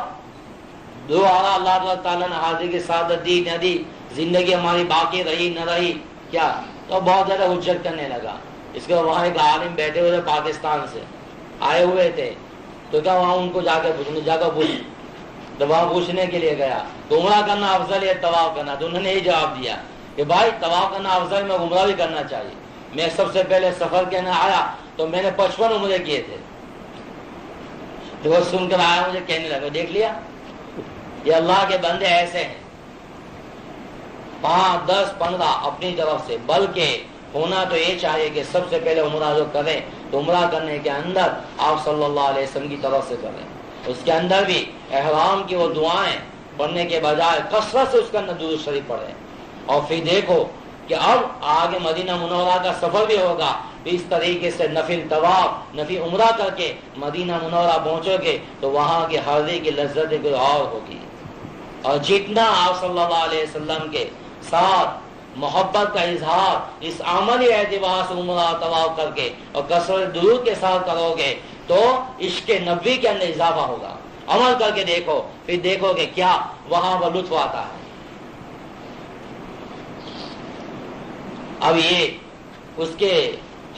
دو اللہ تعالیٰ نے حاضری کی سعادت دی نہ دی، زندگی ہماری باقی رہی نہ رہی کیا، تو بہت زیادہ حجت کرنے لگا. اس کے وہاں ایک عالم بیٹھے ہوئے پاکستان سے آئے ہوئے تھے، تو کیا وہاں ان کو جا کر تو وہاں پوچھنے کے لیے گیا تو عمرہ کرنا افضل ہے طواف کرنا؟ تو انہوں نے یہ جواب دیا کہ بھائی طواف کرنا افضل، میں عمرہ بھی کرنا چاہیے. میں سب سے پہلے سفر کرنے آیا تو میں نے 55 عمرے کیے تھے. تو وہ سن کر آیا مجھے کہنے لگا دیکھ لیا یہ اللہ کے بندے ایسے ہیں، 5 10 15 اپنی طرف سے، بلکہ ہونا تو یہ چاہیے کہ سب سے پہلے عمرہ جو کریں تو عمرہ کرنے کے اندر آپ صلی اللہ علیہ وسلم کی طرف سے کریں. اس کے اندر بھی احرام کی وہ دعائیں پڑھنے کے بجائے کثرت سے اس کا درود شریف پڑھیں. اور پھر دیکھو کہ اب آگے مدینہ منورہ کا سفر بھی ہوگا، اس طریقے سے نفل طواف نفل عمرہ کر کے مدینہ منورہ پہنچو گے تو وہاں کی حاضری کی لذت کوئی اور ہوگی. اور جتنا آپ صلی اللہ علیہ وسلم کے ساتھ محبت کا اظہار اس عملی اعتبار سے عمرہ طواف کر کے اور کثرت درود کے ساتھ کرو گے تو عشق نبی کے اندر اضافہ ہوگا. عمل کر کے دیکھو، پھر دیکھو کہ کیا وہاں پر لطف آتا ہے. اب یہ اس کے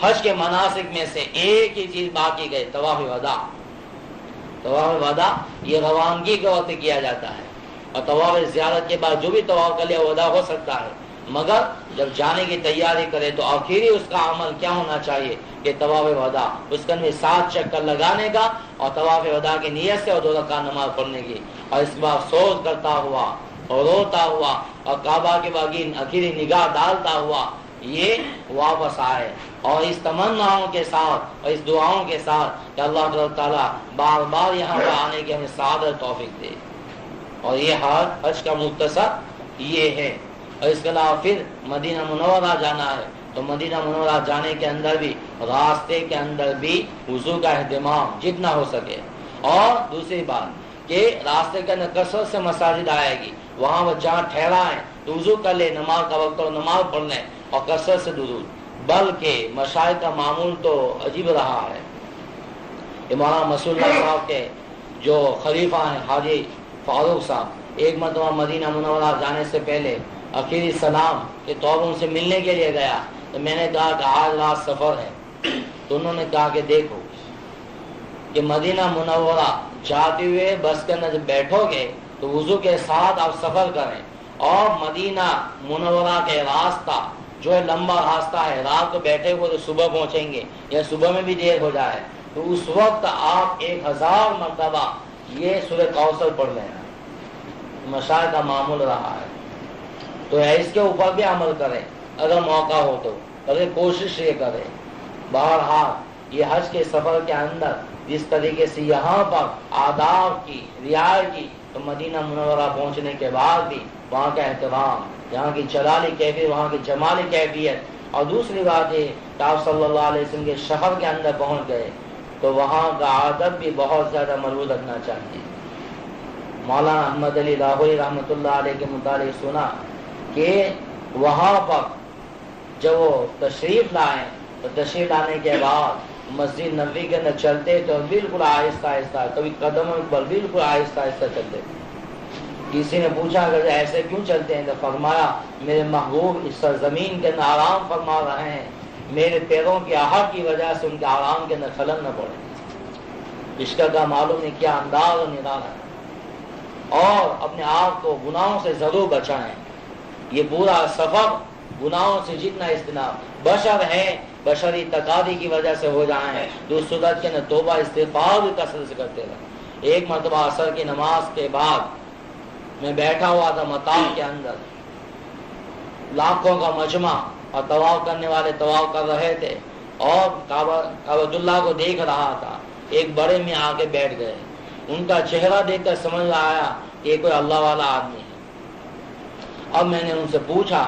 حج کے مناسک میں سے ایک ہی چیز باقی گئی، طواف وداع. طواف وداع یہ روانگی کے وقت کیا جاتا ہے، اور طواف زیارت کے بعد جو بھی طواف کر لیا وداع ہو سکتا ہے، مگر جب جانے کی تیاری کرے تو آخری اس کا عمل کیا ہونا چاہیے کہ طواف وداع، اس کے اندر 7 چکر لگانے کا اور طواف وداع کی نیت سے اور 2 رکعت نماز پڑھنے کی، اور اس کے بعد افسوس کرتا ہوا اور روتا ہوا اور کعبہ کے باغین آخری نگاہ ڈالتا ہوا یہ واپس آئے، اور اس تمناؤں کے ساتھ اور اس دعاؤں کے ساتھ کہ اللہ تعالیٰ بار بار یہاں پر آنے کی ہمیں سعادت توفیق دے. اور یہ حج کا مختصر یہ ہے. اور اس کے علاوہ پھر مدینہ منورہ جانا ہے تو مدینہ منورہ جانے کے اندر بھی راستے کے اندر بھی وضو کا اہتمام جتنا ہو سکے. اور دوسری بات کہ راستے کے اندر کثرت سے مساجد آئے گی، وہاں وہ جہاں ٹھہرائیں تو وضو کر لے، نماز کا وقت اور نماز پڑھ لیں اور کثرت سے درود. بلکہ مشائخ کا معمول تو عجیب رہا ہے. مولانا مسعود اللہ صاحب کے جو خلیفہ ہیں حاجی فاروق صاحب، ایک مرتبہ مدینہ منورہ جانے سے پہلے آخری سلام کے طور ان سے ملنے کے لیے گیا تو میں نے کہا کہ آج رات سفر ہے. تو انہوں نے کہا کہ دیکھو کہ مدینہ منورہ جاتے ہوئے بس کے اندر جب بیٹھو گے تو وضو کے ساتھ آپ سفر کریں، اور مدینہ منورہ کے راستہ جو ہے لمبا راستہ ہے، رات کو بیٹھے ہوئے تو صبح پہنچیں گے یا صبح میں بھی دیر ہو جائے تو اس وقت آپ 1000 مرتبہ یہ سورہ کوثر پڑھ لیں. مشائخ کا معمول رہا ہے تو اس کے اوپر بھی عمل کریں اگر موقع ہو تو، اگر کوشش یہ کریں. بہرحال یہ حج کے سفر کے اندر جس طریقے سے یہاں پر آداب کی رعایت کی تو مدینہ منورہ پہنچنے کے بعد بھی وہاں کا احترام، یہاں کی جلالی کیفیت، وہاں کی جمالی کیفیت. اور دوسری بات یہ کہ آپ صلی اللہ علیہ وسلم کے شہر کے اندر پہنچ گئے تو وہاں کا ادب بھی بہت زیادہ مربوط رکھنا چاہیے. مولانا احمد علی لاہوری رحمۃ اللہ علیہ کے متعلق سنا کہ وہاں پر جب وہ تشریف لائے تو تشریف لانے کے بعد مسجد نبوی کے اندر چلتے تو بالکل آہستہ آہستہ، کبھی قدموں پر بالکل آہستہ آہستہ چلتے. کسی نے پوچھا کہ ایسے کیوں چلتے ہیں تو فرمایا میرے محبوب اس سرزمین کے اندر آرام فرما رہے ہیں، میرے پیروں کی آہٹ کی وجہ سے ان کے آرام کے اندر خلل نہ پڑے. عشق کا معلوم نہیں کیا انداز اور نرالا ہے. اور اپنے آپ کو گناہوں سے ضرور بچائیں. یہ پورا سفر گناہوں سے جتنا اجتناب بشر ہے، بشری تقاضی کی وجہ سے ہو جائیں تو صورت کے اندر توبہ استغفار بھی کثرت سے کرتے رہیں. ایک مرتبہ عصر کی نماز کے بعد میں بیٹھا ہوا تھا مطاف کے اندر، لاکھوں کا مجمع اور طواف کرنے والے طواف کر رہے تھے اور کعبۃ اللہ کو دیکھ رہا تھا. ایک بڑے میں آ کے بیٹھ گئے، ان کا چہرہ دیکھ کر سمجھ آیا کہ کوئی اللہ والا آدمی ہے. اب میں نے ان سے پوچھا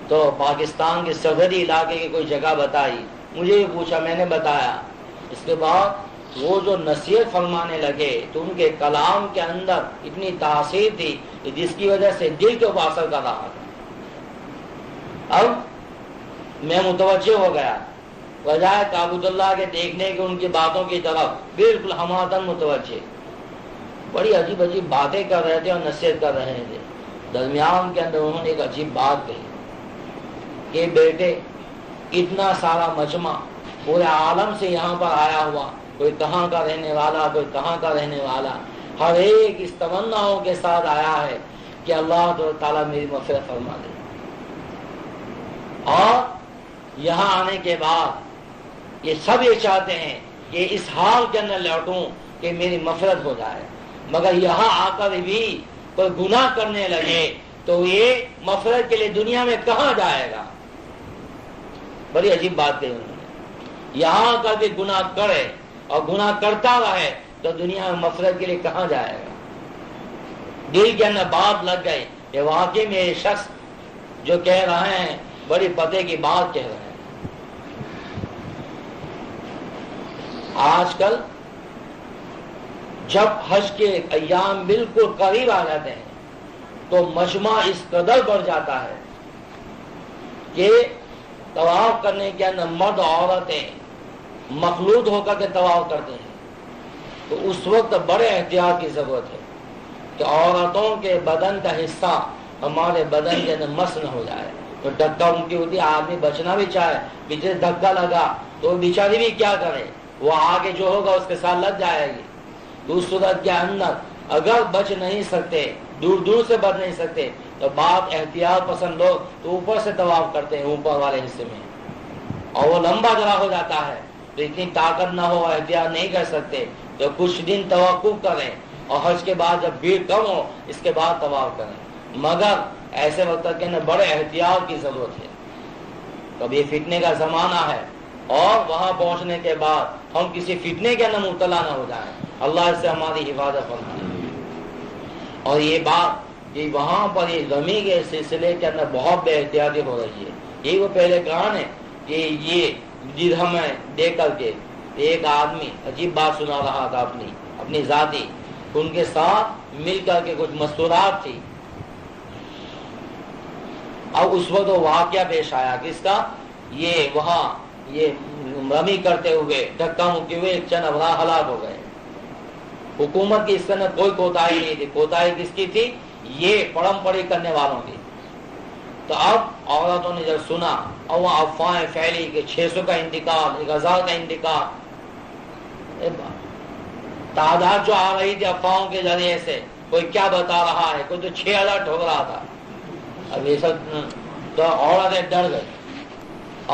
تو پاکستان کے سرحدی علاقے کی کوئی جگہ بتائی، مجھے بھی پوچھا، میں نے بتایا. اس کے بعد وہ جو نصیحت فرمانے لگے تو ان کے کلام کے اندر اتنی تاثیر تھی کہ جس کی وجہ سے دل کے اوپر اثر کر رہا تھا۔ اب میں متوجہ ہو گیا، بجائے تعبد اللہ کے دیکھنے کے ان کی باتوں کی طرف بالکل ہمادن متوجہ، بڑی عجیب عجیب باتیں کر رہے تھے اور نصیحت کر رہے تھے۔ درمیان کے اندر انہوں نے ایک عجیب بات کہی کہ بیٹے، اتنا سارا مجمع پورے عالم سے یہاں پر آیا ہوا، کوئی کہاں کا رہنے والا، کوئی کہاں کا رہنے والا، ہر ایک اس تمناؤں کے ساتھ آیا ہے کہ اللہ تعالیٰ میری مغفرت فرما دے، اور یہاں آنے کے بعد یہ سب یہ چاہتے ہیں کہ اس حال کے اندر لوٹوں کہ میری مغفرت ہو جائے، مگر یہاں آ کر بھی کوئی گناہ کرنے لگے تو یہ مغفرت کے لیے دنیا میں کہاں جائے گا۔ بڑی عجیب بات کہی انہوں نے، یہاں آ کر بھی گناہ کرے اور گناہ کرتا رہے تو دنیا میں مغفرت کے لیے کہاں جائے گا۔ دل کے اندر بات لگ گئی کہ واقعی میں یہ شخص جو کہہ رہے ہیں بڑی پتے کی بات کہہ رہے ہیں۔ آج کل جب حج کے ایام بالکل قریب آ جاتے ہیں تو مجمع اس قدر بڑھ جاتا ہے کہ طواف کرنے کے اندر مرد عورتیں مخلوط ہو کر کے طواف کرتے ہیں، تو اس وقت بڑے احتیاط کی ضرورت ہے کہ عورتوں کے بدن کا حصہ ہمارے بدن کے اندر مس نہ ہو جائے۔ تو دھکا ان کی ہوتی ہے، آدمی بچنا بھی چاہے، پیچھے دھکا لگا تو بیچاری بھی کیا کرے، وہ آگے جو ہوگا اس کے ساتھ لگ جائے گی۔ تو اس صورت کے اندر اگر بچ نہیں سکتے، دور دور سے بچ نہیں سکتے، تو بات احتیاط پسند لوگ تو اوپر سے طواف کرتے ہیں، اوپر والے حصے میں، اور وہ لمبا جگہ ہو جاتا ہے تو اتنی طاقت نہ ہو، احتیاط نہیں کر سکتے، تو کچھ دن توقف کریں اور حج کے بعد جب بھیڑ کم ہو اس کے بعد طواف کریں، مگر ایسے وقت کے اندر بڑے احتیاط کی ضرورت ہے۔ کبھی فتنے کا زمانہ ہے اور وہاں پہنچنے کے بعد ہم کسی فتنے کے اندر مبتلا نہ ہو جائیں، اللہ اس سے ہماری حفاظت فرمائے۔ اور یہ بات کہ وہاں پر یہ رمی کے سلسلے کے اندر بہت بے احتیاطی ہو رہی ہے، یہی وہ پہلے کہان ہے کہ یہ درہم دے کر کے ایک آدمی عجیب بات سنا رہا تھا اپنی ذاتی، ان کے ساتھ مل کر کے کچھ مستورات تھی۔ اب اس وقت وہ واقعہ پیش آیا کس کا، یہ وہاں یہ رمی کرتے ہوئے دھکا مکی ہوئے ایک چند افراد ہلاک ہو گئے۔ حکومت کی اس کے اندر کوئی کوتاہی نہیں تھی، کوتاہی کس کی تھی، یہ پڑم پڑی کرنے والوں کی۔ تو اب عورتوں نے جب سنا اور وہاں افواہیں پھیلی کہ 600 کا انتقال، 1000 کا انتقال، تعداد جو آ رہی تھی افواہوں کے ذریعے سے، کوئی کیا بتا رہا ہے، کوئی تو 6000 ٹھوک رہا تھا۔ اب یہ سب تو عورتیں ڈر گئی،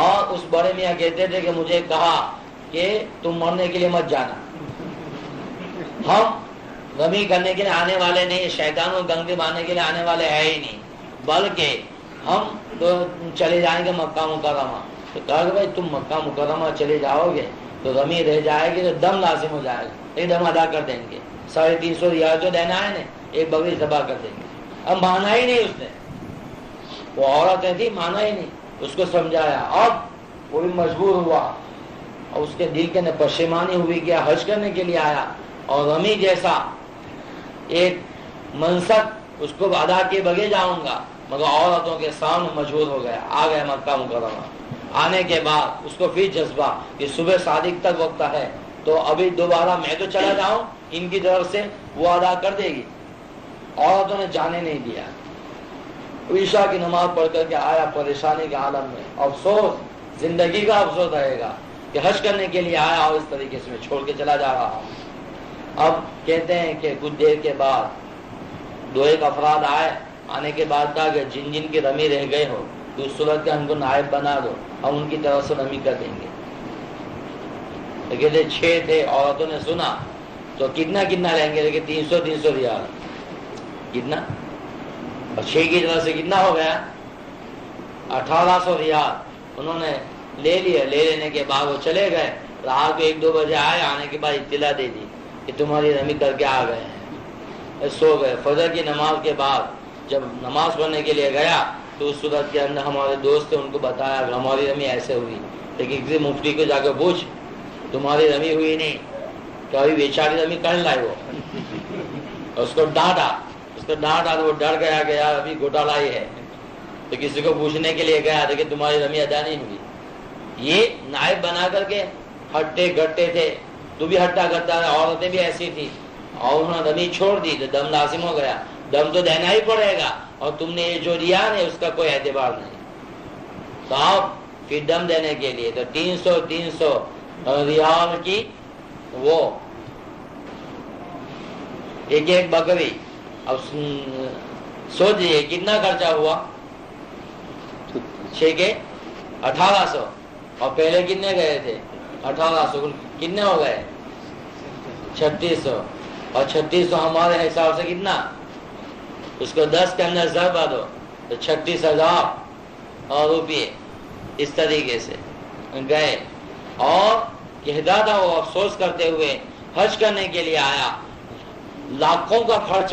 اور اس بڑے میاں کہتے تھے کہ مجھے کہا کہ تم مرنے کے لیے مت جانا، ہم غمی کرنے کے لیے آنے والے نہیں، شیطان و گنگی مارنے کے لیے آنے والے ہے ہی نہیں، بلکہ ہم تو چلے جائیں گے مکہ مکرمہ۔ تو کہا کہ بھائی تم مکہ مکرمہ چلے جاؤ گے تو غمی رہ جائے گی تو دم لازم ہو جائے گا، ایک دم ادا کر دیں گے، 350 ریال جو دینا ہے نا، ایک بکری ذبح کر دیں گے۔ اب مانا ہی نہیں اس نے، وہ عورتیں تھی، مانا ہی نہیں، اس کو سمجھایا، اب وہ بھی مجبور ہوا اور اس کے دل کے اندر پشیمانی ہوئی کہ حج کرنے کے لیے آیا اور غمی جیسا ایک منصب اس کو ادا کیے بغیر جاؤں گا، مگر عورتوں کے سامنے مجبور ہو گیا، آ گیا مکہ مکرمہ۔ آنے کے بعد اس کو پھر جذبہ کہ صبح صادق تک وقت ہے تو ابھی دوبارہ میں تو چلا جاؤں، ان کی طرف سے وہ ادا کر دے گی۔ عورتوں نے جانے نہیں دیا، عشاء کی نماز پڑھ کر کے آیا پریشانی کے عالم میں، افسوس زندگی کا افسوس رہے گا کہ حج کرنے کے لیے آیا اور اس طریقے سے میں چھوڑ کے چلا جا رہا ہوں۔ اب کہتے ہیں کہ کچھ دیر کے بعد 2 ایک افراد آئے، آنے کے بعد کہا کہ جن جن کی رمی رہ گئے ہو تو اس صورت کے ہم کو نائب بنا دو، ہم ان کی طرف سے رمی کر دیں گے۔ تو کہتے 6 تھے، عورتوں نے سنا تو کتنا لیں گے، لیکن 300 ریال کتنا، اور 6 کی طرف سے کتنا ہو گیا، 1800 ریال انہوں نے لے لیا۔ لے لینے کے بعد وہ چلے گئے، رات کو 1-2 بجے آئے، آنے کے بعد اطلاع دے دی کہ تمہاری رمی کر کے آ گئے ہیں، سو گئے۔ فجر کی نماز کے بعد جب نماز پڑھنے کے لیے گیا تو اس صورت کے اندر ہمارے دوست تھے، ان کو بتایا کہ ہماری رمی ایسے ہوئی، لیکن کسی مفتی کو جا کے پوچھ، تمہاری رمی ہوئی نہیں۔ کہ ابھی بیچاری زمین کر لائے وہ، اس کو ڈانٹا تو وہ ڈر گیا ابھی گھوٹالا ہی ہے، تو کسی کو پوچھنے کے لیے گیا تو کہ تمہاری زمین ادا نہیں ہوگی. یہ نائب بنا کر کے ہٹے گٹے تھے، تو بھی ہٹا کرتا ہے، عورتیں بھی ایسی تھی، اور انہوں نے زمین چھوڑ دی تو دم لازم ہو گیا. دم تو دینا ہی پڑے گا، اور تم نے جو دیا ہے اس کا کوئی اعتبار نہیں. تو آپ پھر دم دینے کے لیے تو 300 ریال کی وہ ایک بکری. اب سوچئے کتنا خرچہ ہوا، 6 کے 1800، اور پہلے کتنے گئے تھے 1800، کتنے ہو گئے 3600، اور 3600 ہمارے حساب سے کتنا، اس کو 10 کے اندر ضرب دو تو 36,000 روپئے. اس طریقے سے گئے اور کہتا تھا وہ افسوس کرتے ہوئے حج کرنے کے لیے آیا، لاکھوں کا خرچ